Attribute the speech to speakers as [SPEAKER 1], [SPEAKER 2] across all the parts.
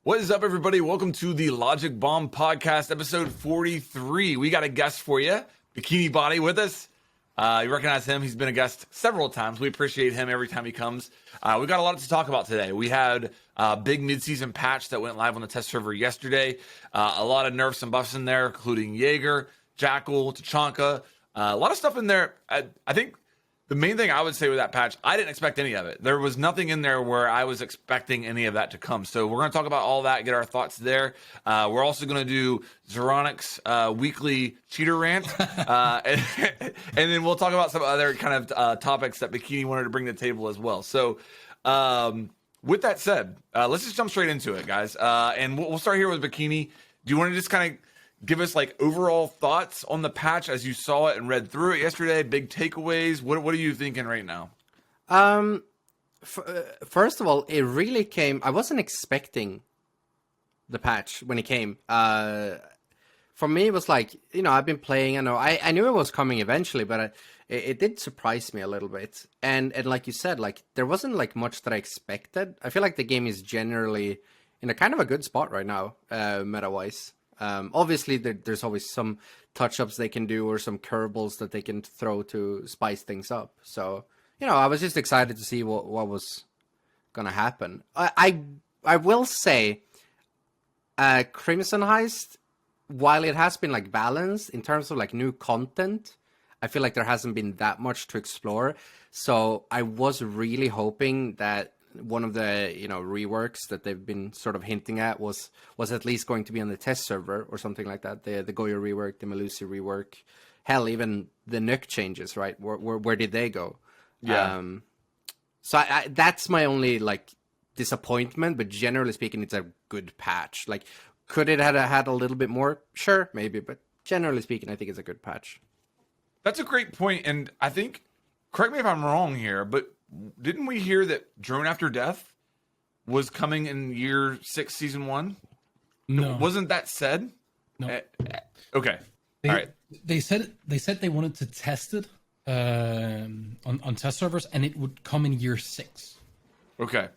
[SPEAKER 1] What is up, everybody? Welcome to the Logic Bomb Podcast, episode 43. We got a guest for you, BikiniBodhi, with us. You recognize him. He's been a guest several times. We appreciate him every time he comes. We've got a lot to talk about today. We had a big mid-season patch that went live on the test server yesterday. A lot of nerfs and buffs in there, including Jager, Jackal, Tachanka. A lot of stuff in there. I think the main thing I would say with that patch, I didn't expect any of it. There was nothing in there where I was expecting any of that to come. So we're going to talk about all that, get our thoughts there. We're also going to do Zeronic's weekly cheater rant. And then we'll talk about some other kind of topics that Bikini wanted to bring to the table as well. So with that said, let's just jump straight into it, guys. And we'll start here with Bikini. Do you want to just kind of give us like overall thoughts on the patch as you saw it and read through it yesterday? Big takeaways. What are you thinking right now?
[SPEAKER 2] First of all, it really came. I wasn't expecting the patch when it came. For me, it was like, I've been playing. I knew it was coming eventually, but it did surprise me a little bit. And like you said, like there wasn't like much that I expected. I feel like the game is generally in a kind of a good spot right now, meta-wise. Obviously, there's always some touch-ups they can do or some curveballs that they can throw to spice things up. So, I was just excited to see what was going to happen. I will say, Crimson Heist, while it has been like balanced in terms of like new content, I feel like there hasn't been that much to explore. So I was really hoping that one of the reworks that they've been sort of hinting at was at least going to be on the test server or something like that. The Goyo rework, the Melusi rework, hell, even the Nook changes, right? Where did they go?
[SPEAKER 1] Yeah.
[SPEAKER 2] So I that's my only like disappointment. But generally speaking, it's a good patch. Like, could it have had a little bit more? Sure, maybe. But generally speaking, I think it's a good patch.
[SPEAKER 1] That's a great point, and I think, correct me if I'm wrong here, but didn't we hear that Drone After Death was coming in year 6, season 1?
[SPEAKER 3] No.
[SPEAKER 1] Wasn't that said?
[SPEAKER 3] No.
[SPEAKER 1] Okay. All right.
[SPEAKER 3] They said they wanted to test it on test servers, and it would come in year 6.
[SPEAKER 1] Okay.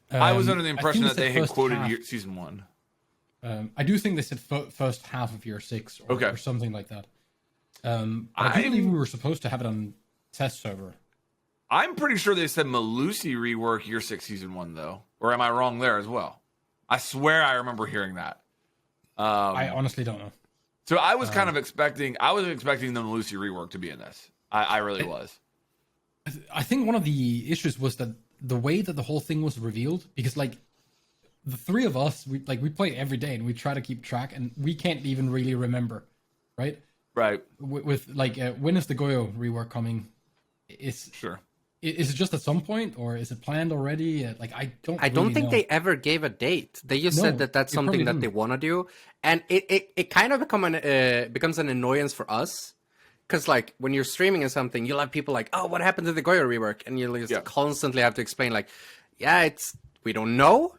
[SPEAKER 1] I was under the impression that they had quoted season 1.
[SPEAKER 3] I do think they said first half of year 6 or something like that. I do believe we were supposed to have it on test server.
[SPEAKER 1] I'm pretty sure they said Melusi rework year 6, season 1, though. Or am I wrong there as well? I swear I remember hearing that.
[SPEAKER 3] I honestly don't know.
[SPEAKER 1] So I was kind of expecting the Melusi rework to be in this. I really was.
[SPEAKER 3] I think one of the issues was that the way that the whole thing was revealed, because like the three of us, we play every day and we try to keep track, and we can't even really remember, right?
[SPEAKER 1] Right.
[SPEAKER 3] With like, when is the Goyo rework coming?
[SPEAKER 1] Sure.
[SPEAKER 3] Is it just at some point, or is it planned already? Like, I don't
[SPEAKER 2] think
[SPEAKER 3] know.
[SPEAKER 2] they ever gave a date. They just said that that's something that they want to do, and it kind of becomes an annoyance for us, because like when you're streaming or something, you'll have people like, "Oh, what happened to the Goyo rework?" And you'll just constantly have to explain like, "Yeah, we don't know.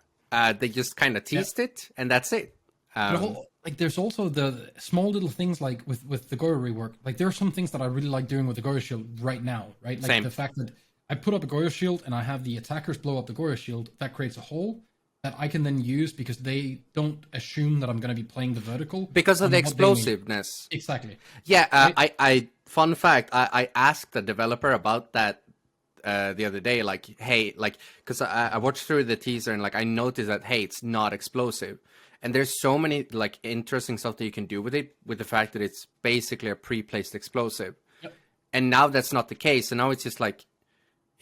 [SPEAKER 2] They just kind of teased it, and that's it."
[SPEAKER 3] Like, there's also the small little things like with the Goyo rework. Like, there are some things that I really like doing with the Goyo shield right now, right? Like the fact that I put up a Goyo shield and I have the attackers blow up the Goyo shield. That creates a hole that I can then use because they don't assume that I'm going to be playing the vertical.
[SPEAKER 2] Because of the explosiveness.
[SPEAKER 3] Exactly.
[SPEAKER 2] Yeah, right? Fun fact, I asked the developer about that the other day, like, hey, like, because I watched through the teaser and like I noticed that, hey, it's not explosive. And there's so many like interesting stuff that you can do with it, with the fact that it's basically a pre-placed explosive. Yep. And now that's not the case. So now it's just like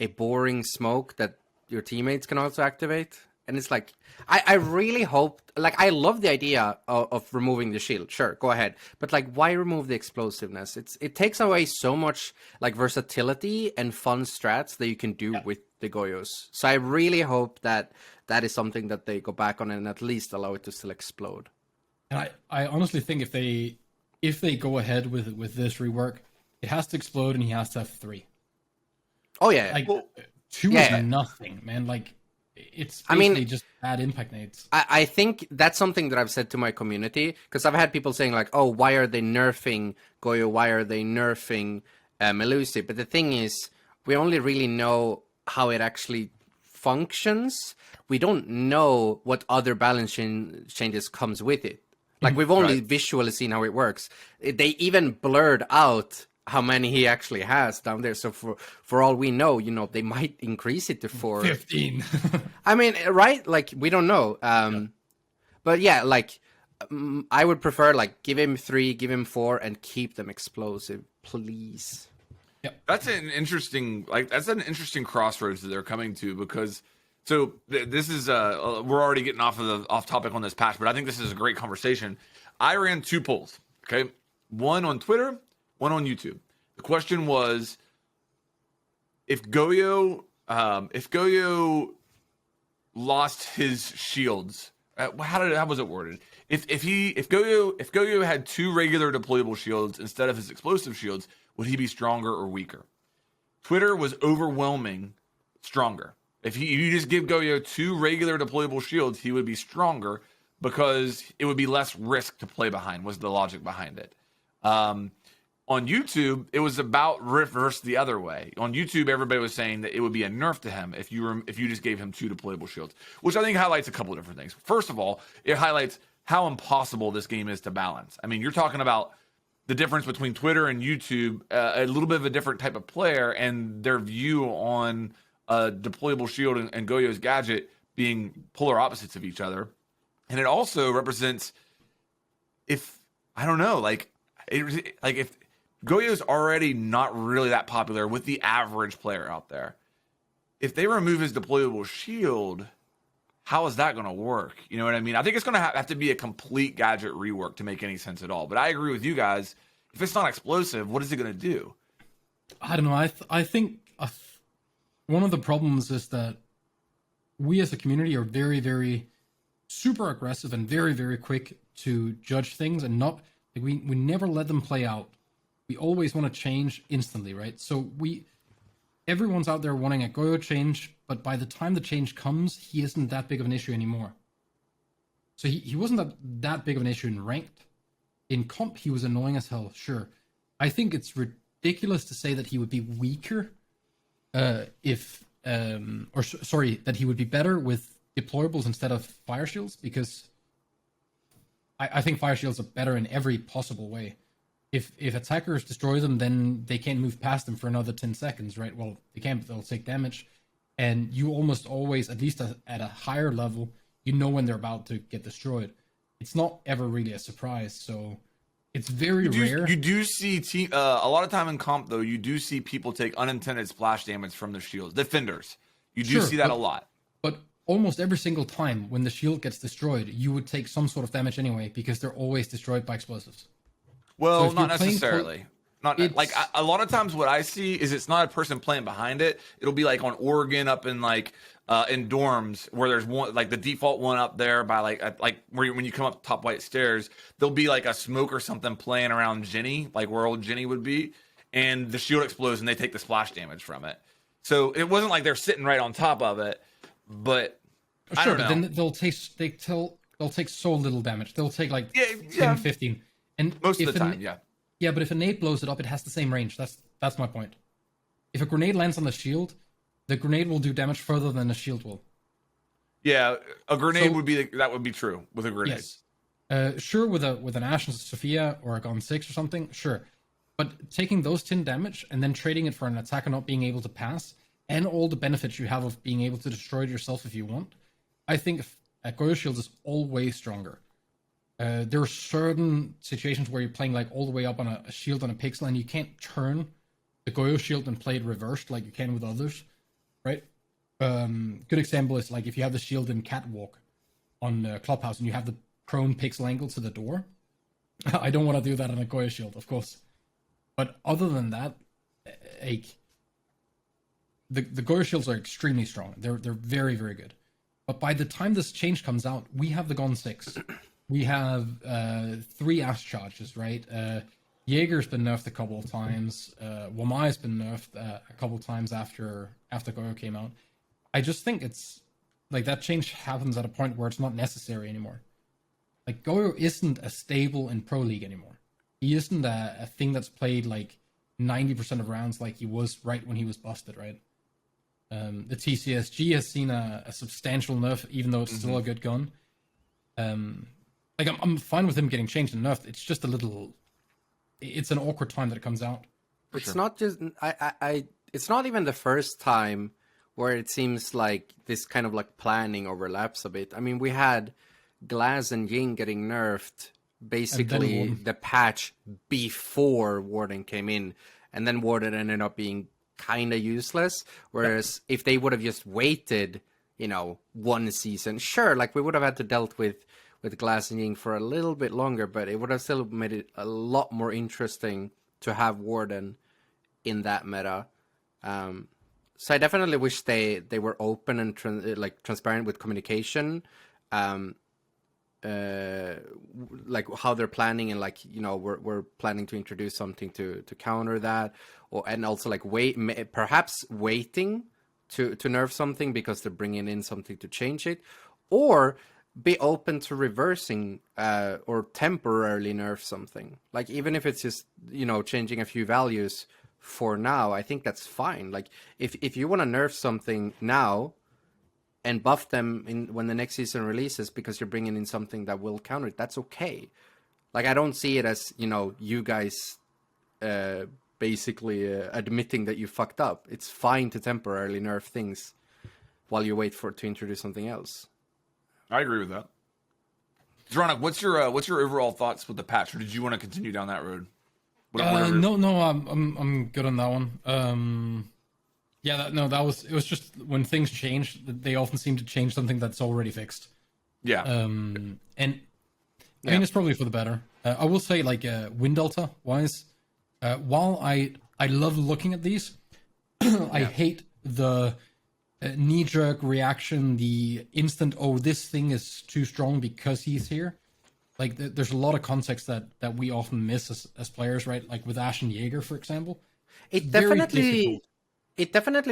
[SPEAKER 2] a boring smoke that your teammates can also activate. And it's like, I really hope, like, I love the idea of removing the shield. Sure, go ahead. But like, why remove the explosiveness? It takes away so much like versatility and fun strats that you can do with the Goyos. So I really hope that is something that they go back on and at least allow it to still explode.
[SPEAKER 3] And I honestly think if they go ahead with this rework, it has to explode and he has to have 3.
[SPEAKER 2] Oh yeah.
[SPEAKER 3] Like, 2 is nothing, man. Like, it's basically just bad impact nades.
[SPEAKER 2] I think that's something that I've said to my community, because I've had people saying like, oh, why are they nerfing Goyo? Why are they nerfing Melusi? But the thing is, we only really know how it actually functions, we don't know what other balance changes comes with it. Like, we've only visually seen how it works. They even blurred out how many he actually has down there. So for all we know, they might increase it to
[SPEAKER 3] 15.
[SPEAKER 2] I mean, right? Like, we don't know. But yeah, like, I would prefer, like, give him 3, give him 4, and keep them explosive, please.
[SPEAKER 1] Yeah, that's an interesting crossroads that they're coming to, because this is we're already getting off topic on this patch, but I think this is a great conversation. I ran 2 polls, okay? One on Twitter, one on YouTube. The question was, if Goyo lost his shields, how was it worded? If Goyo had 2 regular deployable shields instead of his explosive shields, would he be stronger or weaker? Twitter was overwhelming stronger. If you just give Goyo 2 regular deployable shields, he would be stronger because it would be less risk to play behind, was the logic behind it. On YouTube, it was about reverse the other way. On YouTube, everybody was saying that it would be a nerf to him if you just gave him 2 deployable shields, which I think highlights a couple of different things. First of all, it highlights how impossible this game is to balance. I mean, you're talking about the difference between Twitter and YouTube, a little bit of a different type of player, and their view on a deployable shield and Goyo's gadget being polar opposites of each other. And it also represents, if Goyo's already not really that popular with the average player out there. If they remove his deployable shield, how is that going to work? You know what I mean? I think it's going to have to be a complete gadget rework to make any sense at all. But I agree with you guys. If it's not explosive, what is it going to do?
[SPEAKER 3] I don't know. I think one of the problems is that we as a community are very, very super aggressive and very, very quick to judge things, and not like we never let them play out. We always want to change instantly, right? So everyone's out there wanting a Goyo change, but by the time the change comes, he isn't that big of an issue anymore. So he wasn't that big of an issue in ranked. In comp, he was annoying as hell, sure. I think it's ridiculous to say that he would be weaker that he would be better with deployables instead of fire shields, because I think fire shields are better in every possible way. If attackers destroy them, then they can't move past them for another 10 seconds, right? Well, they can't, but they'll take damage. And you almost always, at least at a higher level, you know when they're about to get destroyed. It's not ever really a surprise, so it's very rare.
[SPEAKER 1] You do see a lot of time in comp, though, you do see people take unintended splash damage from their shields. Defenders. You do see that a lot.
[SPEAKER 3] But almost every single time when the shield gets destroyed, you would take some sort of damage anyway, because they're always destroyed by explosives.
[SPEAKER 1] Well, so not necessarily. Not like a lot of times what I see is it's not a person playing behind it. It'll be like on Oregon up in like in dorms where there's one, like the default one up there by like where when you come up top white stairs, there'll be like a smoke or something playing around Jenny, like where old Jenny would be, and the shield explodes and they take the splash damage from it. So it wasn't like they're sitting right on top of it, but I don't know.
[SPEAKER 3] But then they'll take so little damage. They'll take like 10, 15. And
[SPEAKER 1] most of the time, yeah.
[SPEAKER 3] Yeah, but if a nade blows it up, it has the same range. That's my point. If a grenade lands on the shield, the grenade will do damage further than the shield will.
[SPEAKER 1] Yeah, a grenade would be true with a grenade.
[SPEAKER 3] Yes. Sure, with an Ashe and Sophia or a Gun 6 or something, sure. But taking those 10 damage and then trading it for an attacker not being able to pass, and all the benefits you have of being able to destroy it yourself if you want, I think a Goyo shield is always stronger. There are certain situations where you're playing like all the way up on a shield on a pixel and you can't turn the Goyo shield and play it reversed like you can with others, right? Good example is like if you have the shield in Catwalk on Clubhouse and you have the prone pixel angle to the door. I don't want to do that on a Goyo shield, of course. But other than that, like the Goyo shields are extremely strong. They're very, very good. But by the time this change comes out, we have the Gun 6. We have 3 Ashe charges, right? Jaeger's been nerfed a couple of times. Wamai's been nerfed a couple of times after Goyo came out. I just think it's like that change happens at a point where it's not necessary anymore. Like Goyo isn't a stable in Pro League anymore. He isn't a thing that's played like 90% of rounds like he was right when he was busted, right? The TCSG has seen a substantial nerf, even though it's still a good gun. Like I'm fine with him getting changed and nerfed. It's just a little. It's an awkward time that it comes out.
[SPEAKER 2] It's not just it's not even the first time where it seems like this kind of like planning overlaps a bit. I mean, we had Glass and Ying getting nerfed basically the patch before Warden came in, and then Warden ended up being kind of useless. Whereas if they would have just waited, you know, one season, sure, like we would have had to dealt with Glass and Ying for a little bit longer, but it would have still made it a lot more interesting to have Warden in that meta. So I definitely wish they were open and transparent with communication, like how they're planning, and like, you know, we're planning to introduce something to counter that, and also like perhaps waiting to nerf something because they're bringing in something to change it, or be open to reversing or temporarily nerf something. Like even if it's just, you know, changing a few values for now, I think that's fine. Like if you want to nerf something now and buff them when the next season releases because you're bringing in something that will counter it, that's okay. Like I don't see it as, you know, you guys basically admitting that you fucked up. It's fine to temporarily nerf things while you wait to introduce something else.
[SPEAKER 1] I agree with that. Zeranik, what's your overall thoughts with the patch, or did you want to continue down that road?
[SPEAKER 3] No, I'm good on that one. It was just when things change, they often seem to change something that's already fixed. Yeah. I mean, it's probably for the better. I will say, like, win delta wise, while I love looking at these, I hate the knee-jerk reaction, the instant, oh, this thing is too strong because he's here. Like, there's a lot of context that we often miss as players, right? Like with Ash and Jaeger, for example.
[SPEAKER 2] It definitely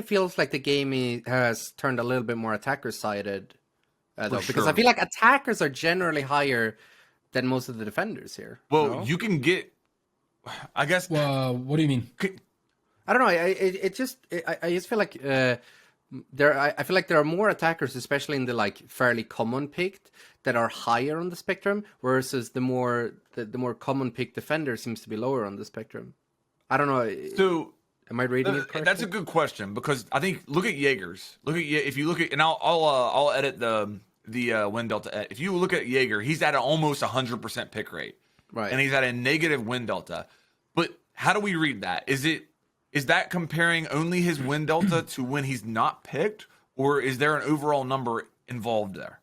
[SPEAKER 2] feels like the game has turned a little bit more attacker-sided, though, because I feel like attackers are generally higher than most of the defenders here.
[SPEAKER 1] Well, you can get, I guess.
[SPEAKER 3] What do you mean?
[SPEAKER 2] I don't know. I just feel like I feel like there are more attackers, especially in the like fairly common picked, that are higher on the spectrum, versus the more common picked defender seems to be lower on the spectrum. I don't know.
[SPEAKER 1] So
[SPEAKER 2] am I reading it correctly?
[SPEAKER 1] That's a good question, because I think look at Jaeger's. If you look at, and I'll edit the win delta. If you look at Jaeger, he's at an almost 100% pick rate,
[SPEAKER 2] right?
[SPEAKER 1] And he's at a negative win delta. But how do we read that? Is that comparing only his win delta to when he's not picked, or is there an overall number involved there?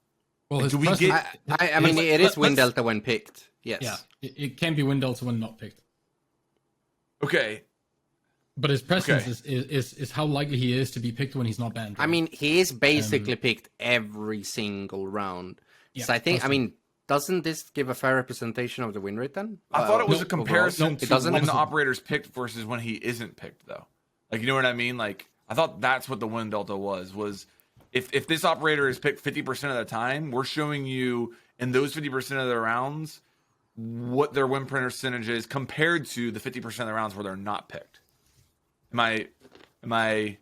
[SPEAKER 3] Well,
[SPEAKER 1] like, do we get?
[SPEAKER 2] I mean, it is win delta when picked. Yes.
[SPEAKER 3] Yeah, it can be win delta when not picked.
[SPEAKER 1] Okay.
[SPEAKER 3] But his presence is how likely he is to be picked when he's not banned. Right?
[SPEAKER 2] I mean, he is basically picked every single round. Yeah, so I think, doesn't this give a fair representation of the win rate then?
[SPEAKER 1] I thought it was a comparison to when the operator's picked versus when he isn't picked, though. Like, you know what I mean? Like, I thought that's what the win delta was if this operator is picked 50% of the time, we're showing you in those 50% of the rounds what their win percentage is compared to the 50% of the rounds where they're not picked. Am I?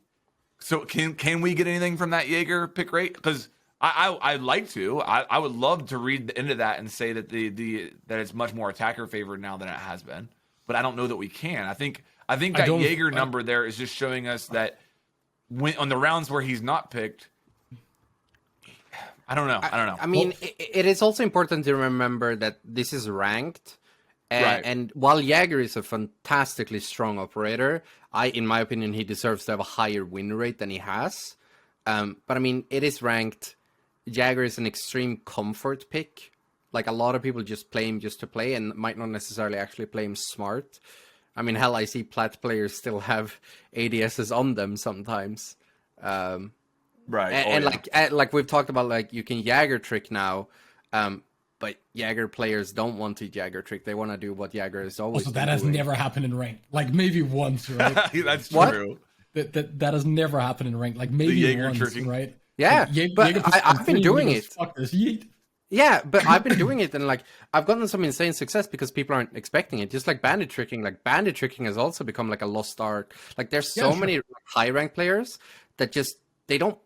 [SPEAKER 1] So can we get anything from that Jaeger pick rate? Because I'd like to. I would love to read into that and say that that it's much more attacker favored now than it has been. But I don't know that we can. I think that Jaeger number there is just showing us that when on the rounds where he's not picked. I don't know.
[SPEAKER 2] I mean, it is also important to remember that this is ranked. And while Jager is a fantastically strong operator, in my opinion, he deserves to have a higher win rate than he has. But I mean, it is ranked. Jager is an extreme comfort pick. Like, a lot of people just play him just to play and might not necessarily actually play him smart. I mean, hell, I see plat players still have ADSs on them sometimes.
[SPEAKER 1] Right.
[SPEAKER 2] And like we've talked about, like, you can Jager trick now. But Jager players don't want to Jager trick. They want to do what Jager is always
[SPEAKER 3] doing. That has never happened in ranked. Like, maybe once, right?
[SPEAKER 1] That's
[SPEAKER 2] what?
[SPEAKER 1] True.
[SPEAKER 3] That has never happened in ranked. Like, maybe once, tricking. Right?
[SPEAKER 2] Yeah,
[SPEAKER 3] like,
[SPEAKER 2] but I've been doing it.
[SPEAKER 3] Fuck this, yeet.
[SPEAKER 2] Yeah, but I've been doing it, and like I've gotten some insane success because people aren't expecting it. Just like bandit tricking. Like, bandit tricking has also become like a lost art. Like, there's so many high ranked players that just they don't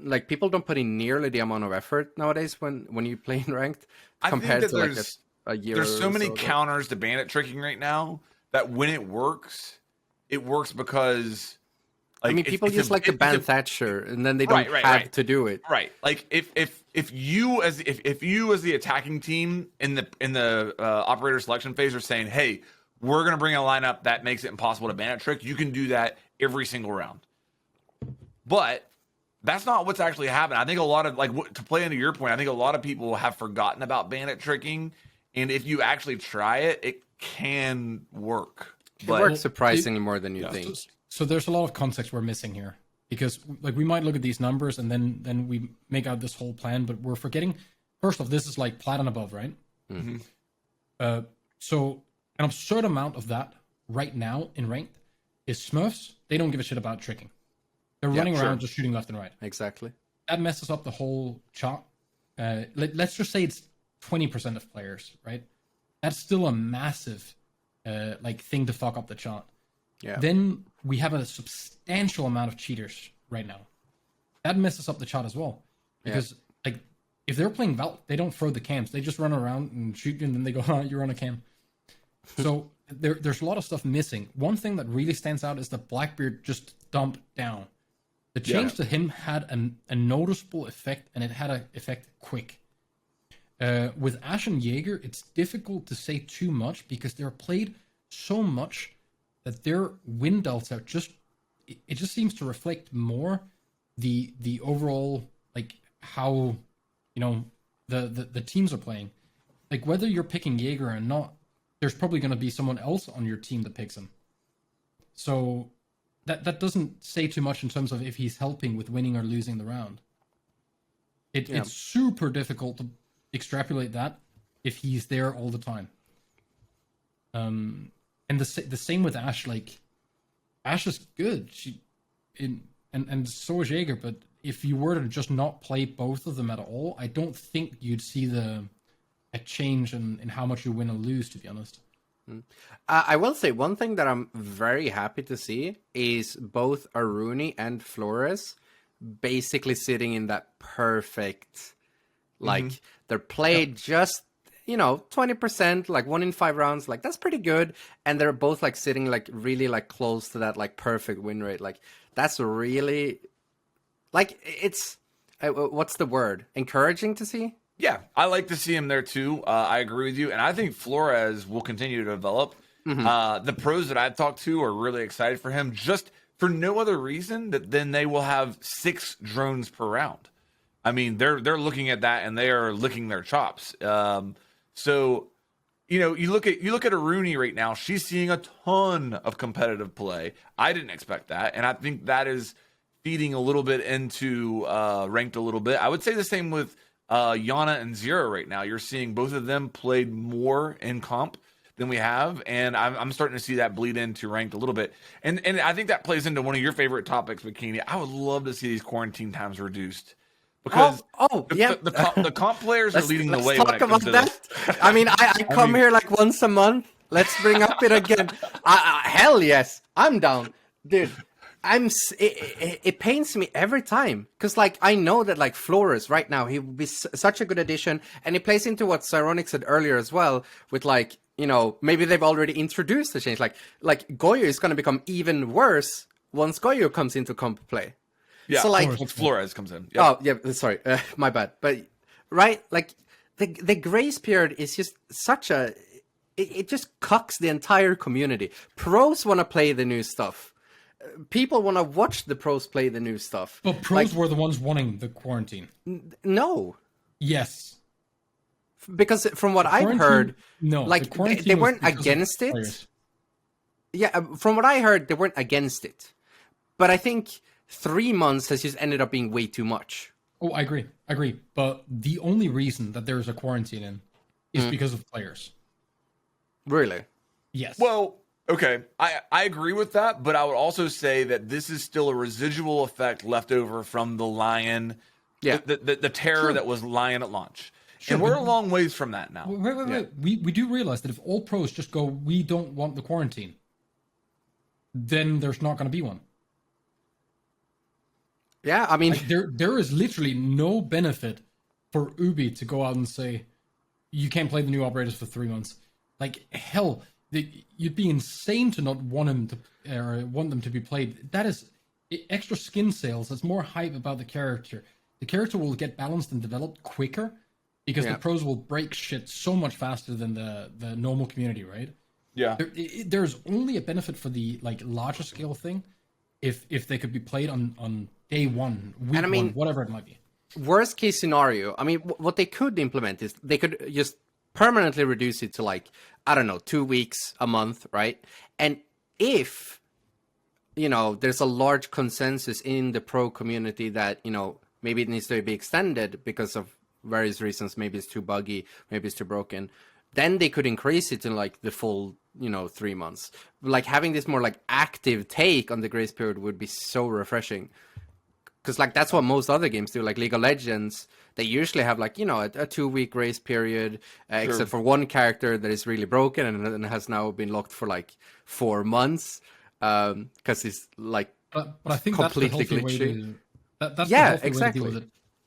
[SPEAKER 2] like people don't put in nearly the amount of effort nowadays when you play in ranked compared to like a year.
[SPEAKER 1] There's so many
[SPEAKER 2] ago.
[SPEAKER 1] counters to bandit tricking right now that when it works because like,
[SPEAKER 2] I mean, people use like the ban Thatcher, and then they don't have to do it.
[SPEAKER 1] Right. Like if you as the attacking team in the operator selection phase are saying, hey, we're gonna bring a lineup that makes it impossible to bandit trick, you can do that every single round. But that's not what's actually happening. I think a lot of to play into your point, I think a lot of people have forgotten about bandit tricking, and if you actually try it, it can work.
[SPEAKER 2] It works surprisingly more than you think.
[SPEAKER 3] So there's a lot of context we're missing here, because like we might look at these numbers and then we make out this whole plan, but we're forgetting. First off, this is like plat and above, right? Mm-hmm. So an absurd amount of that right now in ranked is Smurfs. They don't give a shit about tricking. They're running around just shooting left and right.
[SPEAKER 2] Exactly.
[SPEAKER 3] That messes up the whole chart. Let's just say it's 20% of players, right? That's still a massive thing to fuck up the chart.
[SPEAKER 2] Yeah.
[SPEAKER 3] Then we have a substantial amount of cheaters right now. That messes up the chart as well. Because like if they're playing Valk, they don't throw the cams. They just run around and shoot you, and then they go, oh, you're on a cam. So there's a lot of stuff missing. One thing that really stands out is that Blackbeard just dumped down. The change to him had a noticeable effect, and it had an effect quick. With Ash and Jaeger, it's difficult to say too much because they're played so much that their win delta it just seems to reflect more the overall like how the teams are playing. Like whether you're picking Jaeger or not, there's probably going to be someone else on your team that picks him. So that doesn't say too much in terms of if he's helping with winning or losing the round. It's super difficult to extrapolate that if he's there all the time. And the same with Ash. Like Ash is good. And so is Jaeger. But if you were to just not play both of them at all, I don't think you'd see a change in how much you win or lose. To be honest.
[SPEAKER 2] I will say one thing that I'm very happy to see is both Aruni and Flores basically sitting in that perfect, like they're played just 20%, like 1 in 5 rounds, like that's pretty good, and they're both like sitting like really like close to that like perfect win rate. Like that's really like it's what's the word? Encouraging to see.
[SPEAKER 1] Yeah, I like to see him there too. I agree with you, and I think Flores will continue to develop. The pros that I've talked to are really excited for him, just for no other reason that then they will have 6 drones per round. I mean, they're looking at that and they are licking their chops. So, you look at Aruni right now. She's seeing a ton of competitive play. I didn't expect that, and I think that is feeding a little bit into ranked a little bit. I would say the same with Yana and Zero right now. You're seeing both of them played more in comp than we have, and I'm starting to see that bleed into ranked a little bit. And I think that plays into one of your favorite topics, Bikini. I would love to see these quarantine times reduced. Because the comp players are leading the way when it comes to this.
[SPEAKER 2] I mean, I come here like once a month. Let's bring up it again. Hell yes, I'm down, dude. It pains me every time because like I know that like Flores right now he would be such a good addition, and it plays into what Cyronic said earlier as well with like maybe they've already introduced the change. Like Goyo is going to become even worse once Goyo comes into comp play.
[SPEAKER 1] Yeah,
[SPEAKER 2] so like
[SPEAKER 1] once Flores comes in.
[SPEAKER 2] Yep. Oh yeah, sorry, my bad. But right, like the grace period is just such a it just cucks the entire community. Pros want to play the new stuff. People want to watch the pros play the new stuff.
[SPEAKER 3] But pros were the ones wanting the quarantine.
[SPEAKER 2] No.
[SPEAKER 3] Yes.
[SPEAKER 2] Because from what I've heard, like they weren't against it.
[SPEAKER 3] Players.
[SPEAKER 2] Yeah, from what I heard, they weren't against it. But I think 3 months has just ended up being way too much.
[SPEAKER 3] Oh, I agree. But the only reason that there's a quarantine in is because of players.
[SPEAKER 2] Really?
[SPEAKER 3] Yes.
[SPEAKER 1] Well, okay, I agree with that, but I would also say that this is still a residual effect left over from the Lion, the terror that was Lion at launch. Sure, and we're a long ways from that now.
[SPEAKER 3] Wait. We do realize that if all pros just go, we don't want the quarantine, then there's not going to be one.
[SPEAKER 2] Yeah, I mean,
[SPEAKER 3] like, there is literally no benefit for Ubi to go out and say you can't play the new operators for 3 months. Like hell, you'd be insane to not want them to be played. That is extra skin sales. That's more hype about the character. The character will get balanced and developed quicker because the pros will break shit so much faster than the normal community, right?
[SPEAKER 1] Yeah.
[SPEAKER 3] There's only a benefit for the like larger scale thing if they could be played on day one, week one, whatever it might be.
[SPEAKER 2] Worst case scenario, I mean, what they could implement is they could just permanently reduce it to like, I don't know, 2 weeks, a month, right? And if, there's a large consensus in the pro community that, maybe it needs to be extended because of various reasons, maybe it's too buggy, maybe it's too broken, then they could increase it to like the full, 3 months. Like having this more like active take on the grace period would be so refreshing. Because like that's what most other games do, like League of Legends. They usually have like a 2 week grace period, except for one character that is really broken and has now been locked for like 4 months because he's like
[SPEAKER 3] but I think
[SPEAKER 2] completely
[SPEAKER 3] that's the
[SPEAKER 2] glitchy.
[SPEAKER 3] That's
[SPEAKER 2] yeah,
[SPEAKER 3] the
[SPEAKER 2] exactly.
[SPEAKER 3] way to deal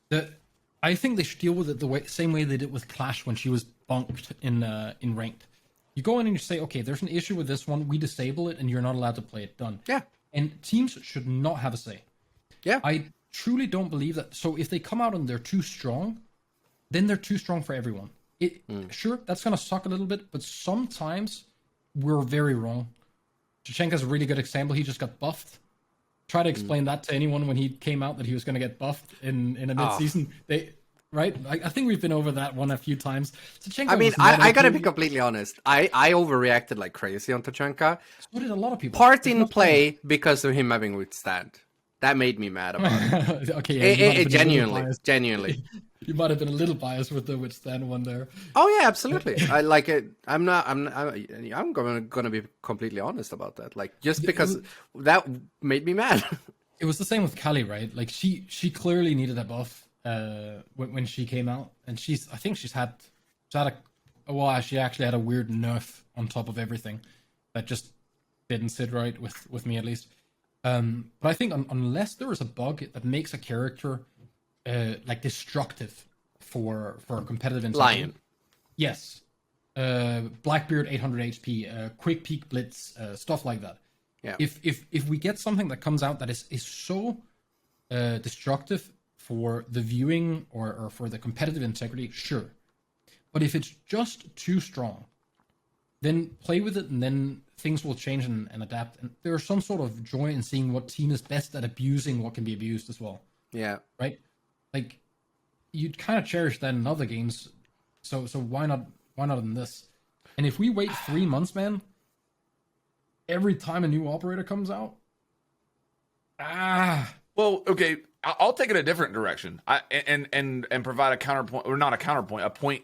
[SPEAKER 3] with it. I think they should deal with it the same way they did with Clash when she was bunked in ranked. You go in and you say, okay, there's an issue with this one. We disable it, and you're not allowed to play it. Done.
[SPEAKER 2] Yeah.
[SPEAKER 3] And teams should not have a say.
[SPEAKER 2] Yeah.
[SPEAKER 3] I truly don't believe that. So if they come out and they're too strong, then they're too strong for everyone. Sure, that's going to suck a little bit, but sometimes we're very wrong. Tachanka's a really good example. He just got buffed. Try to explain that to anyone when he came out that he was going to get buffed in a mid-season. Right? I think we've been over that one a few times.
[SPEAKER 2] I mean, I gotta be completely honest. I overreacted like crazy on Tachanka.
[SPEAKER 3] So did a lot of people.
[SPEAKER 2] Part in play because of him having withstand. That made me mad about it.
[SPEAKER 3] Okay,
[SPEAKER 2] yeah, genuinely.
[SPEAKER 3] You might have been a little biased with the withstand one there.
[SPEAKER 2] Oh yeah, absolutely. I like it. I'm gonna be completely honest about that. Like just because that made me mad.
[SPEAKER 3] It was the same with Kali, right? Like she clearly needed a buff when she came out, and she actually had a weird nerf on top of everything that just didn't sit right with me at least. But I think unless there is a bug that makes a character like destructive for competitive integrity.
[SPEAKER 2] Lion.
[SPEAKER 3] Yes. Blackbeard 800 HP, quick peak blitz, stuff like that.
[SPEAKER 2] Yeah.
[SPEAKER 3] If we get something that comes out that is so destructive for the viewing or for the competitive integrity, sure. But if it's just too strong, then play with it and then things will change and adapt. And there's some sort of joy in seeing what team is best at abusing what can be abused as well.
[SPEAKER 2] Yeah.
[SPEAKER 3] Right? Like, you'd kind of cherish that in other games. So why not in this? And if we wait 3 months, man, every time a new operator comes out,
[SPEAKER 1] well, okay, I'll take it a different direction. And provide a counterpoint, or not a counterpoint, a point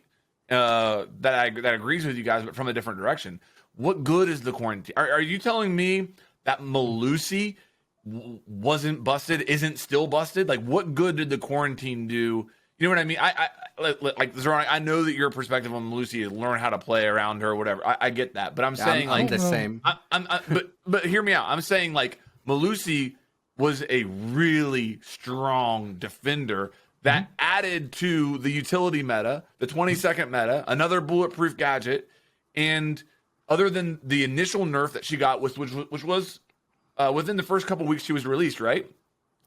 [SPEAKER 1] that agrees with you guys, but from a different direction. What good is the quarantine? Are you telling me that Melusi wasn't busted, isn't still busted? Like, what good did the quarantine do? You know what I mean? I know that your perspective on Melusi is learn how to play around her or whatever. I get that, but I'm saying
[SPEAKER 2] I'm the same.
[SPEAKER 1] But hear me out. I'm saying like Melusi was a really strong defender that added to the utility meta, the 20-second meta, another bulletproof gadget, and other than the initial nerf that she got, which was within the first couple weeks she was released, right?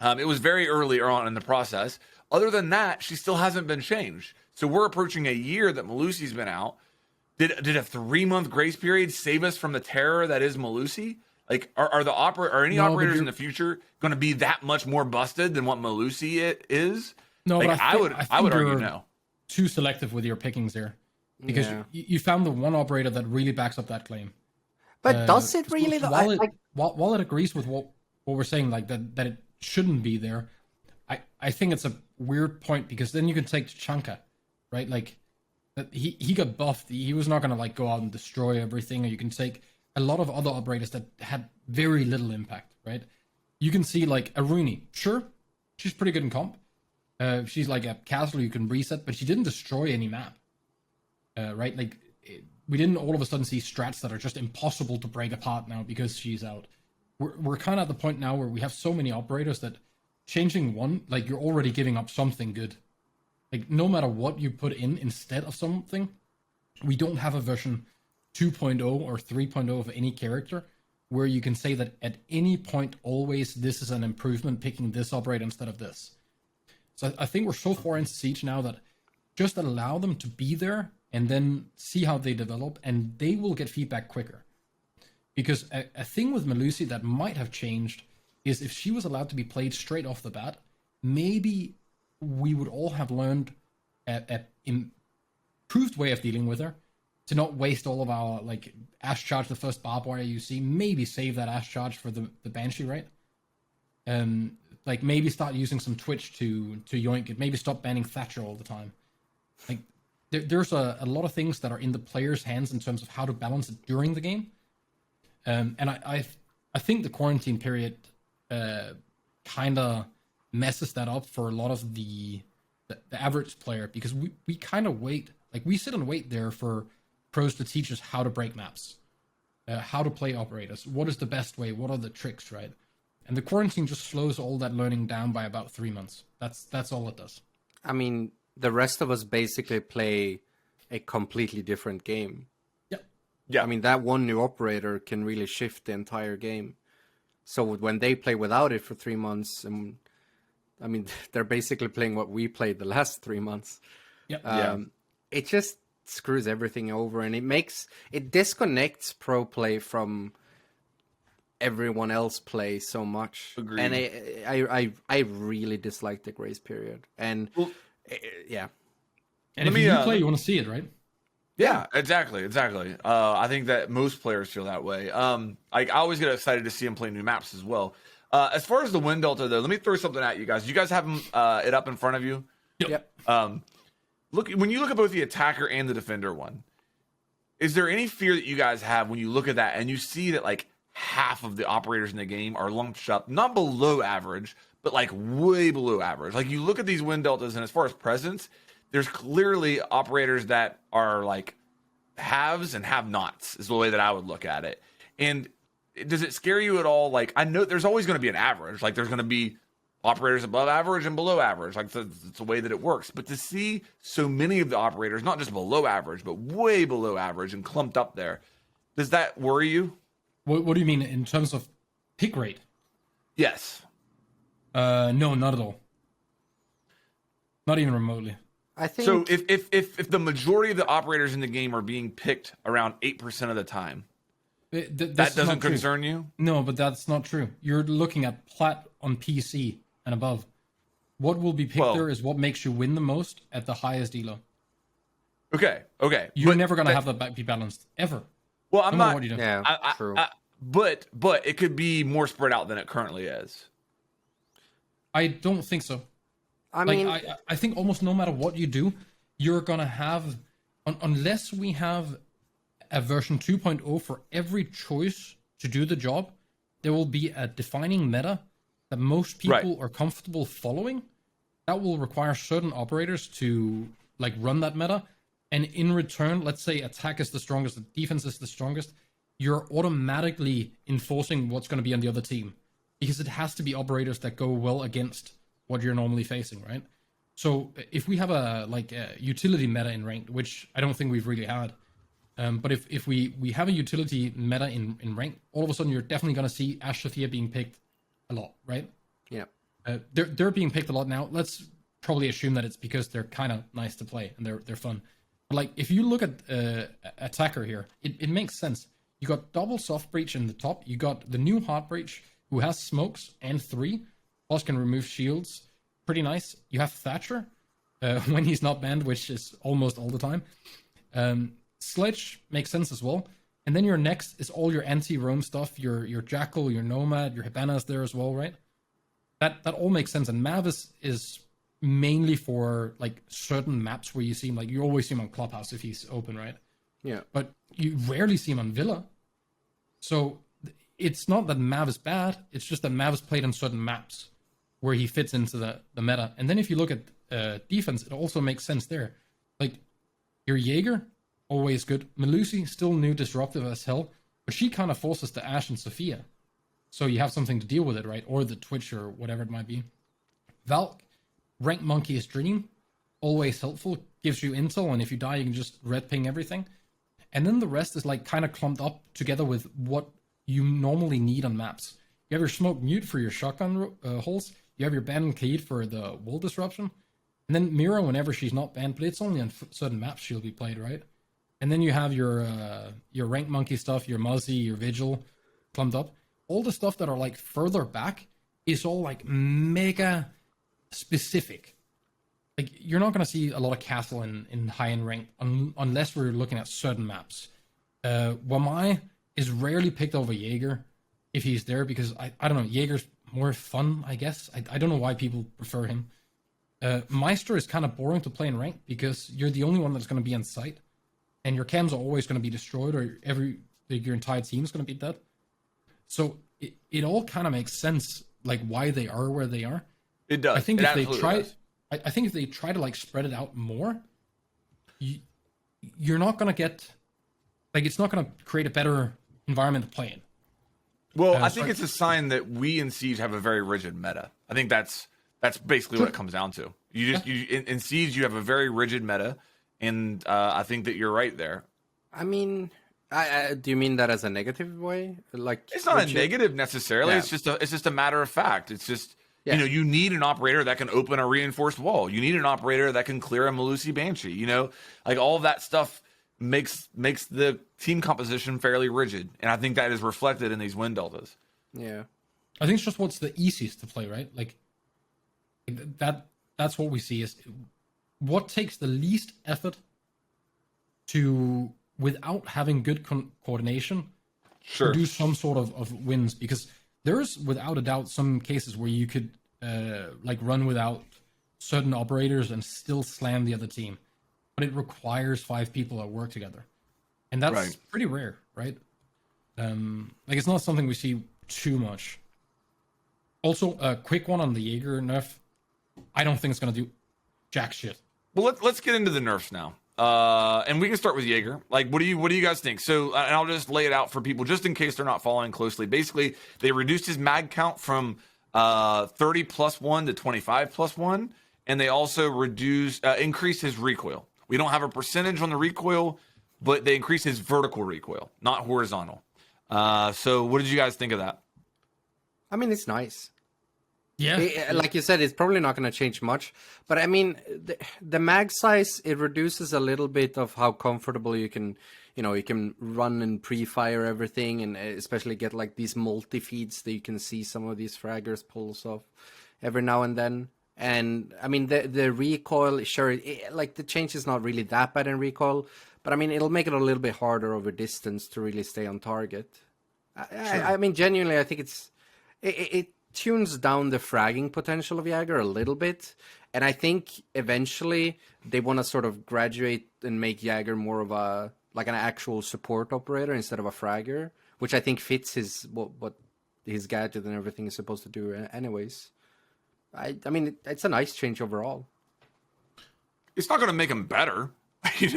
[SPEAKER 1] It was very early on in the process. Other than that, she still hasn't been changed. So we're approaching a year that Melusi's been out. Did a 3-month grace period save us from the terror that is Melusi? Like, are any operators in the future going to be that much more busted than what Melusi is?
[SPEAKER 3] No,
[SPEAKER 1] like,
[SPEAKER 3] but I
[SPEAKER 1] would argue no.
[SPEAKER 3] Too selective with your pickings here, because you found the one operator that really backs up that claim.
[SPEAKER 2] But does it really?
[SPEAKER 3] While it agrees with what we're saying, like that it shouldn't be there, I think it's a weird point, because then you can take Tachanka, right? Like that he got buffed. He was not going to like go out and destroy everything. Or you can take a lot of other operators that had very little impact, right? You can see like Aruni. Sure, she's pretty good in comp. She's like a castle you can reset, but she didn't destroy any map, right? Like we didn't all of a sudden see strats that are just impossible to break apart now because she's out. We're kind of at the point now where we have so many operators that changing one, like you're already giving up something good. Like no matter what you put in instead of something, we don't have a version 2.0 or 3.0 of any character where you can say that at any point always this is an improvement picking this operator instead of this. So I think we're so far into Siege now that just allow them to be there and then see how they develop, and they will get feedback quicker. Because a thing with Melusi that might have changed is if she was allowed to be played straight off the bat, maybe we would all have learned an improved way of dealing with her, to not waste all of our like Ash Charge the first barbed wire you see, maybe save that Ash Charge for the Banshee, right? Like maybe start using some Twitch to yoink it, maybe stop banning Thatcher all the time. Like there's a lot of things that are in the player's hands in terms of how to balance it during the game. And I think the quarantine period kind of messes that up for a lot of the average player, because we kind of wait, like we sit and wait there for pros to teach us how to break maps, how to play operators, what is the best way, what are the tricks, right? And the quarantine just slows all that learning down by about 3 months. That's all it does.
[SPEAKER 2] I mean, the rest of us basically play a completely different game.
[SPEAKER 1] Yeah.
[SPEAKER 2] I mean, that one new operator can really shift the entire game. So when they play without it for 3 months, I mean, they're basically playing what we played the last 3 months. It just screws everything over, and it disconnects pro play from everyone else play so much.
[SPEAKER 1] Agreed.
[SPEAKER 2] And I really dislike the grace period. And yeah.
[SPEAKER 3] And if you play, you want to see it, right?
[SPEAKER 1] Yeah, exactly. I think that most players feel that way. I always get excited to see them play new maps as well. As far as the win delta, though, let me throw something at you guys. You guys have it up in front of you?
[SPEAKER 3] Yep.
[SPEAKER 1] Look, when you look at both the attacker and the defender one, is there any fear that you guys have when you look at that and you see that like half of the operators in the game are lumped up, not below average, but like way below average? Like you look at these win deltas, and as far as presence, there's clearly operators that are like haves and have-nots is the way that I would look at it. And does it scare you at all? Like, I know there's always going to be an average. Like, there's going to be operators above average and below average. Like, it's the way that it works. But to see so many of the operators, not just below average, but way below average and clumped up there, does that worry you?
[SPEAKER 3] What do you mean in terms of pick rate?
[SPEAKER 1] Yes.
[SPEAKER 3] No, not at all. Not even remotely.
[SPEAKER 2] I think
[SPEAKER 1] so. If the majority of the operators in the game are being picked around 8% of the time, that doesn't concern you?
[SPEAKER 3] No, but that's not true. You're looking at plat on PC and above. What will be picked there is what makes you win the most at the highest elo.
[SPEAKER 1] Okay.
[SPEAKER 3] You're never going to have that be balanced, ever.
[SPEAKER 1] Well, I'm not.
[SPEAKER 3] What you do.
[SPEAKER 2] Yeah, true.
[SPEAKER 1] But it could be more spread out than it currently is.
[SPEAKER 3] I don't think so. I mean, I think almost no matter what you do, you're going to have, unless we have a version 2.0 for every choice to do the job, there will be a defining meta that most people are comfortable following. That will require certain operators to like run that meta. And in return, let's say attack is the strongest, the defense is the strongest, you're automatically enforcing what's going to be on the other team, because it has to be operators that go well against what you're normally facing, right? So if we have a utility meta in ranked, which I don't think we've really had, but if we have a utility meta in ranked, all of a sudden you're definitely going to see Ash Sophia being picked a lot, right?
[SPEAKER 2] Yeah.
[SPEAKER 3] They're being picked a lot now. Let's probably assume that it's because they're kind of nice to play and they're fun. But like if you look at attacker here, it makes sense. You got double soft breach in the top. You got the new hard breach who has smokes and 3. Plus can remove shields. Pretty nice. You have Thatcher when he's not banned, which is almost all the time. Sledge makes sense as well. And then your next is all your anti-roam stuff. Your Jackal, your Nomad, your Hibana's there as well, right? That all makes sense. And Mavis is mainly for like certain maps where you see him, like you always see him on Clubhouse if he's open, right?
[SPEAKER 2] Yeah.
[SPEAKER 3] But you rarely see him on Villa. So it's not that Mav is bad. It's just that Mav is played on certain maps where he fits into the meta. And then if you look at defense, it also makes sense there. Like your Jager, always good. Melusi, still new, disruptive as hell, but she kind of forces the Ash and Sophia. So you have something to deal with it, right? Or the Twitch or whatever it might be. Valk, Rank Monkey is Dream, always helpful, gives you intel, and if you die, you can just red ping everything. And then the rest is like kind of clumped up together with what you normally need on maps. You have your Smoke Mute for your shotgun holes. You have your Ban Kaid for the wall disruption. And then Mira whenever she's not banned, but it's only on certain maps she'll be played, right? And then you have your Rank Monkey stuff, your Muzzy, your Vigil clumped up. All the stuff that are like further back is all like mega specific. Like you're not going to see a lot of Castle in high-end rank unless we're looking at certain maps. Wamai is rarely picked over Jager if he's there because I don't know, Jaeger's more fun, I guess. I don't know why people prefer him. Meister is kind of boring to play in rank because you're the only one that's going to be on site, and your cams are always going to be destroyed, or your entire team is going to be dead. So it all kind of makes sense, like why they are where they are.
[SPEAKER 1] It does.
[SPEAKER 3] I think
[SPEAKER 1] if they
[SPEAKER 3] try to like spread it out more, you're not going to get, like, it's not going to create a better environment to play in.
[SPEAKER 1] Well, I think it's a sign that we in Siege have a very rigid meta. I think that's basically what it comes down to. In Siege you have a very rigid meta, and I think that you're right there.
[SPEAKER 2] I mean, do you mean that as a negative way? Like,
[SPEAKER 1] it's not a negative necessarily. Yeah. It's just a matter of fact. It's just you need an operator that can open a reinforced wall. You need an operator that can clear a Melusi Banshee. Like all of that stuff makes the team composition fairly rigid, and I think that is reflected in these win deltas.
[SPEAKER 2] Yeah,
[SPEAKER 3] I think it's just what's the easiest to play, right? Like that's what we see is what takes the least effort to, without having good coordination, produce some sort of wins. Because there's without a doubt some cases where you could like run without certain operators and still slam the other team, but it requires 5 people that work together, and that's pretty rare, right? Like it's not something we see too much. Also, a quick one on the Jager nerf. I don't think it's gonna do jack shit.
[SPEAKER 1] Well, let's get into the nerfs now, and we can start with Jager. Like, what do you guys think? So, and I'll just lay it out for people just in case they're not following closely. Basically, they reduced his mag count from 30 plus 1 to 25 plus 1, and they also increased his recoil. We don't have a percentage on the recoil, but they increased his vertical recoil, not horizontal. So, what did you guys think of that?
[SPEAKER 2] I mean, it's nice.
[SPEAKER 3] Yeah,
[SPEAKER 2] like you said, it's probably not going to change much. But I mean, the mag size, it reduces a little bit of how comfortable you can run and pre-fire everything, and especially get like these multi-feeds that you can see some of these fraggers pulls off every now and then. And I mean, the recoil, sure, like the change is not really that bad in recoil, but I mean, it'll make it a little bit harder over distance to really stay on target. I mean, genuinely, I think it tunes down the fragging potential of Jager a little bit, and I think eventually they want to sort of graduate and make Jager more of an actual support operator instead of a fragger, which I think fits what his gadget and everything is supposed to do anyways. I mean, it's a nice change overall.
[SPEAKER 1] It's not going to make him better, You'll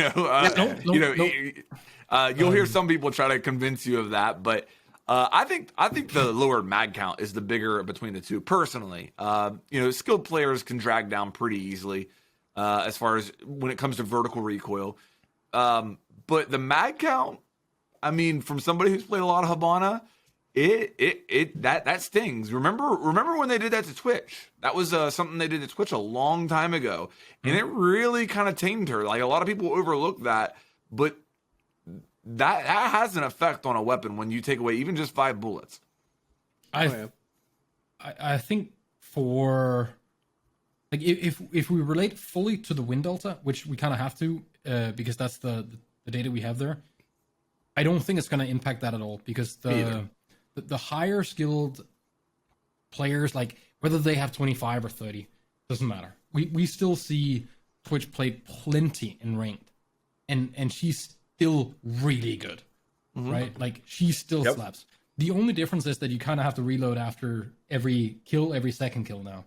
[SPEAKER 1] hear some people try to convince you of that, but I think the lower mag count is the bigger between the two. Personally, skilled players can drag down pretty easily as far as when it comes to vertical recoil. But the mag count, I mean, from somebody who's played a lot of Hibana, that stings. Remember when they did that to Twitch? That was something they did to Twitch a long time ago, and it really kind of tamed her. Like a lot of people overlook that, but that has an effect on a weapon when you take away even just 5 bullets.
[SPEAKER 3] I think for like if we relate fully to the win delta, which we kind of have to because that's the data we have there, I don't think it's going to impact that at all, because the higher skilled players, like whether they have 25 or 30, doesn't matter. We still see Twitch play plenty in ranked, and she's still really good, right? Like she still slaps. The only difference is that you kind of have to reload after every second kill now.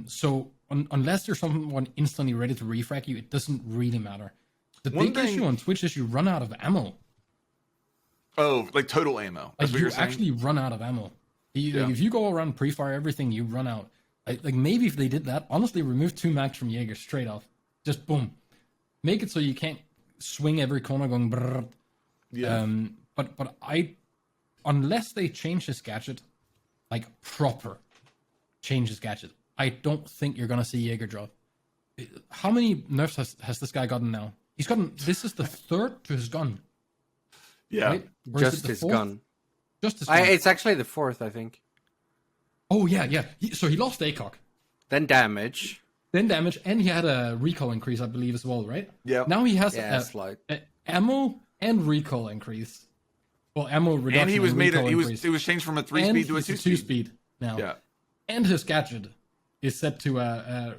[SPEAKER 3] So unless there's someone instantly ready to refract you, it doesn't really matter. The big issue on Twitch is you run out of ammo.
[SPEAKER 1] Oh, like total ammo.
[SPEAKER 3] Like you actually run out of ammo. Like if you go around pre-fire everything, you run out. Like maybe if they did that, honestly, remove 2 max from Jaeger straight off. Just boom. Make it so you can't swing every corner going brrr.
[SPEAKER 1] Yeah.
[SPEAKER 3] But unless they change his gadget, like proper change his gadget, I don't think you're gonna see Jaeger drop. How many nerfs has this guy gotten now? This is the 3rd to his gun.
[SPEAKER 1] Yeah.
[SPEAKER 3] Right?
[SPEAKER 2] Just his gun.
[SPEAKER 3] Just his gun.
[SPEAKER 2] It's actually the 4th, I think.
[SPEAKER 3] Oh, yeah. So he lost ACOG.
[SPEAKER 2] Then damage.
[SPEAKER 3] And he had a recall increase, I believe, as well, right?
[SPEAKER 1] Yeah.
[SPEAKER 3] Now he has
[SPEAKER 2] slight.
[SPEAKER 3] ammo and recall increase. Well, ammo reduction.
[SPEAKER 1] And he was
[SPEAKER 3] it
[SPEAKER 1] was changed from a 3-speed to a
[SPEAKER 3] 2-speed now.
[SPEAKER 1] Yeah.
[SPEAKER 3] And his gadget is set to a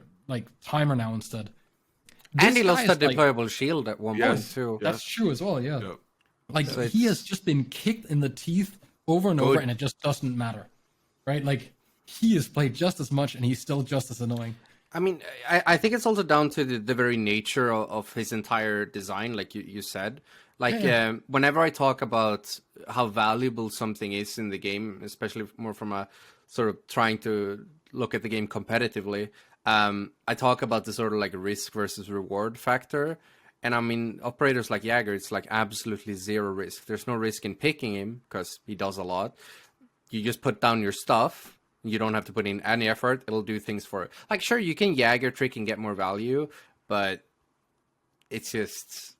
[SPEAKER 3] timer now instead.
[SPEAKER 2] And he lost a deployable shield at one point too.
[SPEAKER 3] That's true as well, yeah.
[SPEAKER 1] Yep.
[SPEAKER 3] Like
[SPEAKER 2] So
[SPEAKER 3] he has just been kicked in the teeth over and over, and it just doesn't matter. Right? Like he has played just as much and he's still just as annoying.
[SPEAKER 2] I mean, I think it's also down to the very nature of his entire design, like you said. Like, whenever I talk about how valuable something is in the game, especially more from a sort of trying to look at the game competitively, I talk about the sort of like risk versus reward factor. And I mean, operators like Jager, it's like absolutely zero risk. There's no risk in picking him because he does a lot. You just put down your stuff. You don't have to put in any effort. It'll do things for it. Like, sure, you can Jager trick and get more value, but it's just...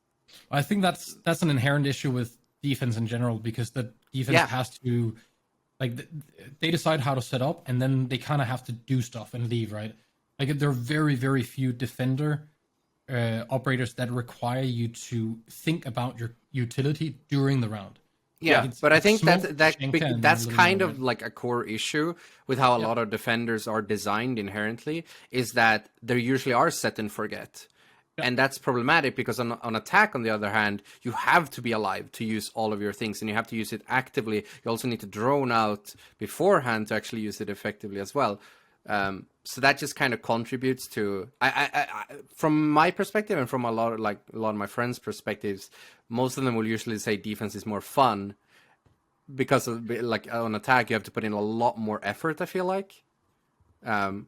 [SPEAKER 3] I think that's an inherent issue with defense in general, because the defense has to... Like, they decide how to set up, and then they kind of have to do stuff and leave, right? Like, there are very, very few defender operators that require you to think about your utility during the round.
[SPEAKER 2] Yeah,
[SPEAKER 3] like
[SPEAKER 2] but I think that's kind of like a core issue with how a lot of defenders are designed inherently, is that they usually are set and forget. Yeah. And that's problematic because on attack, on the other hand, you have to be alive to use all of your things, and you have to use it actively. You also need to drone out beforehand to actually use it effectively as well. So that just kind of contributes to, I from my perspective and from a lot of my friends' perspectives, most of them will usually say defense is more fun because of, like, on attack you have to put in a lot more effort, I feel like,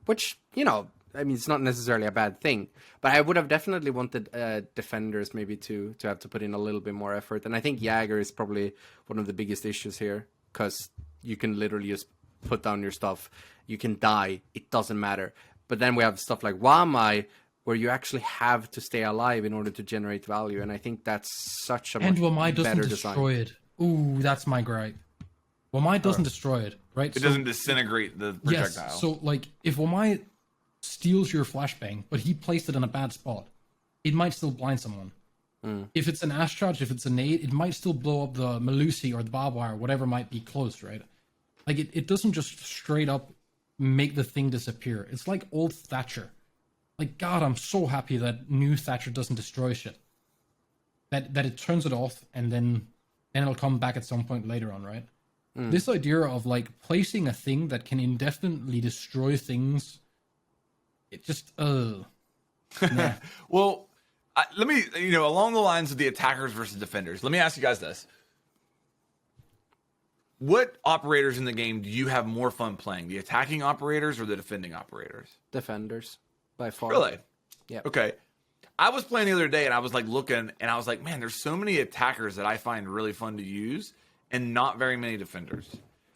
[SPEAKER 2] which, you know, I mean, it's not necessarily a bad thing, but I would have definitely wanted defenders maybe to have to put in a little bit more effort. And I think Jager is probably one of the biggest issues here, because you can literally just put down your stuff. You can die. It doesn't matter. But then we have stuff like Wamai, where you actually have to stay alive in order to generate value. And I think that's such a much
[SPEAKER 3] Wamai doesn't
[SPEAKER 2] better
[SPEAKER 3] destroy
[SPEAKER 2] design.
[SPEAKER 3] it. Ooh, that's my gripe. Wamai doesn't destroy it, right?
[SPEAKER 1] It doesn't disintegrate the projectile.
[SPEAKER 3] Yes, so like if Wamai steals your flashbang, but he placed it in a bad spot, it might still blind someone. If it's an Ash Charge, if it's a nade, it might still blow up the Melusi or the barbed wire, whatever might be close, right? Like it doesn't just straight up make the thing disappear. It's like old Thatcher. Like, God, I'm so happy that new Thatcher doesn't destroy shit. That it turns it off and then it'll come back at some point later on, right? This idea of like placing a thing that can indefinitely destroy things, it just nah.
[SPEAKER 1] Well, let me, along the lines of the attackers versus defenders, let me ask you guys this. What operators in the game do you have more fun playing? The attacking operators or the defending operators?
[SPEAKER 2] Defenders, by far.
[SPEAKER 1] Really?
[SPEAKER 2] Yeah.
[SPEAKER 1] Okay. I was playing the other day and I was like looking and I was like, man, there's so many attackers that I find really fun to use and not very many defenders.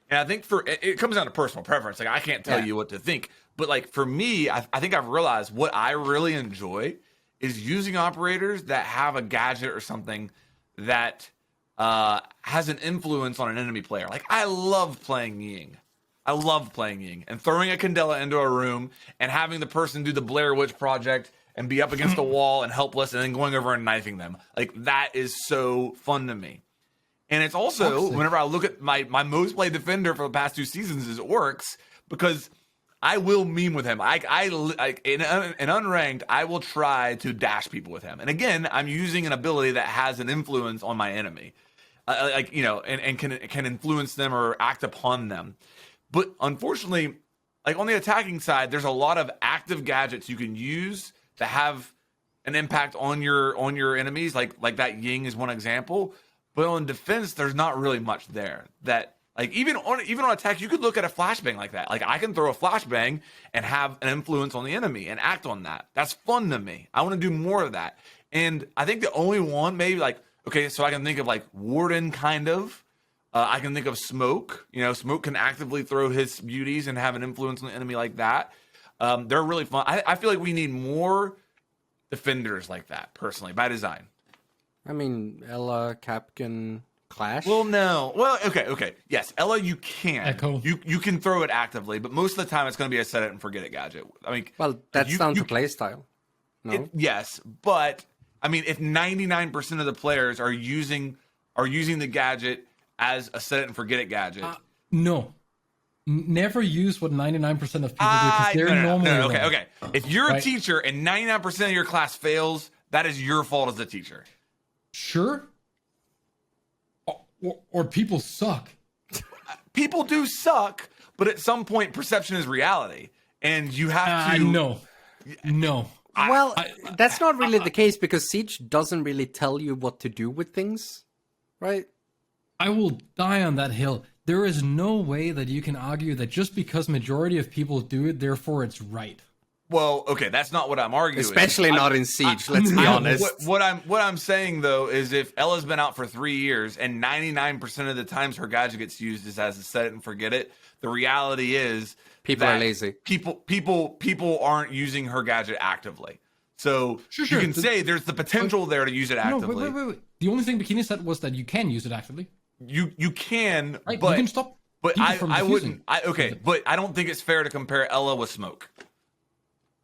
[SPEAKER 1] And I think it comes down to personal preference. Like, I can't tell you what to think. But like for me, I think I've realized what I really enjoy is using operators that have a gadget or something that has an influence on an enemy player. Like, I love playing Ying. And throwing a Candela into a room and having the person do the Blair Witch Project and be up against a wall and helpless and then going over and knifing them. Like, that is so fun to me. And it's also, whenever I look at my most played defender for the past 2 seasons is Oryx, because I will meme with him. In unranked, I will try to dash people with him. And again, I'm using an ability that has an influence on my enemy. And can influence them or act upon them. But unfortunately, like on the attacking side, there's a lot of active gadgets you can use that have an impact on your enemies. Like that Ying is one example. But on defense, there's not really much there that Like even on attack, you could look at a flashbang like that. Like I can throw a flashbang and have an influence on the enemy and act on that. That's fun to me. I want to do more of that. And I think the only one maybe like, okay, so I can think of like Warden kind of. I can think of Smoke. You know, Smoke can actively throw his beauties and have an influence on the enemy like that. They're really fun. I feel like we need more defenders like that, personally, by design.
[SPEAKER 2] I mean, Ella, Capcan, Clash?
[SPEAKER 1] Well, no. Well, okay. Yes, Ella, you can.
[SPEAKER 3] Echo.
[SPEAKER 1] You can throw it actively, but most of the time it's going to be a set it and forget it gadget. I mean,
[SPEAKER 2] well, that's down to playstyle. No?
[SPEAKER 1] Yes, but I mean, if 99% of the players are using the gadget as a set it and forget it gadget.
[SPEAKER 3] No. Never use what 99% of people do because they're normally
[SPEAKER 1] no,
[SPEAKER 3] wrong.
[SPEAKER 1] okay. If you're a teacher and 99% of your class fails, that is your fault as a teacher.
[SPEAKER 3] Sure. Or people suck.
[SPEAKER 1] People do suck, but at some point, perception is reality, and you have to.
[SPEAKER 3] No.
[SPEAKER 2] Well, that's not really the case because Siege doesn't really tell you what to do with things, right?
[SPEAKER 3] I will die on that hill. There is no way that you can argue that just because majority of people do it, therefore it's right.
[SPEAKER 1] Well, okay, that's not what I'm arguing.
[SPEAKER 2] Especially not in Siege, let's be honest.
[SPEAKER 1] What I'm saying though is if Ella's been out for 3 years and 99% of the times her gadget gets used is as a set it and forget it, the reality is
[SPEAKER 2] people are lazy.
[SPEAKER 1] People aren't using her gadget actively. So you can say there's the potential there to use it actively.
[SPEAKER 3] No, wait. The only thing Bikini said was that you can use it actively.
[SPEAKER 1] You can,
[SPEAKER 3] right?
[SPEAKER 1] But
[SPEAKER 3] you can stop.
[SPEAKER 1] But I wouldn't. But I don't think it's fair to compare Ella with Smoke.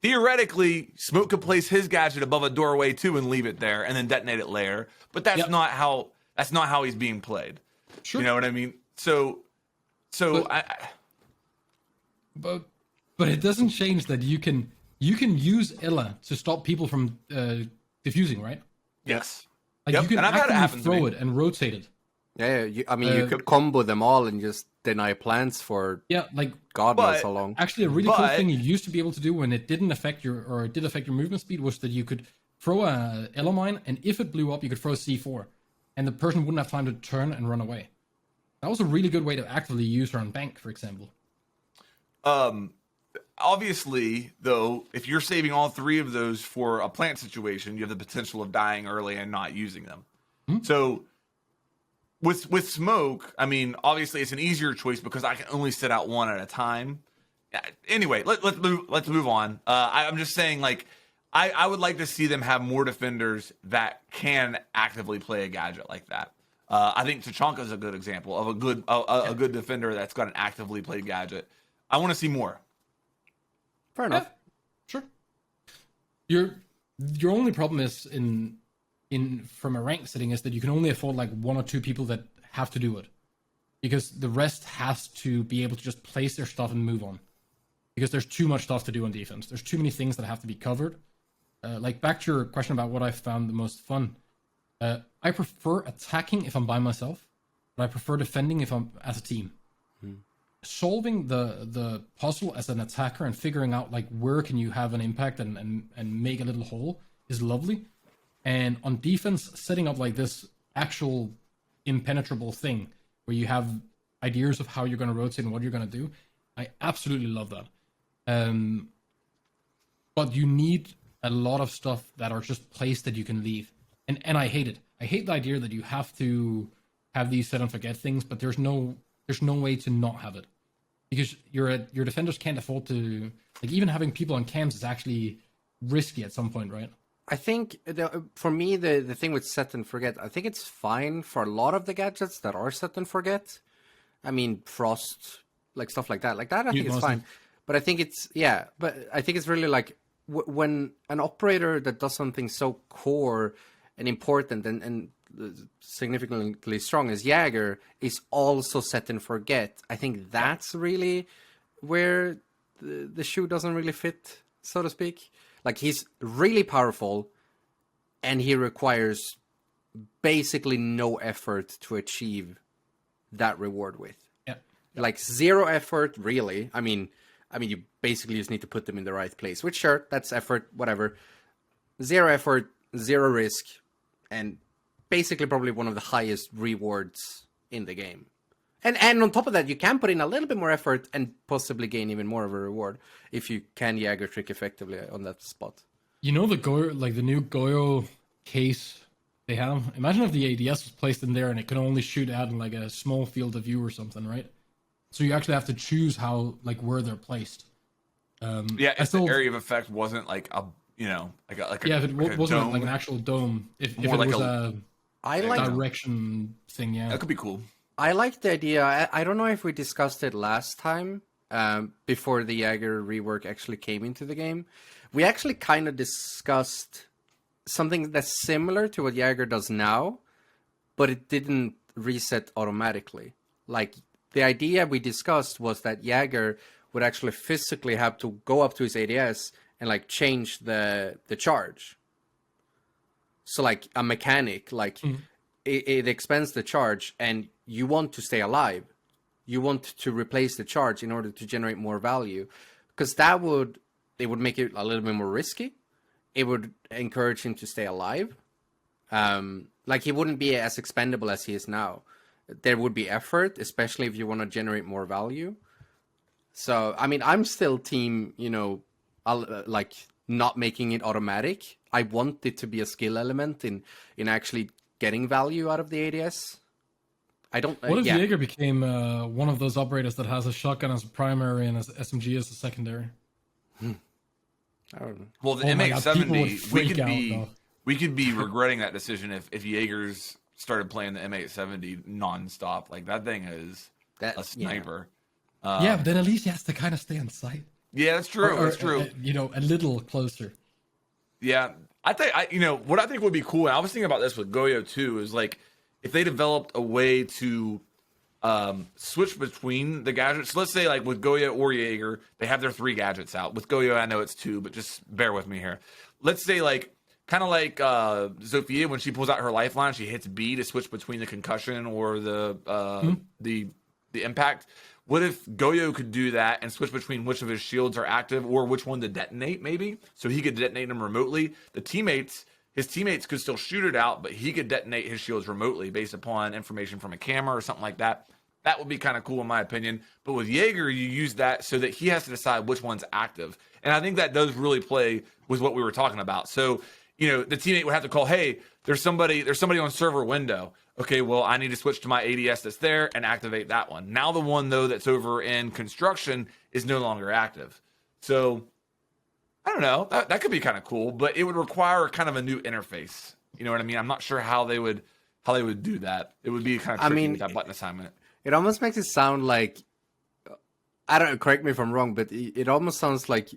[SPEAKER 1] Theoretically, Smoke could place his gadget above a doorway too and leave it there and then detonate it later. But that's not how he's being played.
[SPEAKER 3] Sure.
[SPEAKER 1] You know what I mean?
[SPEAKER 3] But it doesn't change that you can use Ella to stop people from diffusing, right?
[SPEAKER 1] Yes.
[SPEAKER 3] Like you can actually throw it and rotate it.
[SPEAKER 2] Yeah, you could combo them all and just deny plants for God knows how long.
[SPEAKER 3] Actually, a really cool thing you used to be able to do when it didn't affect your movement speed was that you could throw a Ella mine, and if it blew up, you could throw a C4, and the person wouldn't have time to turn and run away. That was a really good way to actively use her on bank, for example.
[SPEAKER 1] Obviously, though, if you're saving all 3 of those for a plant situation, you have the potential of dying early and not using them. Mm-hmm. So with Smoke, I mean, obviously it's an easier choice because I can only sit out 1 at a time. Anyway, let's move on. I'm just saying, like, I would like to see them have more defenders that can actively play a gadget like that. I think Tachanka is a good example of a good defender that's got an actively played gadget. I want to see more.
[SPEAKER 2] Fair enough.
[SPEAKER 3] Yeah, sure. Your only problem is in from a rank setting is that you can only afford like 1 or 2 people that have to do it, because the rest has to be able to just place their stuff and move on, because there's too much stuff to do on defense. There's too many things that have to be covered. Like back to your question about what I found the most fun. I prefer attacking if I'm by myself, but I prefer defending if I'm as a team. Solving the puzzle as an attacker and figuring out like where can you have an impact and make a little hole is lovely. And on defense, setting up like this actual impenetrable thing where you have ideas of how you're going to rotate and what you're going to do, I absolutely love that. But you need a lot of stuff that are just placed that you can leave. And I hate it. I hate the idea that you have to have these set and forget things, but there's no way to not have it. Because your defenders can't afford to, like, even having people on cams is actually risky at some point, right?
[SPEAKER 2] I think for me the thing with set and forget, I think it's fine for a lot of the gadgets that are set and forget. I mean, Frost, like stuff like that. I think it's fine. But I think it's really like when an operator that does something so core and important and significantly strong as Jager is also set and forget. I think that's really where the shoe doesn't really fit, so to speak. Like, he's really powerful, and he requires basically no effort to achieve that reward with.
[SPEAKER 3] Yeah.
[SPEAKER 2] Like, 0 effort, really. I mean, you basically just need to put them in the right place. Which, sure, that's effort, whatever. 0 effort, 0 risk, and basically probably one of the highest rewards in the game. And on top of that, you can put in a little bit more effort and possibly gain even more of a reward if you can Jager trick effectively on that spot.
[SPEAKER 3] You know the Goyo, like the new Goyo case they have? Imagine if the ADS was placed in there and it can only shoot out in like a small field of view or something, right? So you actually have to choose how, like, where they're placed.
[SPEAKER 1] If the area of effect wasn't like a, if
[SPEAKER 3] it wasn't like an actual dome, if it
[SPEAKER 1] like
[SPEAKER 3] was a direction thing,
[SPEAKER 1] that could be cool.
[SPEAKER 2] I like the idea. I don't know if we discussed it last time, before the Jager rework actually came into the game. We actually kind of discussed something that's similar to what Jager does now, but it didn't reset automatically. Like, the idea we discussed was that Jager would actually physically have to go up to his ADS and like change the charge. So like a mechanic, like it expends the charge and you want to stay alive. You want to replace the charge in order to generate more value, because it would make it a little bit more risky. It would encourage him to stay alive. Like, he wouldn't be as expendable as he is now. There would be effort, especially if you want to generate more value. So, I mean, I'm still team, like, not making it automatic. I want it to be a skill element in actually getting value out of the ADS. I don't...
[SPEAKER 3] What if Jager became one of those operators that has a shotgun as a primary and as SMG as a secondary?
[SPEAKER 2] I don't know.
[SPEAKER 1] Well, the M870, we could be regretting that decision if Jaeger's started playing the M870 nonstop. Like, that thing is a sniper.
[SPEAKER 3] But then at least he has to kind of stay on sight.
[SPEAKER 1] Yeah, that's true. That's true.
[SPEAKER 3] A little closer.
[SPEAKER 1] Yeah, I think what I think would be cool. And I was thinking about this with Goyo too. Is like if they developed a way to switch between the gadgets. So let's say like with Goyo or Jaeger, they have their 3 gadgets out. With Goyo, I know it's 2, but just bear with me here. Let's say like kind of like Zofia, when she pulls out her lifeline, she hits B to switch between the concussion or the impact. What if Goyo could do that and switch between which of his shields are active or which one to detonate, maybe? So he could detonate them remotely. His teammates could still shoot it out, but he could detonate his shields remotely based upon information from a camera or something like that. That would be kind of cool in my opinion. But with Jaeger, you use that so that he has to decide which one's active. And I think that does really play with what we were talking about. So, the teammate would have to call, hey, there's somebody on server window. Okay, well, I need to switch to my ADS that's there and activate that one. Now the one, though, that's over in construction is no longer active. So, I don't know. That could be kind of cool, but it would require kind of a new interface. You know what I mean? I'm not sure how they would do that. It would be kind of tricky with that button assignment.
[SPEAKER 2] It almost makes it sound like, I don't know, correct me if I'm wrong, but it almost sounds like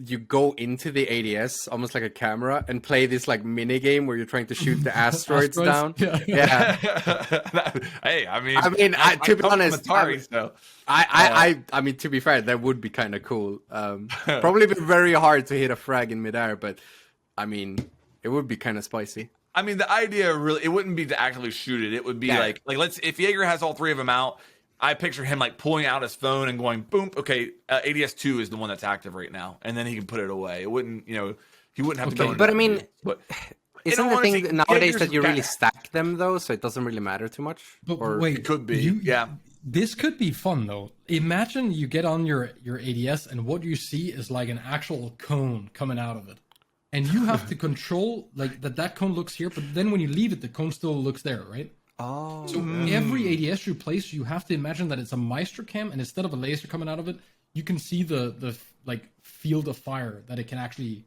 [SPEAKER 2] you go into the ADS almost like a camera and play this like mini game where you're trying to shoot the asteroids down. Yeah.
[SPEAKER 1] Hey, I mean,
[SPEAKER 2] to be honest,
[SPEAKER 1] Atari,
[SPEAKER 2] I mean, to be fair, that would be kind of cool. Probably be very hard to hit a frag in midair, but I mean, it would be kind of spicy.
[SPEAKER 1] I mean, the idea really, it wouldn't be to actively shoot it. It would be like if Jaeger has all 3 of them out, I picture him like pulling out his phone and going, boom, okay, ADS 2 is the one that's active right now. And then he can put it away. It wouldn't, he wouldn't have to go.
[SPEAKER 2] But I mean, isn't the thing nowadays that you really stack them though, so it doesn't really matter too much?
[SPEAKER 3] But wait,
[SPEAKER 1] it could be,
[SPEAKER 3] This could be fun though. Imagine you get on your ADS and what you see is like an actual cone coming out of it. And you have to control like that cone looks here, but then when you leave it, the cone still looks there, right?
[SPEAKER 2] Oh.
[SPEAKER 3] So every ADS you place, you have to imagine that it's a Maestro cam, and instead of a laser coming out of it, you can see the like field of fire that it can actually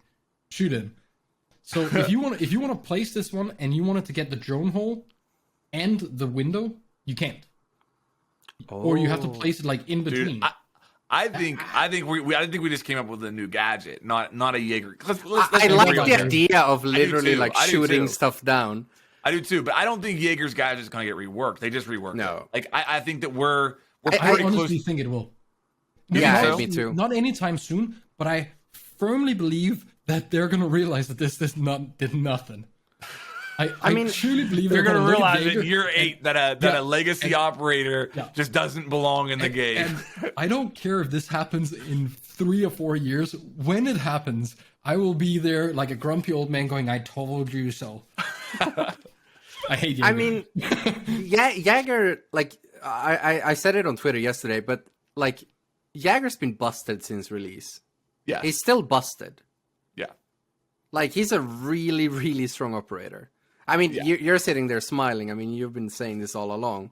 [SPEAKER 3] shoot in. So if you want to place this one and you want it to get the drone hole and the window, you can't. Or you have to place it like in between.
[SPEAKER 1] Dude, I think we just came up with a new gadget, not a Jaeger.
[SPEAKER 2] I like the idea of literally like shooting stuff down.
[SPEAKER 1] I do too, but I don't think Jaeger's gadget is going to get reworked. They just reworked it. Like I think that we're
[SPEAKER 3] I honestly think it will.
[SPEAKER 2] Me too.
[SPEAKER 3] Not anytime soon, but I firmly believe that they're going to realize that this did nothing. I mean, truly believe
[SPEAKER 1] they're going to realize in year 8 that a legacy operator just doesn't belong in the game.
[SPEAKER 3] And I don't care if this happens in 3 or 4 years. When it happens, I will be there like a grumpy old man going, "I told you so." I hate Jaeger.
[SPEAKER 2] I mean, Jaeger, like, I said it on Twitter yesterday, but like Jager's been busted since release.
[SPEAKER 1] Yeah.
[SPEAKER 2] He's still busted.
[SPEAKER 1] Yeah.
[SPEAKER 2] Like he's a really, really strong operator. I mean, you're sitting there smiling. I mean, you've been saying this all along.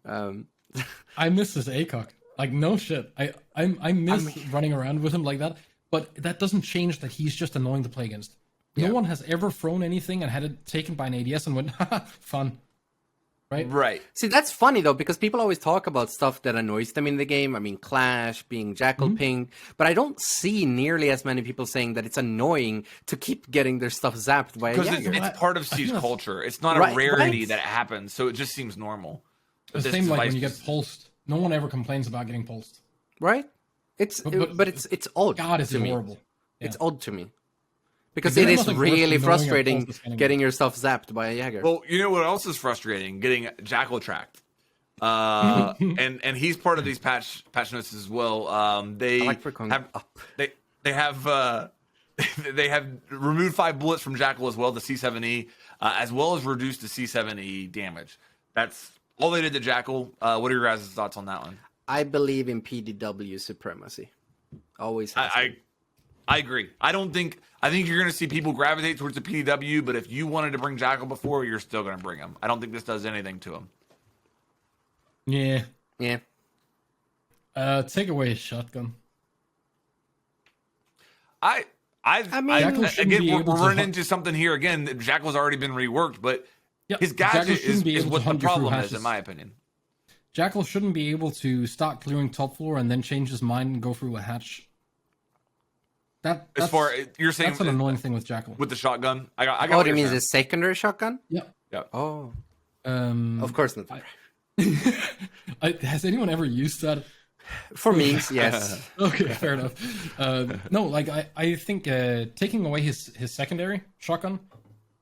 [SPEAKER 3] I miss his ACOG. Like no shit. I miss running around with him like that. But that doesn't change that he's just annoying to play against. No one has ever thrown anything and had it taken by an ADS and went, haha, fun. Right?
[SPEAKER 1] Right.
[SPEAKER 2] See, that's funny though, because people always talk about stuff that annoys them in the game. I mean, Clash, being Jackal ping, but I don't see nearly as many people saying that it's annoying to keep getting their stuff zapped by a
[SPEAKER 1] Because
[SPEAKER 2] Jager.
[SPEAKER 1] it's part of Siege culture. It's not a rarity that it happens, so it just seems normal.
[SPEAKER 3] The same like when you get pulsed. No one ever complains about getting pulsed.
[SPEAKER 2] Right? But it's odd.
[SPEAKER 3] God, it's
[SPEAKER 2] to
[SPEAKER 3] horrible.
[SPEAKER 2] Me. Yeah. It's odd to me. Because it is really frustrating getting yourself zapped by a Jager.
[SPEAKER 1] Well, you know what else is frustrating? Getting Jackal tracked. And he's part of these patch notes as well. They have removed 5 bullets from Jackal as well, the C7E, as well as reduced the C7E damage. That's all they did to Jackal. What are your guys' thoughts on that one?
[SPEAKER 2] I believe in PDW supremacy. Always has
[SPEAKER 1] I agree. I think you're going to see people gravitate towards the PDW, but if you wanted to bring Jackal before, you're still going to bring him. I don't think this does anything to him.
[SPEAKER 3] Yeah.
[SPEAKER 2] Yeah.
[SPEAKER 3] Take away his shotgun.
[SPEAKER 1] I mean, again, we're running into something here again. Jackal's already been reworked, but his gadget is what the problem is, in my opinion.
[SPEAKER 3] Jackal shouldn't be able to start clearing top floor and then change his mind and go through a hatch. You're saying that's an annoying thing with Jackal.
[SPEAKER 1] With the shotgun? I got
[SPEAKER 2] what do you mean, the secondary shotgun?
[SPEAKER 3] Yeah.
[SPEAKER 2] Oh. Of course not.
[SPEAKER 3] Has anyone ever used that?
[SPEAKER 2] For me, yes.
[SPEAKER 3] Okay, fair enough. No, like I think taking away his secondary shotgun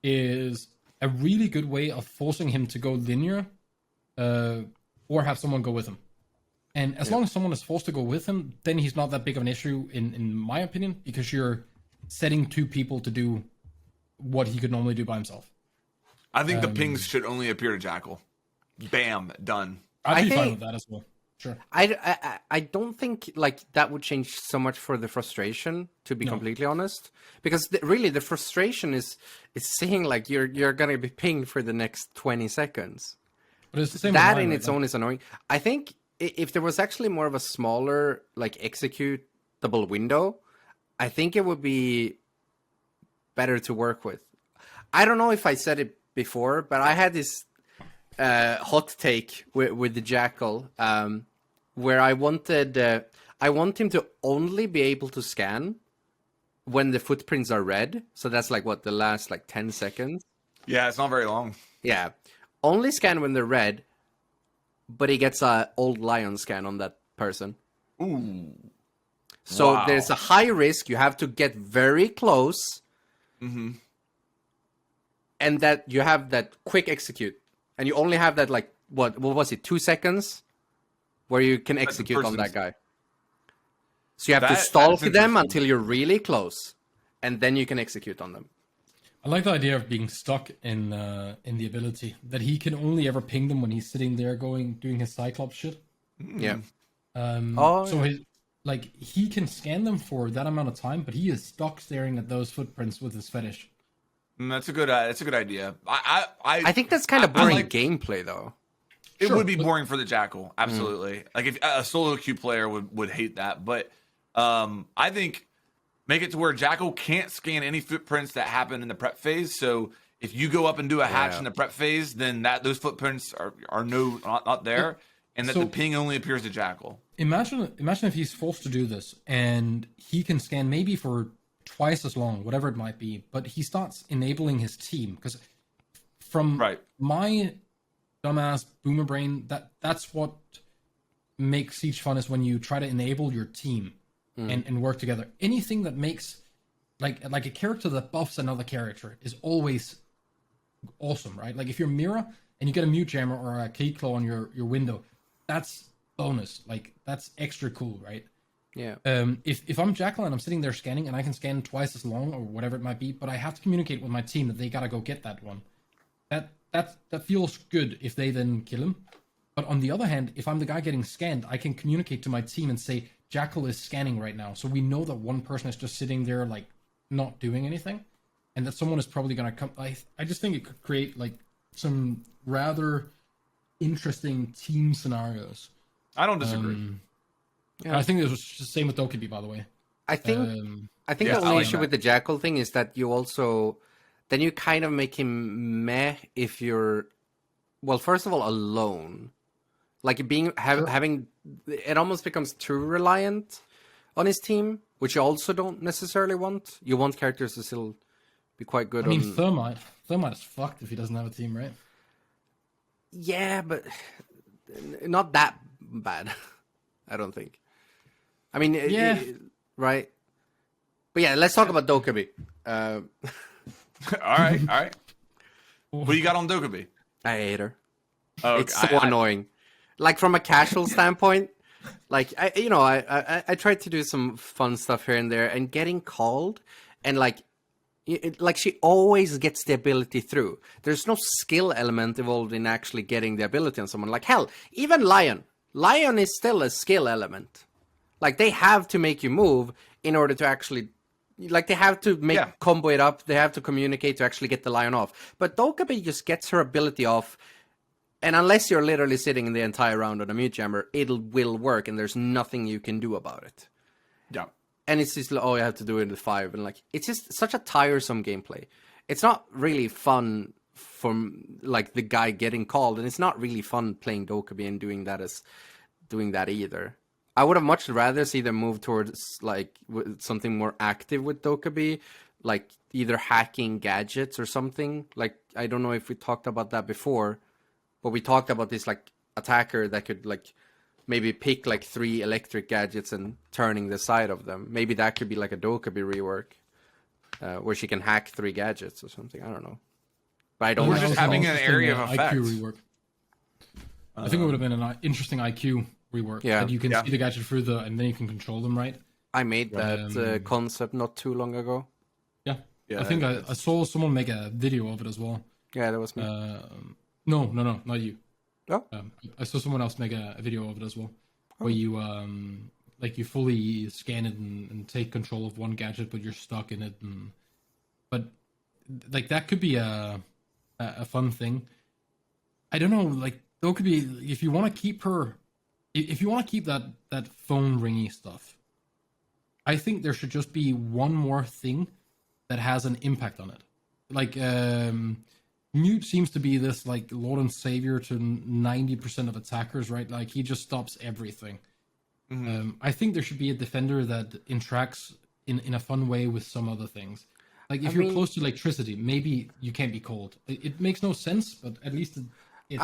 [SPEAKER 3] is a really good way of forcing him to go linear, or have someone go with him. And as long as someone is forced to go with him, then he's not that big of an issue, in my opinion, because you're setting 2 people to do what he could normally do by himself.
[SPEAKER 1] I think the pings should only appear to Jackal. Bam, done.
[SPEAKER 3] I'd be fine with that as well. Sure.
[SPEAKER 2] I don't think like that would change so much for the frustration, to be completely honest, because really the frustration is seeing like you're gonna be pinged for the next 20 seconds.
[SPEAKER 3] But it's the same.
[SPEAKER 2] That in its own is annoying. I think if there was actually more of a smaller like executable window, I think it would be better to work with. I don't know if I said it before, but I had this hot take with the Jackal, where I want him to only be able to scan when the footprints are red. So that's like the last 10 seconds.
[SPEAKER 1] Yeah, it's not very long.
[SPEAKER 2] Yeah, only scan when they're red, but he gets a old lion scan on that person.
[SPEAKER 1] Ooh.
[SPEAKER 2] So there's a high risk. You have to get very close.
[SPEAKER 1] Mm-hmm.
[SPEAKER 2] And that you have that quick execute. And you only have that what was it, 2 seconds? Where you can execute on that guy. So you have to stalk them until you're really close. And then you can execute on them.
[SPEAKER 3] I like the idea of being stuck in the ability. That he can only ever ping them when he's sitting there doing his Cyclops shit.
[SPEAKER 2] Yeah.
[SPEAKER 3] He can scan them for that amount of time, but he is stuck staring at those footprints with his fetish.
[SPEAKER 1] That's a good idea. I
[SPEAKER 2] think that's kind of boring gameplay, though.
[SPEAKER 1] It would be boring for the Jackal, absolutely. Like if a solo queue player would hate that, but I think make it to where Jackal can't scan any footprints that happen in the prep phase. So if you go up and do a hatch in the prep phase, then those footprints are not there, and that the ping only appears to Jackal.
[SPEAKER 3] Imagine if he's forced to do this and he can scan maybe for twice as long, whatever it might be, but he starts enabling his team, because from my dumbass boomer brain, that's what makes Siege fun, is when you try to enable your team and work together. Anything that makes like a character that buffs another character is always awesome, right? Like if you're Mira and you get a mute jammer or a key claw on your window, that's bonus. Like that's extra cool, right?
[SPEAKER 2] Yeah.
[SPEAKER 3] If I'm Jackal and I'm sitting there scanning and I can scan twice as long or whatever it might be, but I have to communicate with my team that they gotta go get that one. That feels good if they then kill him. But on the other hand, if I'm the guy getting scanned, I can communicate to my team and say, Jackal is scanning right now. So we know that one person is just sitting there, like, not doing anything. And that someone is probably going to come. I just think it could create, like, some rather interesting team scenarios.
[SPEAKER 1] I don't disagree.
[SPEAKER 3] I think it was the same with Dokkaebi, by the way.
[SPEAKER 2] I think the only issue with the Jackal thing is that you also... Then you kind of make him meh if you're... Well, first of all, alone. Like, having... It almost becomes too reliant on his team, which you also don't necessarily want. You want characters to still be quite good.
[SPEAKER 3] I mean, Thermite is fucked if he doesn't have a team, right?
[SPEAKER 2] Yeah, but not that bad, I don't think. I mean, right? But yeah, let's talk about Dokkaebi.
[SPEAKER 1] All right. What do you got on Dokkaebi?
[SPEAKER 2] I hate her.
[SPEAKER 1] Oh,
[SPEAKER 2] it's so annoying. Like, from a casual standpoint, like, I tried to do some fun stuff here and there, and getting called, and like she always gets the ability through. There's no skill element involved in actually getting the ability on someone. Like, hell, even Lion is still a skill element. Like, they have to make you move in order to actually, like, they have to combo it up. They have to communicate to actually get the Lion off. But Dokkaebi just gets her ability off. And unless you're literally sitting in the entire round on a mute jammer, will work, and there's nothing you can do about it.
[SPEAKER 1] Yeah.
[SPEAKER 2] And it's just, you have to do it at 5. And, like, it's just such a tiresome gameplay. It's not really fun from, like, the guy getting called, and it's not really fun playing Dokkaebi and doing that either. I would have much rather see them move towards, like, something more active with Dokkaebi, like either hacking gadgets or something. Like, I don't know if we talked about that before, but we talked about this, like, attacker that could, like, maybe pick, like, 3 electric gadgets and turning the side of them. Maybe that could be, like, a Dokkaebi rework, where she can hack 3 gadgets or something. I don't know. But I don't...
[SPEAKER 1] We're just having an area of effect.
[SPEAKER 3] IQ rework. I think it would have been an interesting IQ rework.
[SPEAKER 2] Yeah.
[SPEAKER 3] That you can see the gadget through and then you can control them, right?
[SPEAKER 2] I made that concept not too long ago.
[SPEAKER 3] Yeah. I think I saw someone make a video of it as well.
[SPEAKER 2] Yeah, that was me.
[SPEAKER 3] No, not you.
[SPEAKER 2] Oh?
[SPEAKER 3] I saw someone else make a video of it as well, where you you fully scan it and take control of one gadget, but you're stuck in it. But like, that could be a fun thing. I don't know, like, there could be, if you want to keep that phone ringy stuff, I think there should just be one more thing that has an impact on it. Like, Mute seems to be this, like, Lord and Savior to 90% of attackers, right? Like, he just stops everything. Mm-hmm. I think there should be a defender that interacts in a fun way with some other things. Like, if you're close to electricity, maybe you can't be cold. It makes no sense, but at least it's...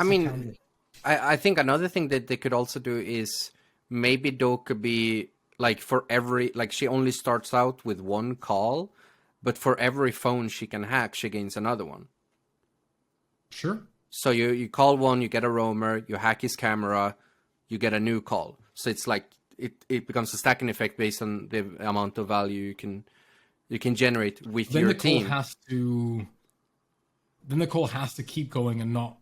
[SPEAKER 2] I think another thing that they could also do is maybe Dokkaebi, like, for every... Like, she only starts out with 1 call, but for every phone she can hack, she gains another one.
[SPEAKER 3] Sure.
[SPEAKER 2] So you call one, you get a roamer, you hack his camera, you get a new call. So it's like it becomes a stacking effect based on the amount of value you can generate with your team.
[SPEAKER 3] Then the call has to keep going and not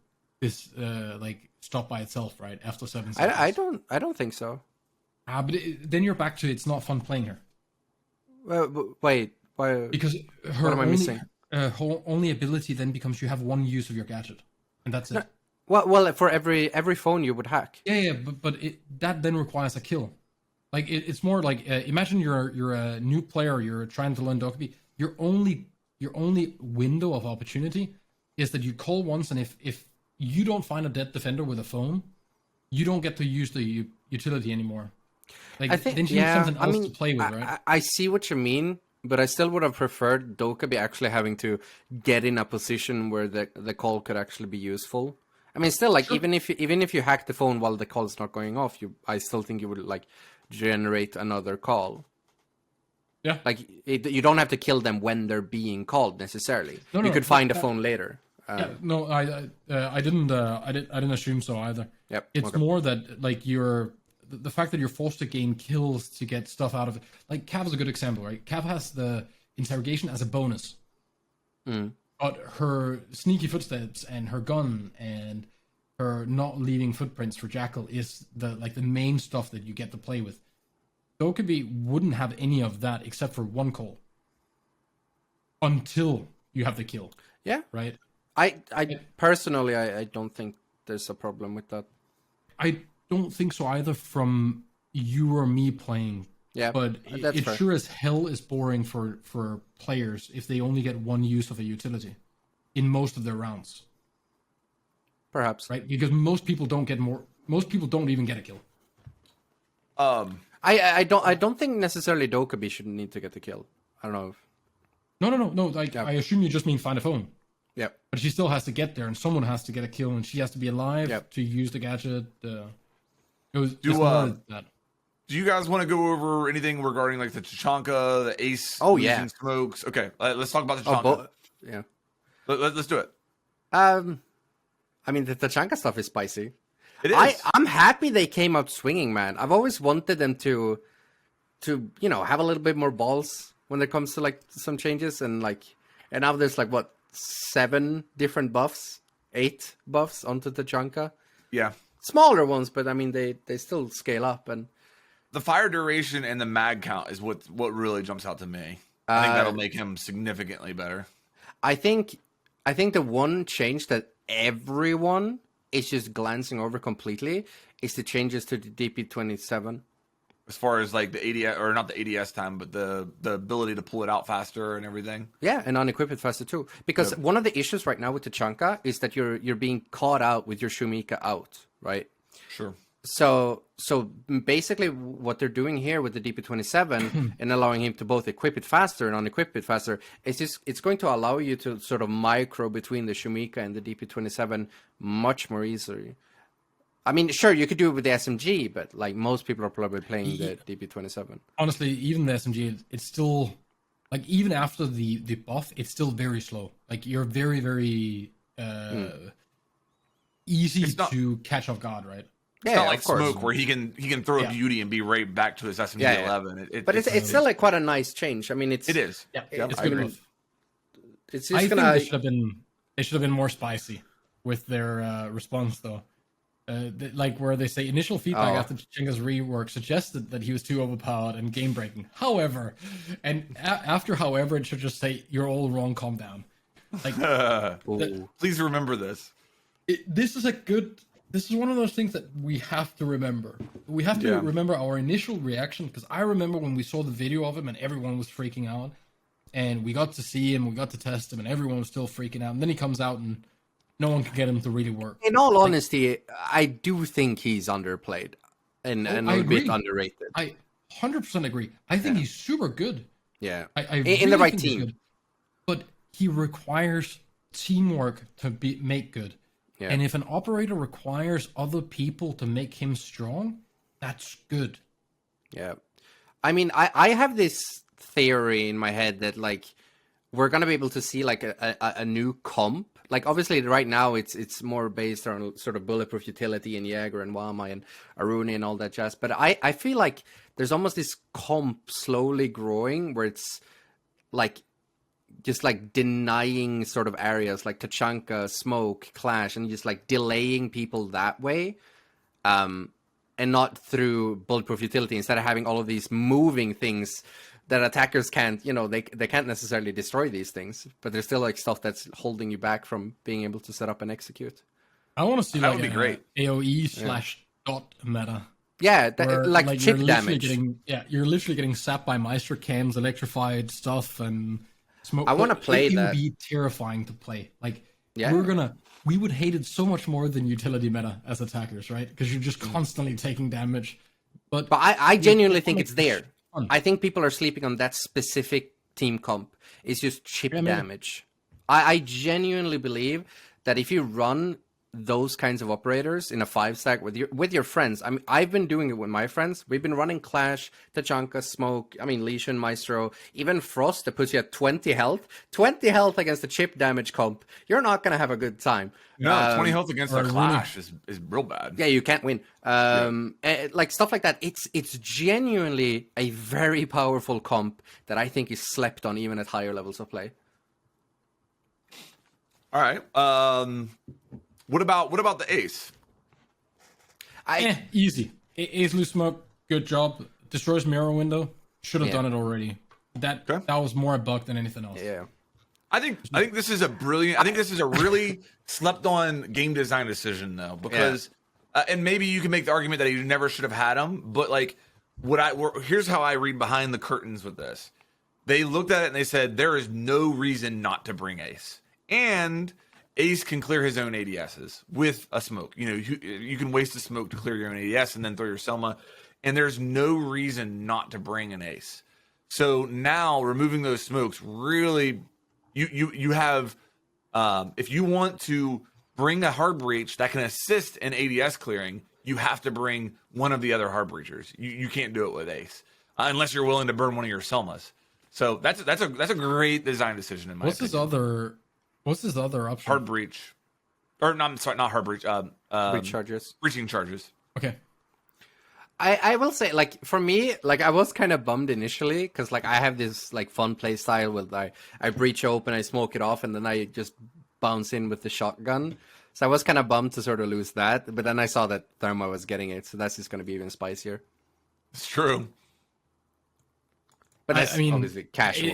[SPEAKER 3] stop by itself, right? After 7 seconds.
[SPEAKER 2] I don't think so.
[SPEAKER 3] But then you're back to it's not fun playing her.
[SPEAKER 2] Wait, why?
[SPEAKER 3] Because
[SPEAKER 2] what am I missing?
[SPEAKER 3] Her only ability then becomes you have 1 use of your gadget, and that's it.
[SPEAKER 2] Well, for every phone you would hack.
[SPEAKER 3] Yeah, but that then requires a kill. Like, it's more like, imagine you're a new player, you're trying to learn Dokkaebi. Your only window of opportunity is that you call once, and if you don't find a dead defender with a phone, you don't get to use the utility anymore. Like, I think, then you need something else to play with, right? I
[SPEAKER 2] see what you mean. But I still would have preferred Dokkaebi actually having to get in a position where the call could actually be useful. I mean, still, like, sure. even if you hack the phone while the call is not going off, I still think you would, like, generate another call.
[SPEAKER 3] Yeah.
[SPEAKER 2] Like, you don't have to kill them when they're being called necessarily. You could find a phone later.
[SPEAKER 3] I didn't assume so either.
[SPEAKER 2] Yep.
[SPEAKER 3] It's more that, like, the fact that you're forced to gain kills to get stuff out of it. Like, Cav is a good example, right? Cav has the interrogation as a bonus. But her sneaky footsteps and her gun and or not leaving footprints for Jackal is the main stuff that you get to play with. Dokkaebi wouldn't have any of that except for one call until you have the kill.
[SPEAKER 2] Yeah.
[SPEAKER 3] Right.
[SPEAKER 2] I personally, I don't think there's a problem with that.
[SPEAKER 3] I don't think so either from you or me playing.
[SPEAKER 2] Yeah,
[SPEAKER 3] but it sure as hell is boring for players if they only get one use of a utility in most of their rounds.
[SPEAKER 2] Perhaps.
[SPEAKER 3] Right? Because most people don't even get a kill.
[SPEAKER 2] I don't think necessarily Dokkaebi should need to get the kill. I don't know.
[SPEAKER 3] No. Like, I assume you just mean find a phone.
[SPEAKER 2] Yeah.
[SPEAKER 3] But she still has to get there, and someone has to get a kill, and she has to be alive to use the gadget. It was that.
[SPEAKER 1] Do you guys want to go over anything regarding like the Tachanka, the Ace, smokes? Okay, let's talk about the Tachanka.
[SPEAKER 2] Yeah.
[SPEAKER 1] Let's do it.
[SPEAKER 2] I mean, the Tachanka stuff is spicy.
[SPEAKER 1] It is.
[SPEAKER 2] I'm happy they came out swinging, man. I've always wanted them to have a little bit more balls when it comes to like some changes, and now there's like what 7 different buffs, 8 buffs onto Tachanka.
[SPEAKER 1] Yeah,
[SPEAKER 2] smaller ones, but I mean they still scale up, and
[SPEAKER 1] the fire duration and the mag count is what really jumps out to me. I think that'll make him significantly better.
[SPEAKER 2] I think the one change that everyone is just glancing over completely is the changes to the DP27.
[SPEAKER 1] As far as like the ADS, or not the ADS time, but the ability to pull it out faster and everything.
[SPEAKER 2] Yeah, and unequip it faster too. Because one of the issues right now with Tachanka is that you're being caught out with your Shumika out, right?
[SPEAKER 1] Sure.
[SPEAKER 2] So basically what they're doing here with the DP27 and allowing him to both equip it faster and unequip it faster, it's going to allow you to sort of micro between the Shumika and the DP27 much more easily. I mean, sure, you could do it with the SMG, but like most people are probably playing the DP27.
[SPEAKER 3] Honestly, even the SMG, it's still like even after the buff, it's still very slow. Like you're very, very easy to catch off guard, right?
[SPEAKER 1] It's not like Smoke where he can throw a beauty and be right back to his SMG 11.
[SPEAKER 2] But it's still like quite a nice change. I mean, it is.
[SPEAKER 3] Yeah,
[SPEAKER 2] it's
[SPEAKER 3] good enough.
[SPEAKER 2] It's
[SPEAKER 3] I
[SPEAKER 2] just
[SPEAKER 3] think they should have been more spicy with their response though. Like where they say initial feedback after Tachanka's rework suggested that he was too overpowered and game breaking. However, after it should just say you're all wrong. Calm down. Like,
[SPEAKER 1] please remember this.
[SPEAKER 3] This is one of those things that we have to remember. We have to remember our initial reaction, because I remember when we saw the video of him and everyone was freaking out, and we got to see him, we got to test him, and everyone was still freaking out. And then he comes out and no one can get him to really work.
[SPEAKER 2] In all honesty, I do think he's underplayed and a bit underrated.
[SPEAKER 3] I 100% agree. I think he's super good.
[SPEAKER 2] Yeah,
[SPEAKER 3] I
[SPEAKER 2] in
[SPEAKER 3] really
[SPEAKER 2] the right
[SPEAKER 3] think he's
[SPEAKER 2] team.
[SPEAKER 3] good. But he requires teamwork to make good. Yeah. And if an operator requires other people to make him strong, that's good.
[SPEAKER 2] Yeah. I mean, I have this theory in my head that like we're gonna be able to see like a new comp. Like obviously right now it's more based on sort of bulletproof utility and Jager and Wama and Aruni and all that jazz. But I feel like there's almost this comp slowly growing where it's like just like denying sort of areas like Tachanka, Smoke, Clash, and just like delaying people that way. And not through bulletproof utility, instead of having all of these moving things that attackers can't, they can't necessarily destroy these things, but there's still like stuff that's holding you back from being able to set up and execute.
[SPEAKER 3] I want to see
[SPEAKER 1] that
[SPEAKER 3] like
[SPEAKER 1] would be great.
[SPEAKER 3] AoE / dot meta.
[SPEAKER 2] Yeah, like chip damage.
[SPEAKER 3] You're literally getting sapped by Meister cams, electrified stuff, and smoke.
[SPEAKER 2] I want to play that.
[SPEAKER 3] It would be terrifying to play. Like we would hate it so much more than utility meta as attackers, right? Because you're just constantly taking damage. But
[SPEAKER 2] I genuinely think it's there. I think people are sleeping on that specific team comp. It's just chip damage. I genuinely believe that if you run those kinds of operators in a 5-stack with your friends, I mean, I've been doing it with my friends. We've been running Clash, Tachanka, Smoke, Lesion, Maestro, even Frost that puts you at 20 health. 20 health against the chip damage comp. You're not going to have a good time.
[SPEAKER 1] No, 20 health against a Clash is real bad.
[SPEAKER 2] Yeah, you can't win. Like stuff like that. It's genuinely a very powerful comp that I think is slept on even at higher levels of play.
[SPEAKER 1] All right. What about the Ace?
[SPEAKER 3] Easy. Ace loose smoke, good job. Destroys mirror window, should have done it already. That was more a bug than anything else.
[SPEAKER 2] Yeah.
[SPEAKER 1] I think this is a really slept on game design decision though, because and maybe you can make the argument that you never should have had him, but like here's how I read behind the curtains with this. They looked at it and they said there is no reason not to bring Ace, and Ace can clear his own ADSs with a smoke. You know, you can waste a smoke to clear your own ADS and then throw your Selma, and there's no reason not to bring an Ace. So now removing those smokes really, you have, if you want to bring a hard breach that can assist in ADS clearing, you have to bring one of the other hard breachers. You can't do it with Ace unless you're willing to burn one of your Selmas. So that's a great design decision in my opinion.
[SPEAKER 3] What's his other option?
[SPEAKER 1] Hard breach, or no, I'm sorry, not hard breach.
[SPEAKER 2] Breach charges.
[SPEAKER 1] Breaching charges.
[SPEAKER 3] Okay.
[SPEAKER 2] I will say, like, for me, like, I was kind of bummed initially because, like, I have this, like, fun play style where I breach open, I smoke it off, and then I just bounce in with the shotgun. So I was kind of bummed to sort of lose that, but then I saw that Therma was getting it, so that's just going to be even spicier.
[SPEAKER 1] It's true.
[SPEAKER 2] But that's obviously casual.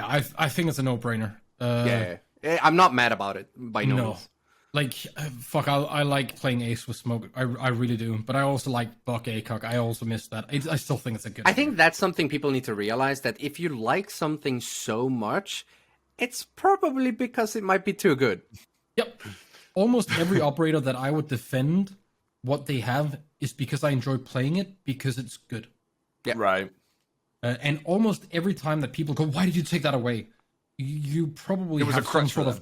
[SPEAKER 3] I think it's a no-brainer.
[SPEAKER 2] I'm not mad about it, by no means.
[SPEAKER 3] Like, fuck, I like playing Ace with smoke. I really do. But I also like Buck ACOG. I also miss that. I still think it's a good
[SPEAKER 2] I think that's something people need to realize, that if you like something so much, it's probably because it might be too good.
[SPEAKER 3] Yep. Almost every operator that I would defend what they have is because I enjoy playing it because it's good.
[SPEAKER 2] Yeah.
[SPEAKER 1] Right.
[SPEAKER 3] And almost every time that people go, why did you take that away? You probably have some sort of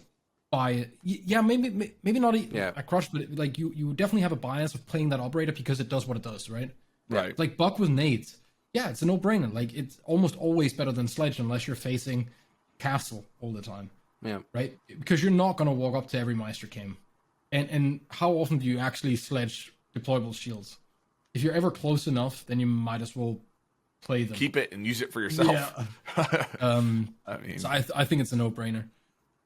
[SPEAKER 3] bias. Yeah, maybe not a crush, but like you definitely have a bias of playing that operator because it does what it does, right?
[SPEAKER 1] Right.
[SPEAKER 3] Like Buck with nades. Yeah, it's a no-brainer. Like, it's almost always better than Sledge unless you're facing Castle all the time.
[SPEAKER 2] Yeah.
[SPEAKER 3] Right? Because you're not going to walk up to every Meister King. And how often do you actually Sledge deployable shields? If you're ever close enough, then you might as well play them.
[SPEAKER 1] Keep it and use it for yourself.
[SPEAKER 3] Yeah.
[SPEAKER 1] I mean,
[SPEAKER 3] so I think it's a no-brainer.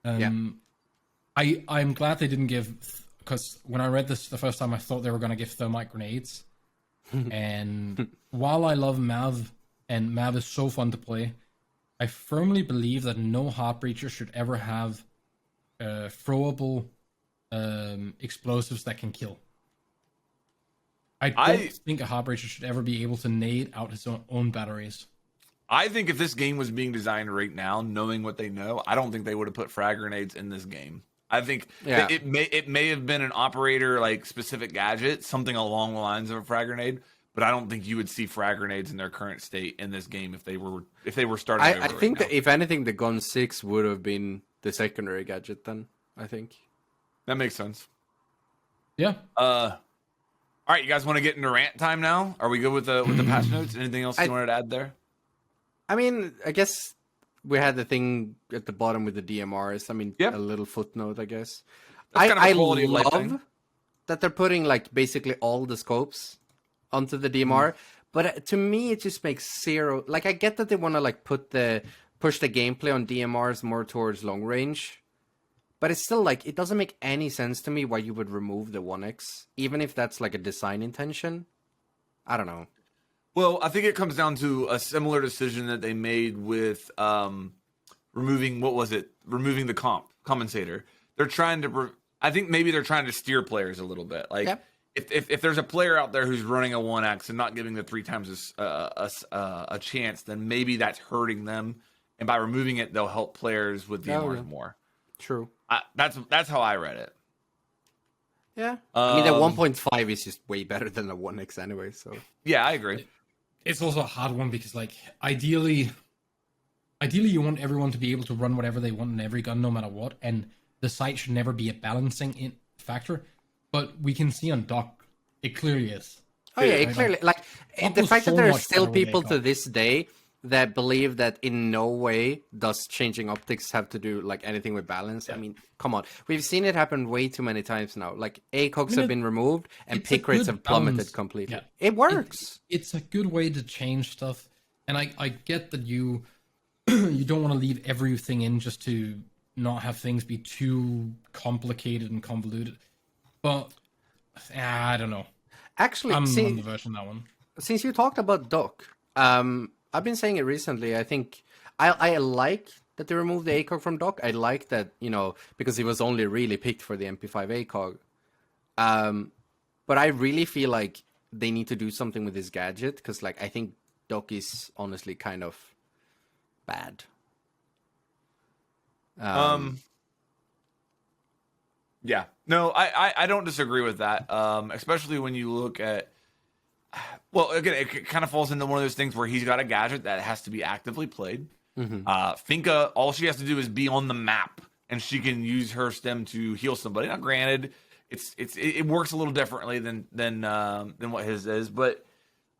[SPEAKER 3] I'm glad they didn't give, because when I read this the first time, I thought they were going to give thermite grenades. And while I love Mav, and Mav is so fun to play, I firmly believe that no heart breacher should ever have throwable explosives that can kill. I don't think a heart breacher should ever be able to nade out his own batteries.
[SPEAKER 1] I think if this game was being designed right now, knowing what they know, I don't think they would have put frag grenades in this game. I think it may have been an operator like specific gadget, something along the lines of a frag grenade, but I don't think you would see frag grenades in their current state in this game if they were starting.
[SPEAKER 2] I think that if anything, the Gun 6 would have been the secondary gadget. Then I think
[SPEAKER 1] that makes sense.
[SPEAKER 3] Yeah.
[SPEAKER 1] All right, you guys want to get into rant time now? Are we good with the patch notes? Anything else you wanted to add there?
[SPEAKER 2] I mean, I guess we had the thing at the bottom with the DMRs. I mean, a little footnote, I guess. I love that they're putting like basically all the scopes onto the DMR, but to me, it just makes zero. Like, I get that they want to like push the gameplay on DMRs more towards long range, but it's still like it doesn't make any sense to me why you would remove the 1x, even if that's like a design intention. I don't know.
[SPEAKER 1] Well, I think it comes down to a similar decision that they made with removing removing the compensator. They're trying to. I think maybe they're trying to steer players a little bit. Like if there's a player out there who's running a 1x and not giving the 3 times a chance, then maybe that's hurting them. And by removing it, they'll help players with DMRs more.
[SPEAKER 2] True.
[SPEAKER 1] That's how I read it.
[SPEAKER 2] Yeah. I mean, the 1.5 is just way better than the 1x anyway. So
[SPEAKER 1] yeah, I agree.
[SPEAKER 3] It's also a hard one because, like, ideally, you want everyone to be able to run whatever they want in every gun, no matter what, and the sight should never be a balancing factor. But we can see on Doc, it clearly is.
[SPEAKER 2] Oh yeah, it clearly like the fact that there are still people to this day that believe that in no way does changing optics have to do like anything with balance. I mean, come on. We've seen it happen way too many times now. Like ACOGs have been removed and pick rates have plummeted completely. Yeah. It works.
[SPEAKER 3] It's a good way to change stuff. And I get that you don't want to leave everything in just to not have things be too complicated and convoluted. But I don't know.
[SPEAKER 2] Actually,
[SPEAKER 3] I'm on the version that one.
[SPEAKER 2] Since you talked about Doc, I've been saying it recently. I think I like that they removed the ACOG from Doc. I like that, because he was only really picked for the MP5 ACOG. But I really feel like they need to do something with his gadget, because I think Doc is honestly kind of bad.
[SPEAKER 1] Yeah. No, I don't disagree with that. Especially when you look at, well, again, it kind of falls into one of those things where he's got a gadget that has to be actively played.
[SPEAKER 2] Mm-hmm.
[SPEAKER 1] Finka, all she has to do is be on the map, and she can use her stem to heal somebody. Now, granted, it works a little differently than what his is, but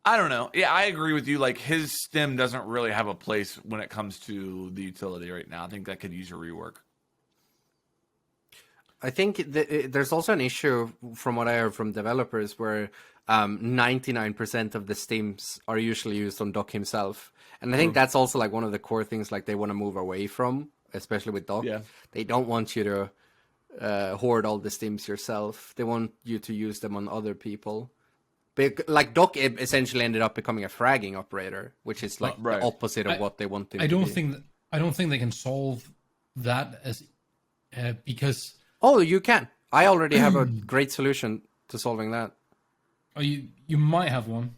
[SPEAKER 1] I don't know. Yeah, I agree with you. Like, his stem doesn't really have a place when it comes to the utility right now. I think that could use a rework.
[SPEAKER 2] I think there's also an issue from what I heard from developers where 99% of the stems are usually used on Doc himself. And I think that's also one of the core things they want to move away from, especially with Doc.
[SPEAKER 1] Yeah.
[SPEAKER 2] They don't want you to hoard all the stems yourself. They want you to use them on other people. Doc essentially ended up becoming a fragging operator, which is the opposite of what they want him to be.
[SPEAKER 3] I don't think they can solve that as because...
[SPEAKER 2] Oh, you can. I already have a great solution to solving that.
[SPEAKER 3] Oh, you might have one.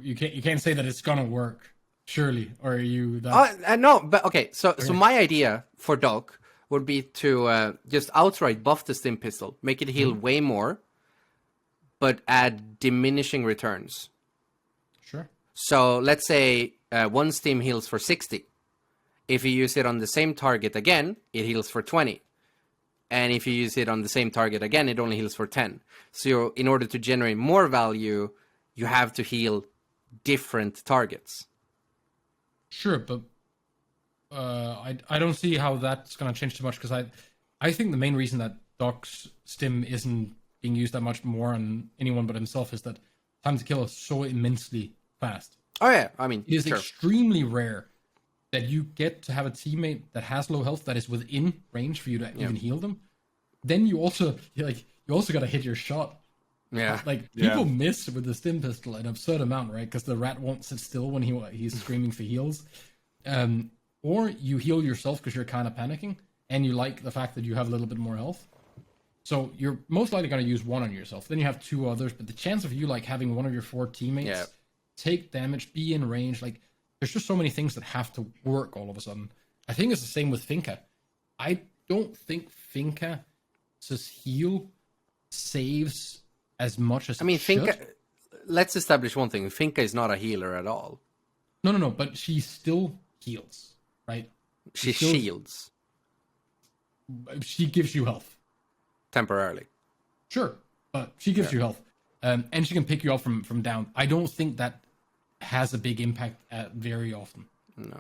[SPEAKER 3] You can't say that it's gonna work, surely, or are you that?
[SPEAKER 2] No, but okay. So my idea for Doc would be to just outright buff the stim pistol, make it heal way more, but add diminishing returns.
[SPEAKER 3] Sure.
[SPEAKER 2] So let's say one stim heals for 60. If you use it on the same target again, it heals for 20. And if you use it on the same target again, it only heals for 10. So in order to generate more value, you have to heal different targets.
[SPEAKER 3] Sure, but I don't see how that's going to change too much, because I think the main reason that Doc's stim isn't being used that much more on anyone but himself is that time to kill is so immensely fast.
[SPEAKER 2] Oh yeah, I mean,
[SPEAKER 3] it is extremely rare that you get to have a teammate that has low health that is within range for you to even heal them. Then you also got to hit your shot.
[SPEAKER 2] Yeah,
[SPEAKER 3] people miss with the stim pistol an absurd amount, right? Because the rat won't sit still when he's screaming for heals, or you heal yourself because you're kind of panicking and you like the fact that you have a little bit more health. So you're most likely going to use one on yourself. Then you have two others, but the chance of you having one of your four teammates take damage, be in range, there's just so many things that have to work all of a sudden. I think it's the same with Finka. I don't think Finka's heal saves as much as
[SPEAKER 2] Finka. Let's establish one thing: Finka is not a healer at all.
[SPEAKER 3] No. But she still heals, right?
[SPEAKER 2] She shields.
[SPEAKER 3] She gives you health
[SPEAKER 2] temporarily.
[SPEAKER 3] Sure, but she gives you health, and she can pick you up from down. I don't think that has a big impact very often.
[SPEAKER 2] No.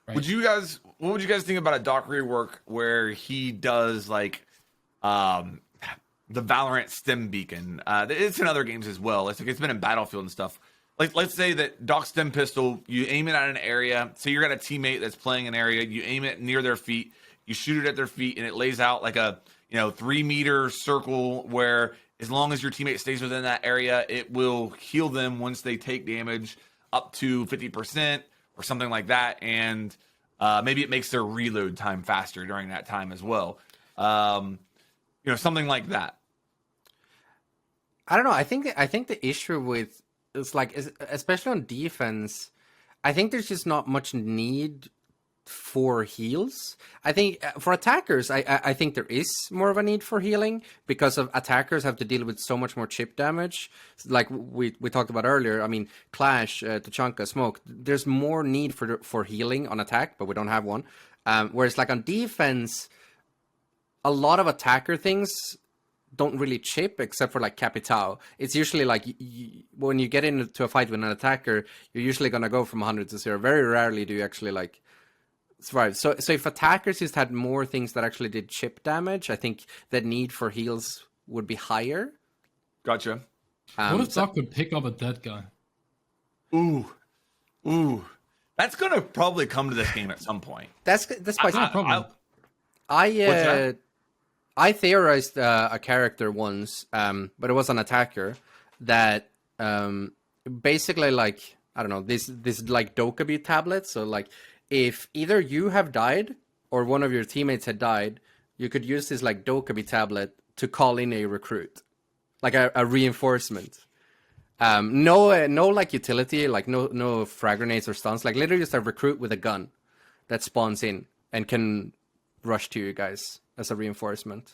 [SPEAKER 1] Right? What would you guys think about a Doc rework where he does the Valorant stem beacon? It's in other games as well. It's been in Battlefield and stuff. Let's say that Doc stem pistol, you aim it at an area. So you're got a teammate that's playing an area. You aim it near their feet. You shoot it at their feet, and it lays out a 3-meter circle where, as long as your teammate stays within that area, it will heal them once they take damage up to 50% or something like that. And maybe it makes their reload time faster during that time as well. Something like that.
[SPEAKER 2] I don't know. I think the issue with especially on defense, I think there's just not much need for heals. I think for attackers, I think there is more of a need for healing, because of attackers have to deal with so much more chip damage. Like we talked about earlier. I mean, Clash, Tachanka, Smoke. There's more need for healing on attack, but we don't have one. Whereas on defense, a lot of attacker things don't really chip, except for Capitao. It's usually when you get into a fight with an attacker, you're usually gonna go from 100 to 0. Very rarely do you actually survive. So if attackers just had more things that actually did chip damage, I think the need for heals would be higher.
[SPEAKER 1] Gotcha.
[SPEAKER 3] What if Doc could pick up a dead guy?
[SPEAKER 1] Ooh. That's gonna probably come to this game at some point.
[SPEAKER 2] That's quite a problem. I theorized a character once, but it was an attacker, that basically like, I don't know, this like Dokkaebi tablet. So like if either you have died or one of your teammates had died, you could use this like Dokkaebi tablet to call in a recruit, like a reinforcement. No like utility, like no frag grenades or stuns, like literally just a recruit with a gun that spawns in and can rush to you guys as a reinforcement.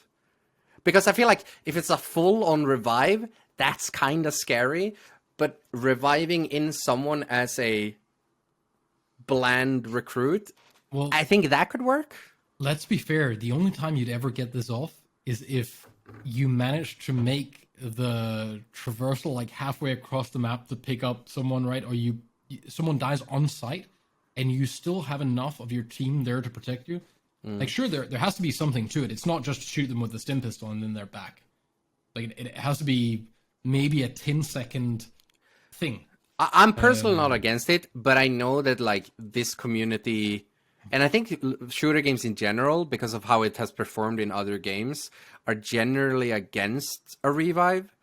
[SPEAKER 2] Because I feel like if it's a full-on revive, that's kind of scary. But reviving in someone as a bland recruit, well, I think that could work.
[SPEAKER 3] Let's be fair. The only time you'd ever get this off is if you manage to make the traversal like halfway across the map to pick up someone, right? Or someone dies on site and you still have enough of your team there to protect you. Like, sure, there has to be something to it. It's not just shoot them with the stim pistol and then they're back. Like, it has to be maybe a 10-second thing.
[SPEAKER 2] I'm personally not against it, but I know that, like, this community, and I think shooter games in general, because of how it has performed in other games, are generally against a revive.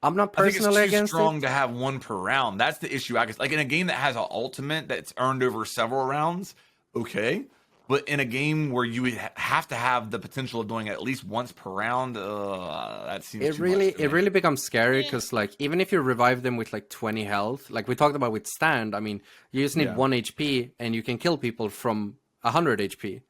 [SPEAKER 2] I'm not personally against it.
[SPEAKER 1] It's too strong to have one per round. That's the issue, I guess. Like, in a game that has an ultimate that's earned over several rounds, okay. But in a game where you would have to have the potential of doing it at least once per round, that seems too much to me.
[SPEAKER 2] It really becomes scary because, like, even if you revive them with like 20 health, like we talked about with Stand, I mean, you just need 1 HP and you can kill people from 100 HP.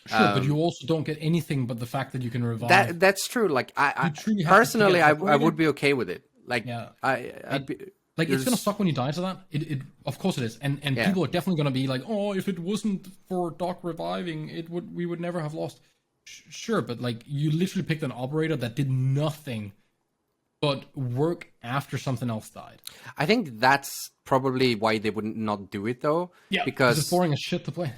[SPEAKER 3] Sure, but you also don't get anything but the fact that you can revive.
[SPEAKER 2] That's true. Like, I personally, I would be okay with it. Like,
[SPEAKER 3] yeah.
[SPEAKER 2] I'd be.
[SPEAKER 3] Like, it's gonna suck when you die to that. It of course it is, and people are definitely gonna be like, oh, if it wasn't for Doc reviving, we would never have lost. Sure, but like, you literally picked an operator that did nothing but work after something else died.
[SPEAKER 2] I think that's probably why they would not do it though.
[SPEAKER 3] Yeah,
[SPEAKER 2] because
[SPEAKER 3] it's boring as shit to play.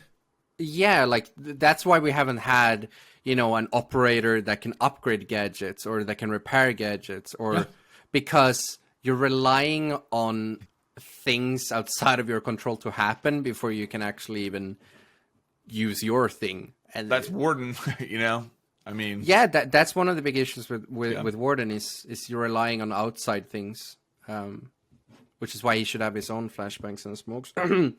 [SPEAKER 2] Yeah, like that's why we haven't had, you know, an operator that can upgrade gadgets or that can repair gadgets, or because you're relying on things outside of your control to happen before you can actually even use your thing. And
[SPEAKER 1] that's Warden, you know? I mean...
[SPEAKER 2] Yeah, that's one of the big issues with Warden is you're relying on outside things. Which is why he should have his own flashbangs and smokes.
[SPEAKER 3] Flashbangs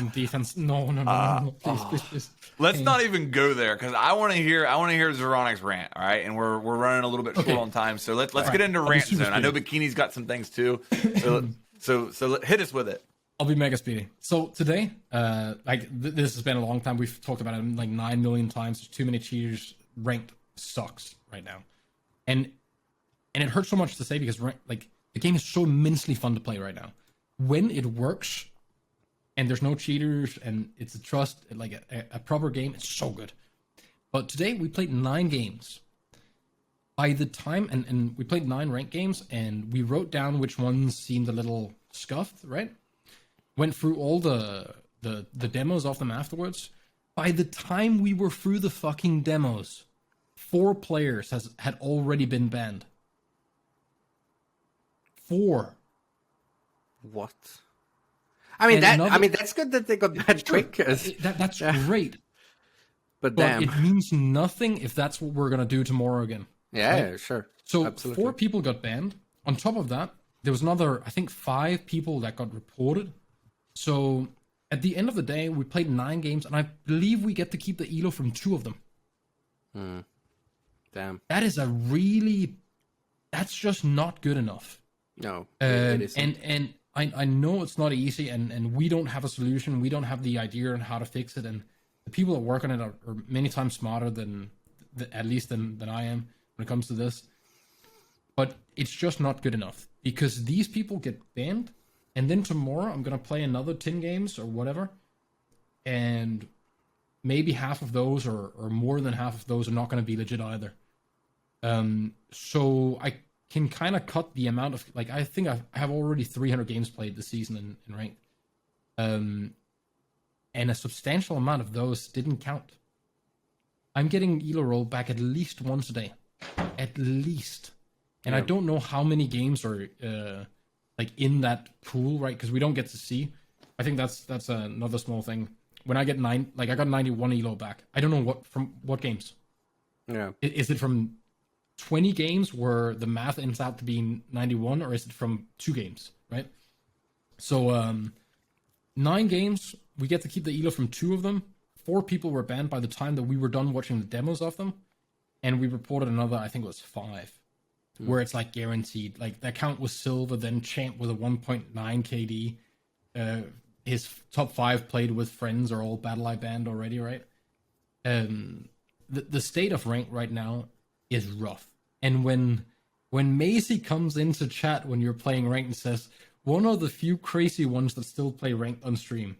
[SPEAKER 3] and defense. No. Please.
[SPEAKER 1] Let's not even go there, because I want to hear Zeronic's rant, all right? And we're running a little bit short on time, so let's get into rant zone. I know Bikini's got some things too, so hit us with it.
[SPEAKER 3] I'll be mega speedy. So today, this has been a long time. We've talked about it like 9 million times. There's too many cheaters. Ranked sucks right now, and it hurts so much to say because the game is so immensely fun to play right now. When it works, and there's no cheaters, and it's a trust, like a proper game, it's so good. But today, we played 9 games. By the time, and we played 9 ranked games, and we wrote down which ones seemed a little scuffed, right? Went through all the demos of them afterwards. By the time we were through the fucking demos, 4 players had already been banned. 4.
[SPEAKER 2] What? I mean, that's good that they got that quick.
[SPEAKER 3] That's great.
[SPEAKER 2] But damn,
[SPEAKER 3] it means nothing if that's what we're gonna do tomorrow again.
[SPEAKER 2] Yeah,
[SPEAKER 3] right?
[SPEAKER 2] Sure.
[SPEAKER 3] So
[SPEAKER 2] absolutely.
[SPEAKER 3] 4 people got banned. On top of that, there was another, I think, 5 people that got reported. So at the end of the day, we played 9 games, and I believe we get to keep the elo from 2 of them.
[SPEAKER 2] Damn.
[SPEAKER 3] That is that's just not good enough.
[SPEAKER 2] No, it isn't.
[SPEAKER 3] And I know it's not easy, and we don't have a solution. We don't have the idea on how to fix it, and the people that work on it are many times smarter than I am when it comes to this. But it's just not good enough, because these people get banned, and then tomorrow I'm going to play another 10 games or whatever, and maybe half of those or more than half of those are not going to be legit either. So I can kind of cut the amount of, like, I think I have already 300 games played this season in ranked. And a substantial amount of those didn't count. I'm getting elo roll back at least once a day. At least. And I don't know how many games are like in that pool, right? Because we don't get to see. I think that's another small thing. When I get I got 91 elo back. I don't know from what games.
[SPEAKER 2] Yeah.
[SPEAKER 3] Is it from 20 games where the math ends out to be 91, or is it from 2 games, right? So 9 games, we get to keep the elo from 2 of them. 4 people were banned by the time that we were done watching the demos of them, and we reported another, I think it was 5, where it's like guaranteed. Like the account was silver, then Champ with a 1.9 KD. His top 5 played with friends are all BattlEye banned already, right? The state of rank right now is rough. And when Maisie comes into chat when you're playing ranked and says, one of the few crazy ones that still play ranked on stream,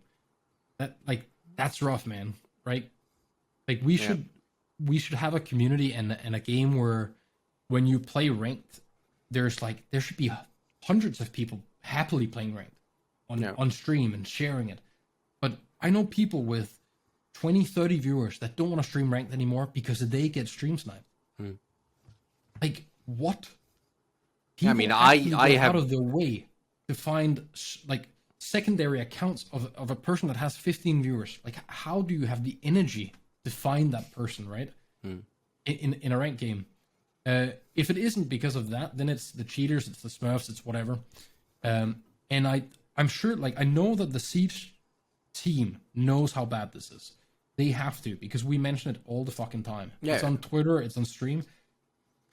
[SPEAKER 3] that's rough, man, right? Like we should have a community and a game where when you play ranked, there should be hundreds of people happily playing ranked on stream and sharing it. But I know people with 20, 30 viewers that don't want to stream ranked anymore because they get stream sniped. Like, what? People
[SPEAKER 2] I have
[SPEAKER 3] out of their way to find like secondary accounts of a person that has 15 viewers. Like, how do you have the energy to find that person, right? In a ranked game. If it isn't because of that, then it's the cheaters, it's the smurfs, it's whatever. And I'm sure, like, I know that the Siege team knows how bad this is. They have to, because we mention it all the fucking time. It's on Twitter, it's on stream.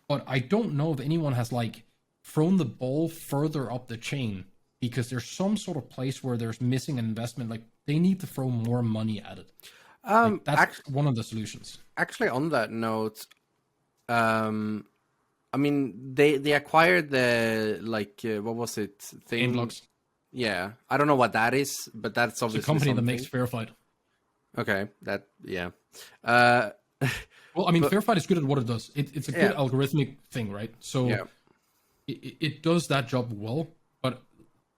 [SPEAKER 3] But I don't know if anyone has, like, thrown the ball further up the chain, because there's some sort of place where there's missing an investment. Like, they need to throw more money at it. That's one of the solutions.
[SPEAKER 2] Actually, on that note, I mean, they acquired the, like, what was it?
[SPEAKER 3] Inblocks.
[SPEAKER 2] Yeah, I don't know what that is, but that's obviously
[SPEAKER 3] it's a company
[SPEAKER 2] something.
[SPEAKER 3] that makes Fair Fight.
[SPEAKER 2] Okay,
[SPEAKER 3] Well, I mean, Fair Fight is good at what it does. It's a good algorithmic thing, right? So it does that job well, but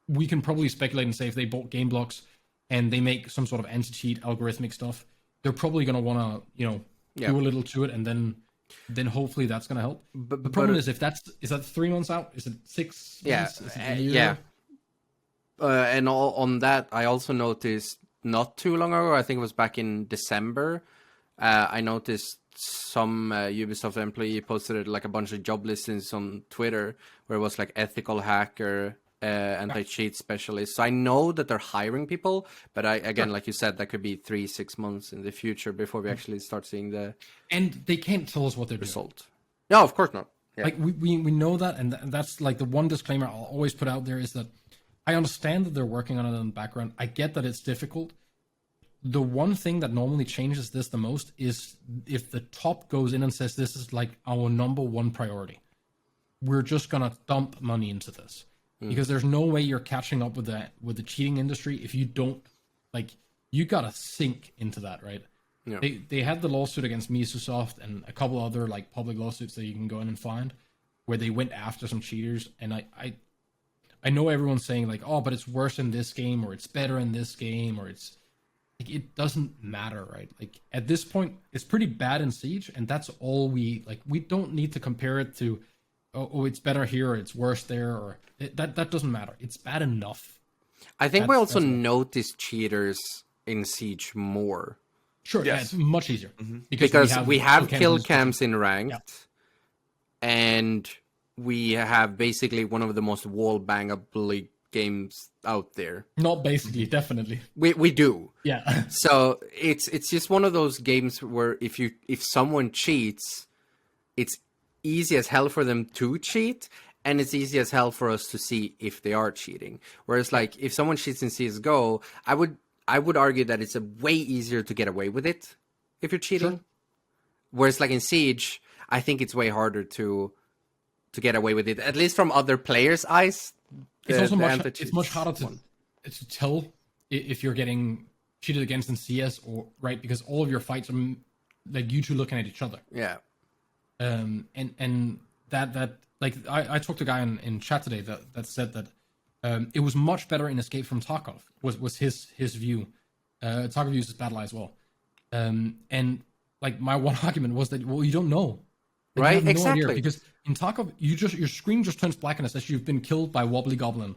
[SPEAKER 3] we can probably speculate and say if they bought game blocks and they make some sort of anti-cheat algorithmic stuff, they're probably going to want to, do a little to it, and then hopefully that's going to help. But the problem is, is that 3 months out? Is it 6 months? Is it a year?
[SPEAKER 2] And on that, I also noticed not too long ago, I think it was back in December, I noticed some Ubisoft employee posted like a bunch of job listings on Twitter where it was like ethical hacker, anti-cheat specialist. So I know that they're hiring people, but like you said, that could be 3-6 months in the future before we actually start seeing the
[SPEAKER 3] and they can't tell us what they're
[SPEAKER 2] result.
[SPEAKER 3] Doing.
[SPEAKER 2] No, of course not. Yeah.
[SPEAKER 3] Like we know that, and that's like the one disclaimer I'll always put out there is that I understand that they're working on it in the background. I get that it's difficult. The one thing that normally changes this the most is if the top goes in and says this is like our number one priority. We're just gonna dump money into this because there's no way you're catching up with the cheating industry if you don't, like, you gotta sink into that, right?
[SPEAKER 2] Yeah.
[SPEAKER 3] They had the lawsuit against Microsoft and a couple other like public lawsuits that you can go in and find where they went after some cheaters, and I know everyone's saying like, oh, but it's worse in this game, or it's better in this game, or it's like, it doesn't matter, right? Like at this point, it's pretty bad in Siege, and that's all we don't need to compare it to, oh, it's better here, or it's worse there, or that doesn't matter. It's bad enough.
[SPEAKER 2] I think we also notice cheaters in Siege more.
[SPEAKER 3] Sure, yes. Yeah, it's much easier
[SPEAKER 2] because we have kill cams in ranked, and we have basically one of the most wall bangable games out there.
[SPEAKER 3] Not basically, definitely.
[SPEAKER 2] We do.
[SPEAKER 3] Yeah.
[SPEAKER 2] So it's just one of those games where if someone cheats, it's easy as hell for them to cheat, and it's easy as hell for us to see if they are cheating. Whereas like if someone cheats in CS:GO, I would argue that it's a way easier to get away with it if you're cheating. Sure. Whereas like in Siege, I think it's way harder to get away with it, at least from other players' eyes.
[SPEAKER 3] It's also much harder to tell if you're getting cheated against in CS, or right, because all of your fights are like you two looking at each other.
[SPEAKER 2] Yeah.
[SPEAKER 3] And that like I talked to a guy in chat today that said that it was much better in Escape from Tarkov was his view. Tarkov uses BattlEye as well. And like my one argument was that, well, you don't know. Like,
[SPEAKER 2] right,
[SPEAKER 3] you have no
[SPEAKER 2] exactly.
[SPEAKER 3] idea, because in Tarkov, your screen just turns black and it says you've been killed by Wobbly Goblin.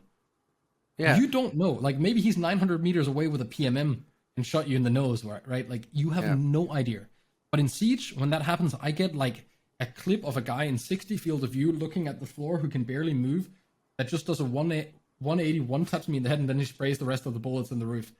[SPEAKER 2] Yeah.
[SPEAKER 3] You don't know. Like maybe he's 900 meters away with a PMM and shot you in the nose, right? Like you have no idea. But in Siege, when that happens, I get like a clip of a guy in 60 field of view looking at the floor who can barely move, that just does a 180 one-taps me in the head, and then he sprays the rest of the bullets in the roof.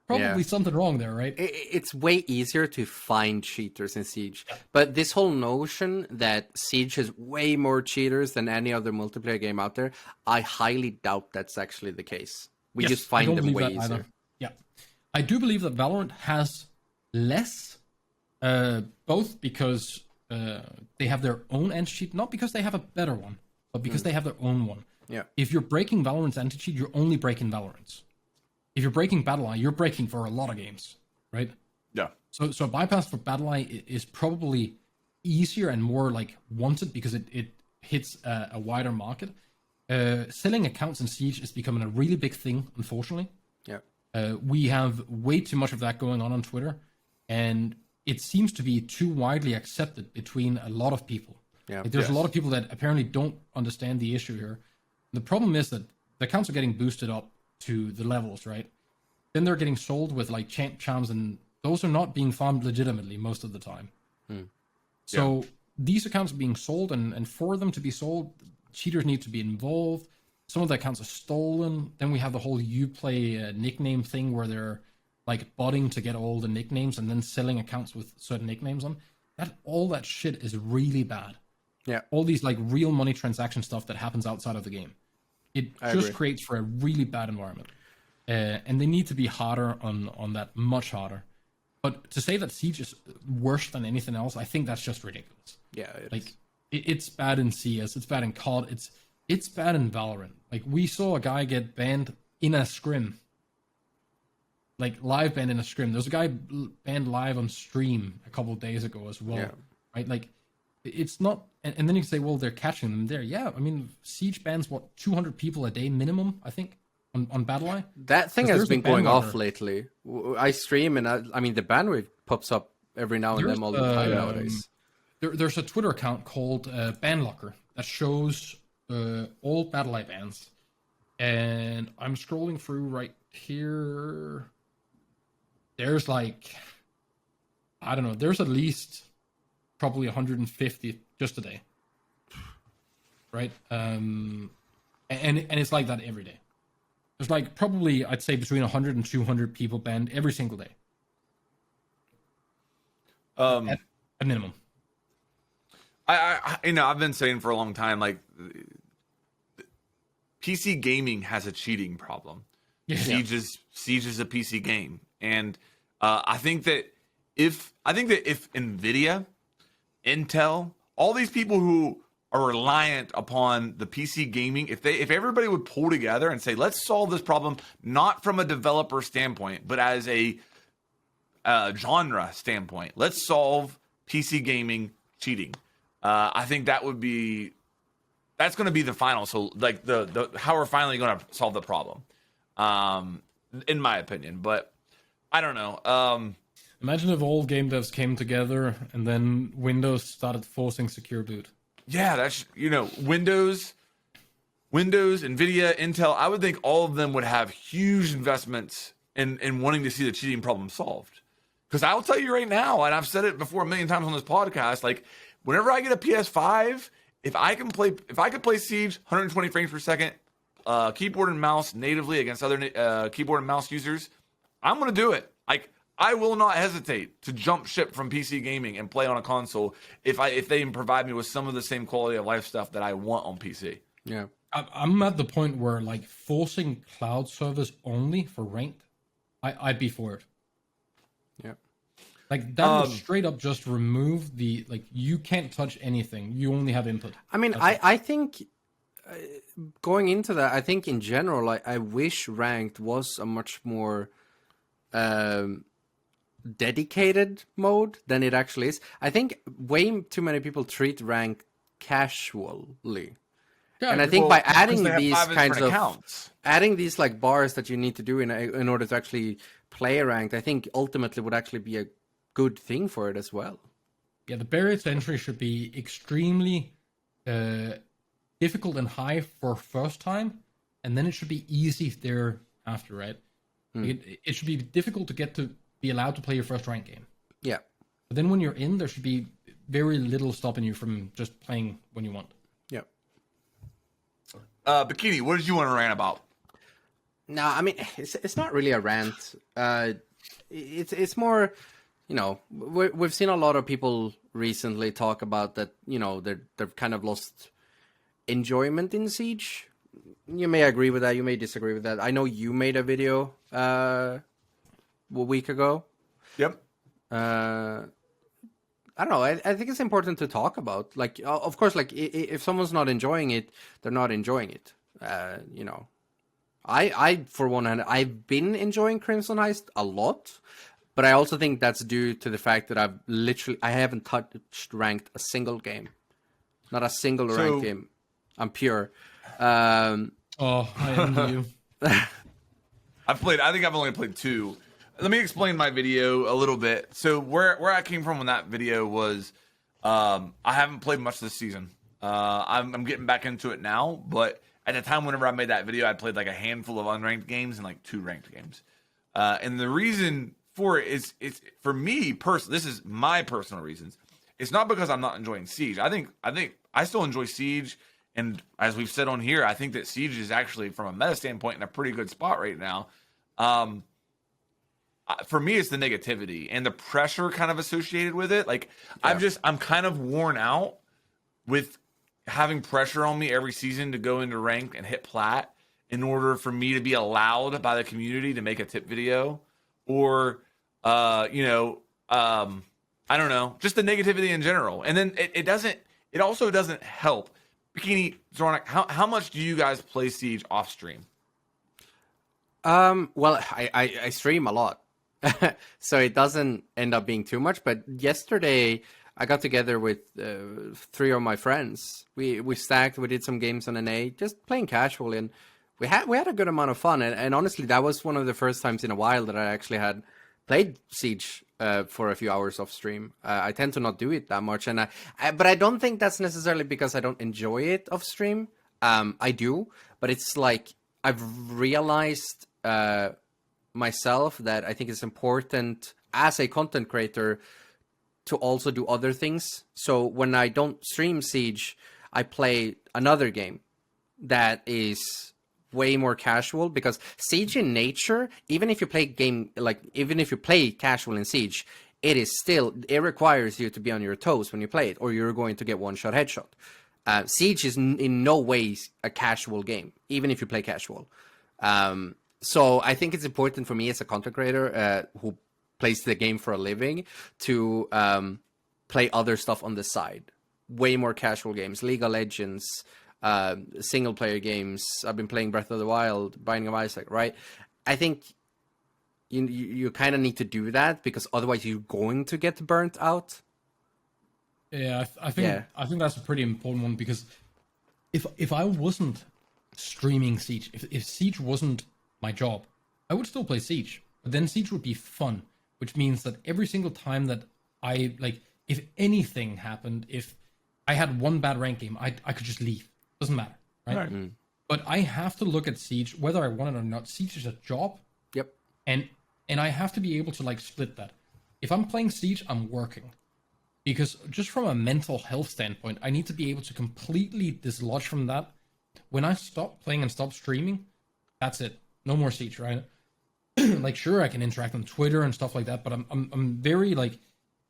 [SPEAKER 3] Probably something wrong there, right?
[SPEAKER 2] It's way easier to find cheaters in Siege. But this whole notion that Siege has way more cheaters than any other multiplayer game out there, I highly doubt that's actually the case. We just find them way easier. Either.
[SPEAKER 3] Yeah. I do believe that Valorant has less, both because they have their own anti-cheat, not because they have a better one, but because they have their own one.
[SPEAKER 2] Yeah.
[SPEAKER 3] If you're breaking Valorant's anti-cheat, you're only breaking Valorant's. If you're breaking BattlEye, you're breaking for a lot of games, right?
[SPEAKER 1] Yeah.
[SPEAKER 3] So bypass for BattlEye is probably easier and more like wanted because it hits a wider market. Selling accounts in Siege is becoming a really big thing, unfortunately.
[SPEAKER 2] Yeah.
[SPEAKER 3] We have way too much of that going on Twitter, and it seems to be too widely accepted between a lot of people.
[SPEAKER 2] Yeah.
[SPEAKER 3] Like, there's a lot of people that apparently don't understand the issue here. The problem is that the accounts are getting boosted up to the levels, right? Then they're getting sold with like champ charms, and those are not being farmed legitimately most of the time. So these accounts are being sold, and for them to be sold, cheaters need to be involved. Some of the accounts are stolen. Then we have the whole Uplay nickname thing where they're like botting to get all the nicknames and then selling accounts with certain nicknames on. All that shit is really bad.
[SPEAKER 2] Yeah.
[SPEAKER 3] All these like real money transaction stuff that happens outside of the game. It just creates for a really bad environment. And they need to be harder on that, much harder. But to say that Siege is worse than anything else, I think that's just ridiculous.
[SPEAKER 2] Yeah,
[SPEAKER 3] it's bad in CS, it's bad in COD, it's bad in Valorant. Like, we saw a guy get banned in a scrim. Like, live banned in a scrim. There was a guy banned live on stream a couple of days ago as well. Yeah. Right? Like, it's not... And then you can say, well, they're catching them there. Yeah, I mean, Siege bans, 200 people a day minimum, I think, on BattlEye?
[SPEAKER 2] That thing has been going off lately. I stream, and I mean, the ban rate pops up every now and then all the time nowadays.
[SPEAKER 3] There's a Twitter account called Ban Locker that shows all BattlEye bans. And I'm scrolling through right here. There's like... I don't know. There's at least probably 150 just today, right? And it's like that every day. There's like probably, I'd say, between 100 and 200 people banned every single day. At minimum.
[SPEAKER 1] I've been saying for a long time, like, PC gaming has a cheating problem.
[SPEAKER 3] Yeah.
[SPEAKER 1] Siege is a PC game, and I think that if Nvidia, Intel, all these people who are reliant upon the PC gaming, if everybody would pull together and say, let's solve this problem, not from a developer standpoint, but as a genre standpoint, let's solve PC gaming cheating. I think that's going to be the final. So like the how we're finally going to solve the problem, in my opinion, but I don't know.
[SPEAKER 3] Imagine if all game devs came together and then Windows started forcing secure boot.
[SPEAKER 1] Yeah, that's, Windows, Nvidia, Intel, I would think all of them would have huge investments in wanting to see the cheating problem solved. Because I'll tell you right now, and I've said it before a million times on this podcast, like, whenever I get a PS5, if I could play Siege 120 frames per second, keyboard and mouse natively against other keyboard and mouse users, I'm going to do it. Like, I will not hesitate to jump ship from PC gaming and play on a console if they provide me with some of the same quality of life stuff that I want on PC.
[SPEAKER 2] Yeah.
[SPEAKER 3] I'm at the point where, like, forcing cloud service only for ranked, I'd be for it.
[SPEAKER 2] Yeah.
[SPEAKER 3] Like, that would straight up just remove the, like, you can't touch anything. You only have input.
[SPEAKER 2] I mean, I think, going into that, I think in general, like, I wish ranked was a much more dedicated mode than it actually is. I think way too many people treat ranked casually. Yeah, and I think by adding these kinds of adding these like bars that you need to do in order to actually play ranked, I think ultimately would actually be a good thing for it as well.
[SPEAKER 3] Yeah, the barrier to entry should be extremely difficult and high for first time, and then it should be easy thereafter, right? It should be difficult to be allowed to play your first ranked game.
[SPEAKER 2] Yeah.
[SPEAKER 3] But then when you're in, there should be very little stopping you from just playing when you want.
[SPEAKER 2] Yeah.
[SPEAKER 1] Bikini, what did you want to rant about?
[SPEAKER 2] No, I mean it's not really a rant. It's more, you know, we've seen a lot of people recently talk about that. You know, they've kind of lost enjoyment in Siege. You may agree with that. You may disagree with that. I know you made a video a week ago.
[SPEAKER 1] Yep.
[SPEAKER 2] I don't know. I think it's important to talk about. Like, of course, like if someone's not enjoying it, they're not enjoying it. You know, I for one hand, I've been enjoying Crimson Heist a lot, but I also think that's due to the fact that I haven't touched ranked a single game, not a single ranked game. I'm pure.
[SPEAKER 3] I envy you.
[SPEAKER 1] I think I've only played 2. Let me explain my video a little bit. So where I came from when that video was, I haven't played much this season. I'm getting back into it now, but at the time whenever I made that video, I played like a handful of unranked games and like 2 ranked games. And the reason for it is, it's for me personally, this is my personal reasons. It's not because I'm not enjoying Siege. I think I still enjoy Siege. And as we've said on here, I think that Siege is actually, from a meta standpoint, in a pretty good spot right now. For me, it's the negativity and the pressure kind of associated with it. Like, yeah. I'm kind of worn out with having pressure on me every season to go into ranked and hit plat in order for me to be allowed by the community to make a tip video, or, I don't know, just the negativity in general. And then it also doesn't help. Bikini, Zornik, how much do you guys play Siege off stream?
[SPEAKER 2] Well, I stream a lot, so it doesn't end up being too much. But yesterday I got together with 3 of my friends. We stacked. We did some games on NA, just playing casually, and we had a good amount of fun. And honestly, that was one of the first times in a while that I actually had played Siege for a few hours off stream. I tend to not do it that much, but I don't think that's necessarily because I don't enjoy it off stream. I do, but it's like I've realized myself that I think it's important as a content creator to also do other things. So when I don't stream Siege, I play another game that is way more casual, because Siege in nature, even if you play casual in Siege, it requires you to be on your toes when you play it, or you're going to get one-shot headshot. Siege is in no way a casual game, even if you play casual. So I think it's important for me as a content creator who plays the game for a living to play other stuff on the side. Way more casual games, League of Legends, single player games. I've been playing Breath of the Wild, Binding of Isaac, right? I think you kind of need to do that, because otherwise you're going to get burnt out.
[SPEAKER 3] Yeah, I think that's a pretty important one, because if I wasn't streaming Siege, if Siege wasn't my job, I would still play Siege. But then Siege would be fun, which means that every single time that if anything happened, if I had one bad rank game, I could just leave. Doesn't matter, right? Mm. But I have to look at Siege, whether I want it or not. Siege is a job.
[SPEAKER 2] Yep.
[SPEAKER 3] And I have to be able to split that. If I'm playing Siege, I'm working. Because just from a mental health standpoint, I need to be able to completely dislodge from that. When I stop playing and stop streaming, that's it. No more Siege, right? Sure, I can interact on Twitter and stuff like that, but I'm very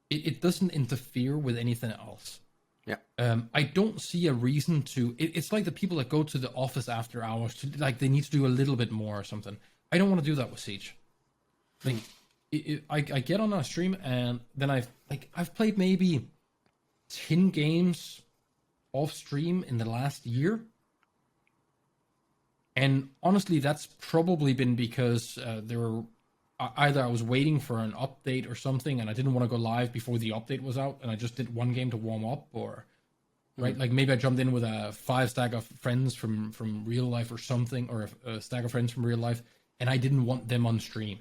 [SPEAKER 3] it doesn't interfere with anything else.
[SPEAKER 2] Yeah.
[SPEAKER 3] I don't see a reason to. It's like the people that go to the office after hours to they need to do a little bit more or something. I don't want to do that with Siege. I get on a stream and then I've played maybe 10 games off stream in the last year. And honestly, that's probably been because either I was waiting for an update or something, and I didn't want to go live before the update was out, and I just did one game to warm up, or maybe I jumped in with a 5 stack of friends from real life or something, or a stack of friends from real life, and I didn't want them on stream.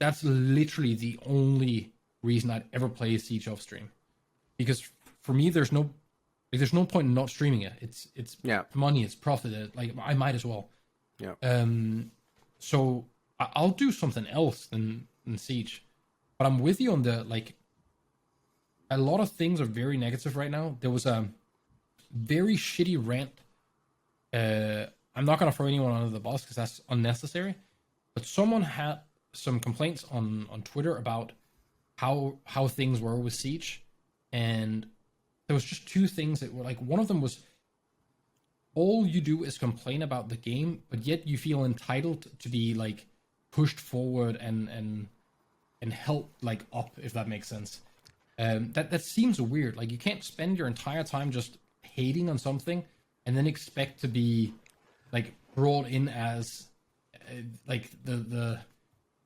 [SPEAKER 3] That's literally the only reason I'd ever play Siege off stream, because for me, there's no point in not streaming it. It's money, it's profit. I might as well.
[SPEAKER 2] Yeah.
[SPEAKER 3] So I'll do something else than Siege, but I'm with you on the a lot of things are very negative right now. There was a very shitty rant. I'm not gonna throw anyone under the bus because that's unnecessary. But someone had some complaints on Twitter about how things were with Siege, and there was just two things that were like, one of them was, all you do is complain about the game, but yet you feel entitled to be like pushed forward and helped like up, if that makes sense. That seems weird. Like, you can't spend your entire time just hating on something and then expect to be like brought in as like the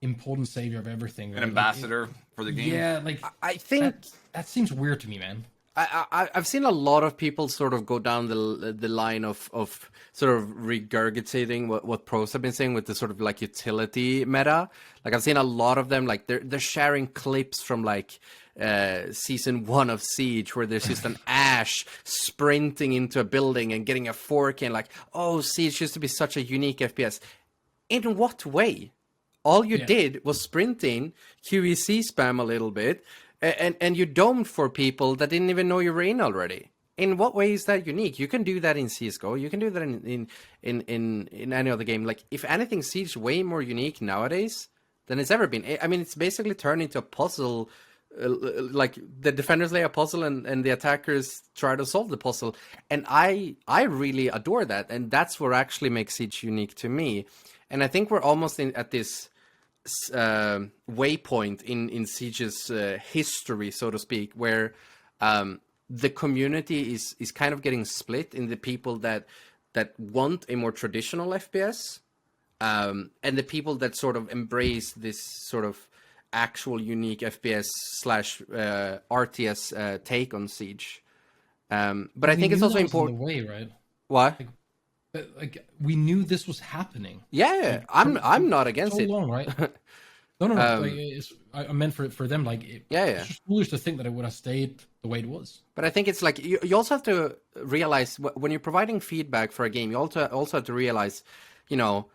[SPEAKER 3] important savior of everything, right?
[SPEAKER 1] An ambassador for the game.
[SPEAKER 3] Yeah, like
[SPEAKER 2] I think
[SPEAKER 3] that seems weird to me, man.
[SPEAKER 2] I've seen a lot of people sort of go down the line of sort of regurgitating what pros have been saying with the sort of like utility meta. Like, I've seen a lot of them, like they're sharing clips from like season 1 of Siege, where there's just an Ash sprinting into a building and getting a 4K, and like, oh, Siege used to be such a unique FPS. In what way? All you did was sprint in, QEC spam a little bit, and you domed for people that didn't even know you were in already. In what way is that unique? You can do that in CSGO. You can do that in any other game. Like, if anything, Siege is way more unique nowadays than it's ever been. I mean, it's basically turned into a puzzle. Like, the defenders lay a puzzle and the attackers try to solve the puzzle. And I really adore that. And that's what actually makes Siege unique to me. And I think we're almost at this waypoint in Siege's history, so to speak, where the community is kind of getting split in the people that want a more traditional FPS, and the people that sort of embrace this sort of actual unique FPS / RTS take on Siege. But I think it's also important.
[SPEAKER 3] The way, right?
[SPEAKER 2] What?
[SPEAKER 3] Like, we knew this was happening.
[SPEAKER 2] Yeah,
[SPEAKER 3] like,
[SPEAKER 2] I'm not against
[SPEAKER 3] so
[SPEAKER 2] it.
[SPEAKER 3] long, right? No. Like, I meant for them. Like, it's just foolish to think that it would have stayed the way it was.
[SPEAKER 2] But I think it's like you also have to realize when you're providing feedback for a game, you also have to realize, you know,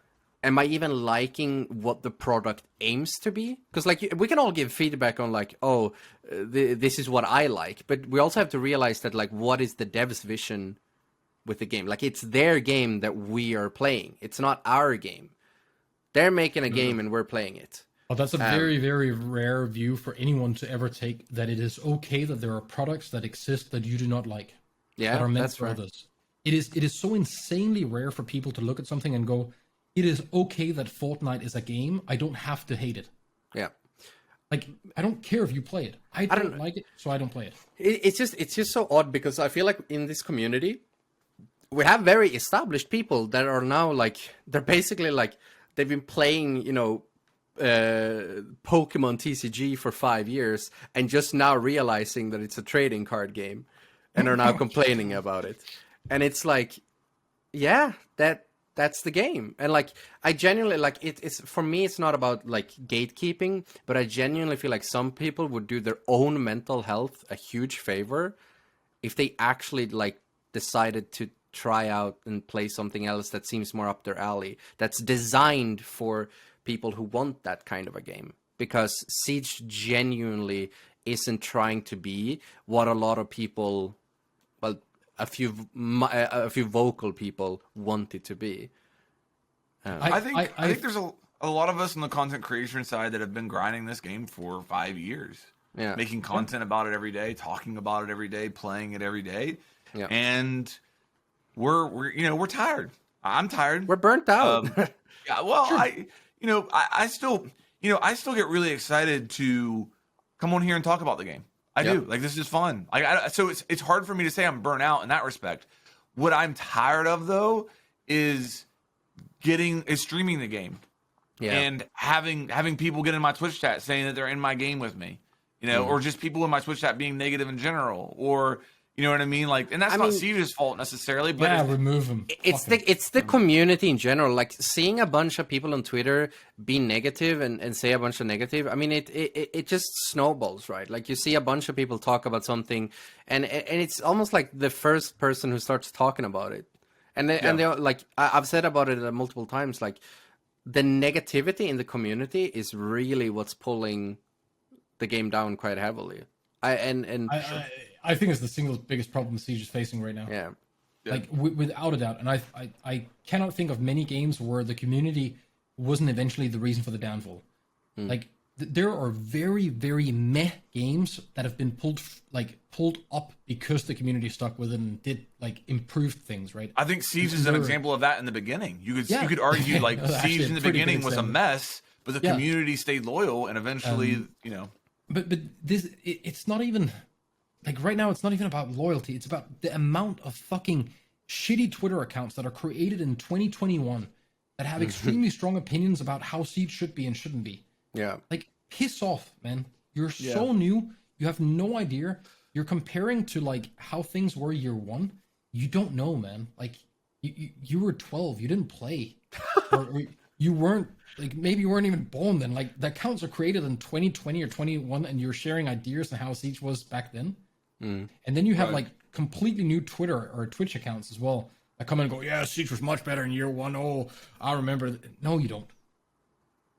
[SPEAKER 2] am I even liking what the product aims to be? Because like, we can all give feedback on like, oh, this is what I like, but we also have to realize that like, what is the dev's vision with the game? Like, it's their game that we are playing. It's not our game. They're making a game and we're playing it.
[SPEAKER 3] Well, that's a very, very rare view for anyone to ever take, that it is okay that there are products that exist that you do not like.
[SPEAKER 2] Yeah,
[SPEAKER 3] that are meant
[SPEAKER 2] that's
[SPEAKER 3] for
[SPEAKER 2] right.
[SPEAKER 3] others. It is so insanely rare for people to look at something and go, it is okay that Fortnite is a game. I don't have to hate it.
[SPEAKER 2] Yeah.
[SPEAKER 3] Like, I don't care if you play it. I don't like it, so I don't play it.
[SPEAKER 2] It's just so odd, because I feel like in this community, we have very established people that are now like, they're basically like, they've been playing, you know, Pokemon TCG for 5 years and just now realizing that it's a trading card game and are now complaining about it. And it's like, yeah, that's the game. And like, I genuinely like it's for me, it's not about like gatekeeping, but I genuinely feel like some people would do their own mental health a huge favor if they actually like decided to try out and play something else that seems more up their alley, that's designed for people who want that kind of a game. Because Siege genuinely isn't trying to be what a lot of people, well, a few vocal people want it to be.
[SPEAKER 1] I think there's a lot of us on the content creation side that have been grinding this game for 5 years.
[SPEAKER 2] Yeah.
[SPEAKER 1] Making content about it every day, talking about it every day, playing it every day.
[SPEAKER 2] Yeah.
[SPEAKER 1] And we're tired. I'm tired.
[SPEAKER 2] We're burnt out.
[SPEAKER 1] Yeah, well, sure. I still get really excited to come on here and talk about the game. I do. Like, this is fun. So it's hard for me to say I'm burnt out in that respect. What I'm tired of though is streaming the game. Yeah. And having people get in my Twitch chat saying that they're in my game with me, or just people in my Twitch chat being negative in general, or you know what I mean? Like, and that's not Siege's fault necessarily, but
[SPEAKER 3] remove them.
[SPEAKER 2] It's the community in general. Like, seeing a bunch of people on Twitter be negative and say a bunch of negative. I mean, it just snowballs, right? Like, you see a bunch of people talk about something, and it's almost like the first person who starts talking about it, and they're like, I've said about it multiple times. Like, the negativity in the community is really what's pulling the game down quite heavily.
[SPEAKER 3] I think it's the single biggest problem Siege is facing right now.
[SPEAKER 2] Yeah.
[SPEAKER 3] Like without a doubt, and I cannot think of many games where the community wasn't eventually the reason for the downfall. Like there are very, very meh games that have been pulled up because the community stuck with it and did like improved things, right?
[SPEAKER 1] I think Siege is an example of that in the beginning. You could argue like Siege in the beginning was a mess, but the community stayed loyal, and eventually,
[SPEAKER 3] But this it's not even like right now. It's not even about loyalty. It's about the amount of fucking shitty Twitter accounts that are created in 2021 that have extremely strong opinions about how Siege should be and shouldn't be.
[SPEAKER 2] Yeah.
[SPEAKER 3] Like, piss off, man. You're so new. You have no idea. You're comparing to, like, how things were year one. You don't know, man. Like, you were 12. You didn't play. or you weren't, like, maybe you weren't even born then. Like, the accounts are created in 2020 or 21, and you're sharing ideas on how Siege was back then. And then you have, like, completely new Twitter or Twitch accounts as well that come in and go, yeah, Siege was much better in year one. Oh, I remember. No, you don't.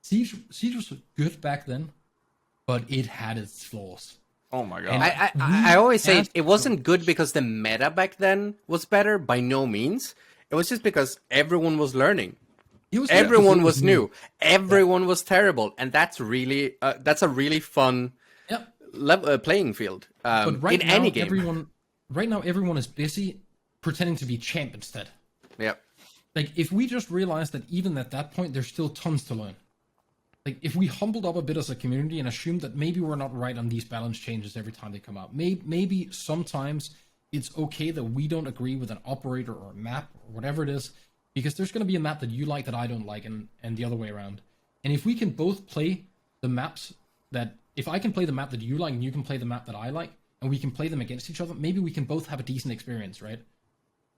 [SPEAKER 3] Siege was good back then, but it had its flaws.
[SPEAKER 1] Oh my god!
[SPEAKER 2] I always say it wasn't good because the meta back then was better. By no means. It was just because everyone was learning. Everyone was new. Everyone was terrible, and that's a really fun playing field.
[SPEAKER 3] But right
[SPEAKER 2] in
[SPEAKER 3] now,
[SPEAKER 2] any game.
[SPEAKER 3] Everyone is busy pretending to be champ instead.
[SPEAKER 2] Yep.
[SPEAKER 3] Like if we just realized that even at that point, there's still tons to learn. Like, if we humbled up a bit as a community and assumed that maybe we're not right on these balance changes every time they come out. Maybe sometimes it's okay that we don't agree with an operator or a map or whatever it is, because there's going to be a map that you like that I don't like, and the other way around. And if we can both play the maps that... If I can play the map that you like and you can play the map that I like, and we can play them against each other, maybe we can both have a decent experience, right?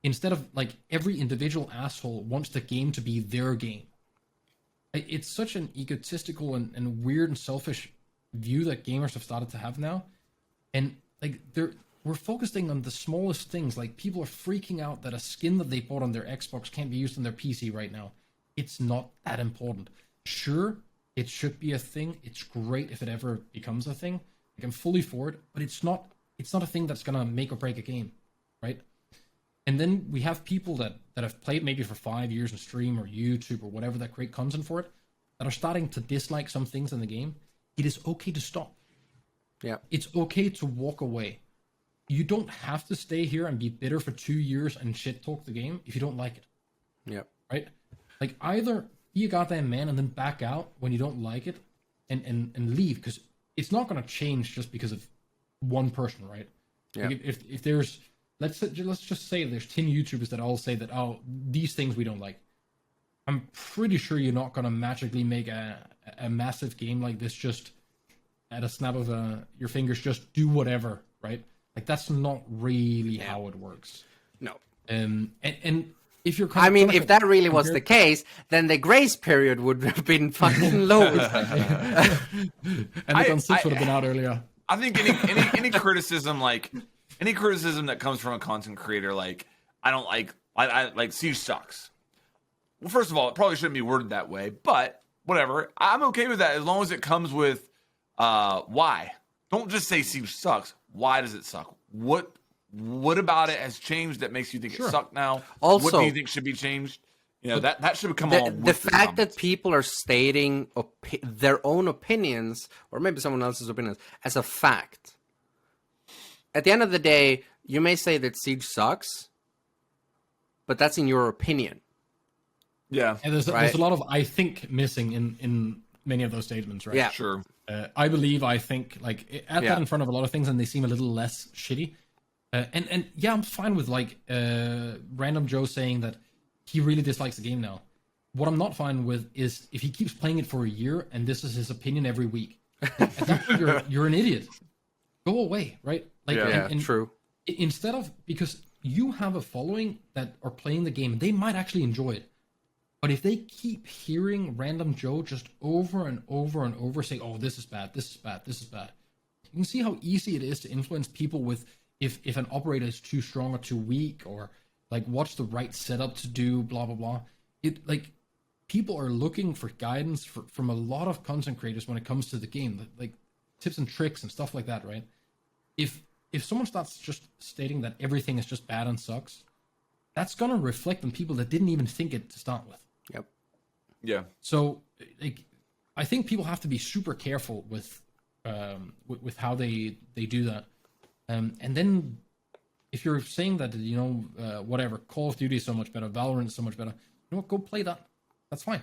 [SPEAKER 3] Instead of, like, every individual asshole wants the game to be their game. It's such an egotistical and weird and selfish view that gamers have started to have now. And like we're focusing on the smallest things. Like people are freaking out that a skin that they bought on their Xbox can't be used on their PC right now. It's not that important. Sure, it should be a thing. It's great if it ever becomes a thing. Like I'm fully for it, but it's not a thing that's gonna make or break a game, right? And then we have people that have played maybe for 5 years on stream or YouTube or whatever that create content for it, that are starting to dislike some things in the game. It is okay to stop.
[SPEAKER 2] Yeah.
[SPEAKER 3] It's okay to walk away. You don't have to stay here and be bitter for 2 years and shit talk the game if you don't like it.
[SPEAKER 2] Yeah.
[SPEAKER 3] Right? Like either be a goddamn man and then back out when you don't like it and leave, because it's not going to change just because of one person, right?
[SPEAKER 2] Yeah.
[SPEAKER 3] Like if there's... Let's just say there's 10 YouTubers that all say that, oh, these things we don't like. I'm pretty sure you're not going to magically make a massive game like this just at a snap of your fingers, just do whatever, right? Like, that's not really how it works.
[SPEAKER 2] No.
[SPEAKER 3] And if you're...
[SPEAKER 2] if that really was the case, then the grace period would have been fucking low.
[SPEAKER 3] And the Gun 6 would have been out earlier.
[SPEAKER 1] I think any criticism, like... Any criticism that comes from a content creator, like, I like Siege sucks. Well, first of all, it probably shouldn't be worded that way, but whatever. I'm okay with that as long as it comes with why. Don't just say Siege sucks. Why does it suck? What about it has changed that makes you think it sucked now?
[SPEAKER 2] Also,
[SPEAKER 1] what do you think should be changed? You know, that should come on.
[SPEAKER 2] The fact that people are stating their own opinions, or maybe someone else's opinions, as a fact. At the end of the day, you may say that Siege sucks, but that's in your opinion.
[SPEAKER 1] Yeah.
[SPEAKER 3] And there's a lot of I think missing in many of those statements, right?
[SPEAKER 2] Yeah.
[SPEAKER 1] Sure.
[SPEAKER 3] I believe, I think, like, add that in front of a lot of things and they seem a little less shitty. And yeah, I'm fine with, like, Random Joe saying that he really dislikes the game now. What I'm not fine with is if he keeps playing it for a year and this is his opinion every week. At that point, you're an idiot. Go away, right? Like, and
[SPEAKER 2] true.
[SPEAKER 3] Instead of, because you have a following that are playing the game and they might actually enjoy it. But if they keep hearing Random Joe just over and over and over saying, oh, this is bad, this is bad, this is bad. You can see how easy it is to influence people with if an operator is too strong or too weak, or like what's the right setup to do, blah, blah, blah. It, like, people are looking for guidance from a lot of content creators when it comes to the game, like tips and tricks and stuff like that, right? if someone starts just stating that everything is just bad and sucks, that's gonna reflect on people that didn't even think it to start with.
[SPEAKER 2] Yep.
[SPEAKER 1] Yeah.
[SPEAKER 3] So, like, I think people have to be super careful with how they do that. And then, if you're saying that, you know, whatever, Call of Duty is so much better, Valorant is so much better, you know what, go play that. That's fine.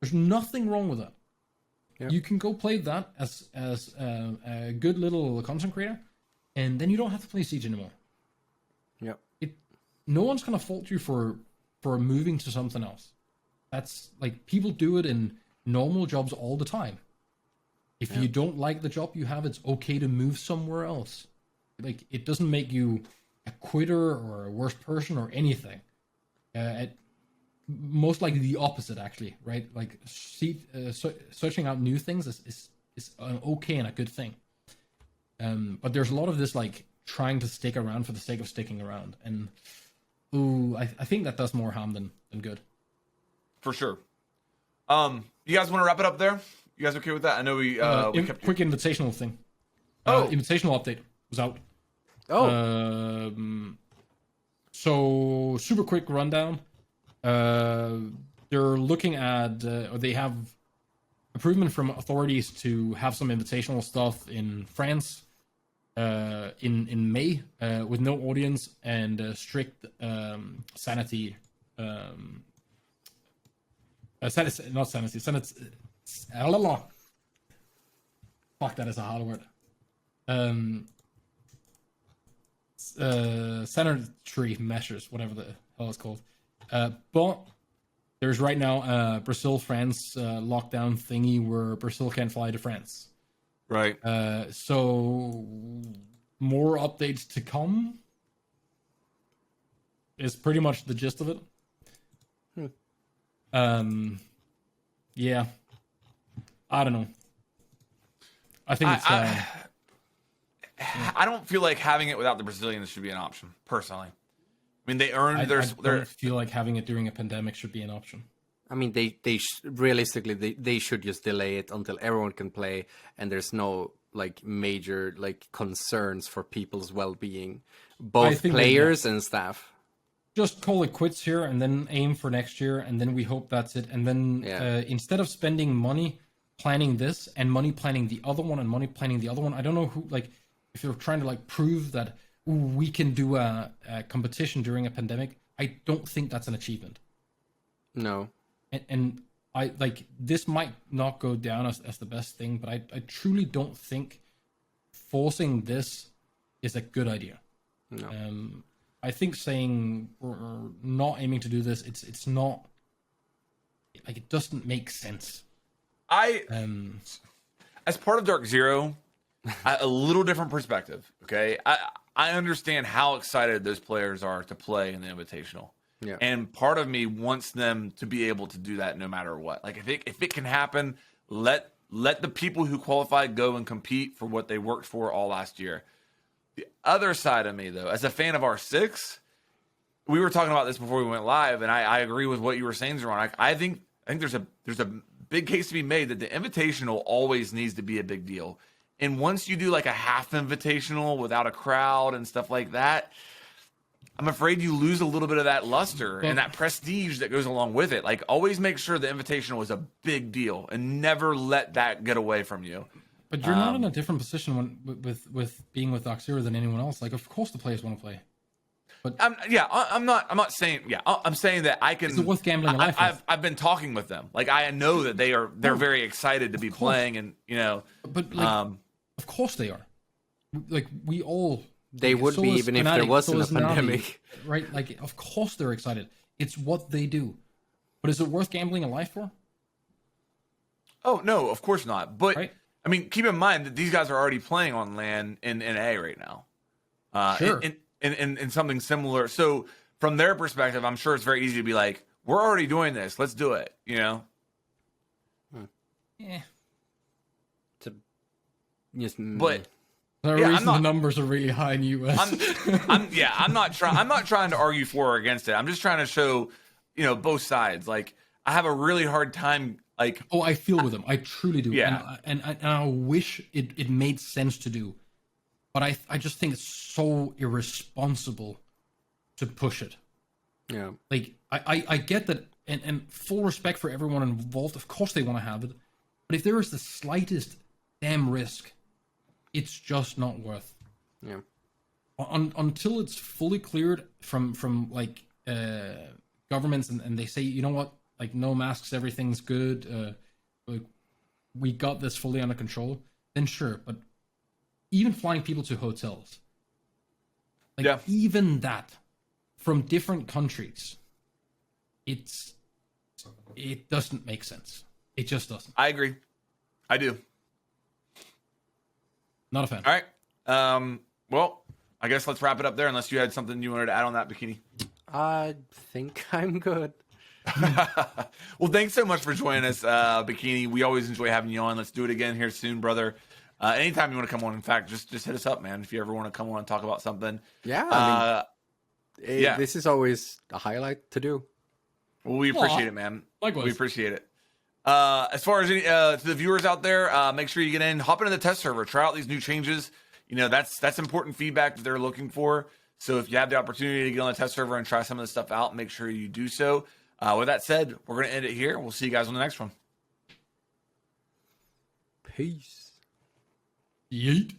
[SPEAKER 3] There's nothing wrong with that. Yep. You can go play that as a good little content creator, and then you don't have to play Siege anymore.
[SPEAKER 2] Yep.
[SPEAKER 3] No one's gonna fault you for moving to something else. That's like, people do it in normal jobs all the time. If you don't like the job you have, it's okay to move somewhere else. Like, it doesn't make you a quitter or a worse person or anything. Most likely the opposite, actually, right? Like, searching out new things is an okay and a good thing. But there's a lot of this, like, trying to stick around for the sake of sticking around, and I think that does more harm than good.
[SPEAKER 1] For sure. You guys want to wrap it up there? You guys okay with that? I know we kept
[SPEAKER 3] quick invitational thing. Invitational update was out. So super quick rundown. They're looking at, or they have approval from authorities to have some invitational stuff in France in May with no audience and strict sanity. Not sanity. Fuck, that is a hard word. Sanitary measures, whatever the hell it's called. But there's right now Brazil-France lockdown thingy where Brazil can't fly to France.
[SPEAKER 1] Right.
[SPEAKER 3] So more updates to come is pretty much the gist of it. Yeah. I don't know. I think it's...
[SPEAKER 1] I don't feel like having it without the Brazilians should be an option, personally. I mean, they earned their...
[SPEAKER 3] I don't feel like having it during a pandemic should be an option.
[SPEAKER 2] I mean, realistically, they should just delay it until everyone can play and there's no, like, major, like, concerns for people's well-being, both players and staff.
[SPEAKER 3] Just call it quits here and then aim for next year, and then we hope that's it. And then instead of spending money planning this and money planning the other one and money planning the other one, I don't know who, like, if you're trying to, like, prove that we can do a competition during a pandemic, I don't think that's an achievement.
[SPEAKER 2] No.
[SPEAKER 3] And I, like, this might not go down as the best thing, but I truly don't think forcing this is a good idea.
[SPEAKER 2] No.
[SPEAKER 3] I think saying we're not aiming to do this, it's not, like, it doesn't make sense.
[SPEAKER 1] As part of Dark Zero, a little different perspective. Okay, I understand how excited those players are to play in the Invitational.
[SPEAKER 2] Yeah.
[SPEAKER 1] And part of me wants them to be able to do that no matter what. Like, if it can happen, let the people who qualify go and compete for what they worked for all last year. The other side of me, though, as a fan of R6, we were talking about this before we went live, and I agree with what you were saying, Zeron. I think there's a big case to be made that the Invitational always needs to be a big deal. And once you do, like, a half Invitational without a crowd and stuff like that, I'm afraid you lose a little bit of that luster and that prestige that goes along with it. Like, always make sure the Invitational is a big deal and never let that get away from you.
[SPEAKER 3] But you're not in a different position with being with Dark Zero than anyone else. Like, of course the players want to play. But
[SPEAKER 1] I'm not saying, I'm saying that I can.
[SPEAKER 3] Is it worth gambling a life?
[SPEAKER 1] I've been talking with them. Like, I know that they're very excited to be playing, and, you know.
[SPEAKER 3] But, like, of course they are. Like, we all.
[SPEAKER 2] They would be even if there wasn't a pandemic.
[SPEAKER 3] Right? Like, of course they're excited. It's what they do. But is it worth gambling a life for?
[SPEAKER 1] Oh, no, of course not. But,
[SPEAKER 3] right?
[SPEAKER 1] I mean, keep in mind that these guys are already playing on LAN in NA right now.
[SPEAKER 3] Sure.
[SPEAKER 1] In something similar. So, from their perspective, I'm sure it's very easy to be like, we're already doing this. Let's do it, you know?
[SPEAKER 3] Yeah.
[SPEAKER 1] But...
[SPEAKER 3] The reason the numbers are really high in US.
[SPEAKER 1] I'm not trying to argue for or against it. I'm just trying to show, you know, both sides. Like, I have a really hard time. Like,
[SPEAKER 3] I feel with them. I truly do.
[SPEAKER 1] Yeah.
[SPEAKER 3] And I wish it made sense to do. but I just think it's so irresponsible to push it.
[SPEAKER 2] Yeah.
[SPEAKER 3] Like I get that, and full respect for everyone involved. Of course they want to have it, but if there is the slightest damn risk, it's just not worth.
[SPEAKER 2] Yeah.
[SPEAKER 3] Until it's fully cleared from like governments, and they say, you know what, like no masks, everything's good. Like, we got this fully under control. Then sure, but even flying people to hotels, like even that from different countries, it doesn't make sense. It just doesn't.
[SPEAKER 1] I agree. I do.
[SPEAKER 3] Not a fan.
[SPEAKER 1] All right. Well, I guess let's wrap it up there, unless you had something you wanted to add on that, Bikini.
[SPEAKER 2] I think I'm good.
[SPEAKER 1] Well, thanks so much for joining us, Bikini. We always enjoy having you on. Let's do it again here soon, brother. Anytime you want to come on, in fact, just hit us up, man. If you ever want to come on and talk about something.
[SPEAKER 2] Yeah. I mean, this is always a highlight to do.
[SPEAKER 1] Well, we appreciate it, man.
[SPEAKER 3] Likewise.
[SPEAKER 1] We appreciate it. As far as any, to the viewers out there, make sure you get in, hop into the test server, try out these new changes. You know, that's important feedback that they're looking for. So if you have the opportunity to get on the test server and try some of this stuff out, make sure you do so. With that said, we're going to end it here. We'll see you guys on the next one.
[SPEAKER 2] Peace.
[SPEAKER 3] Yeet.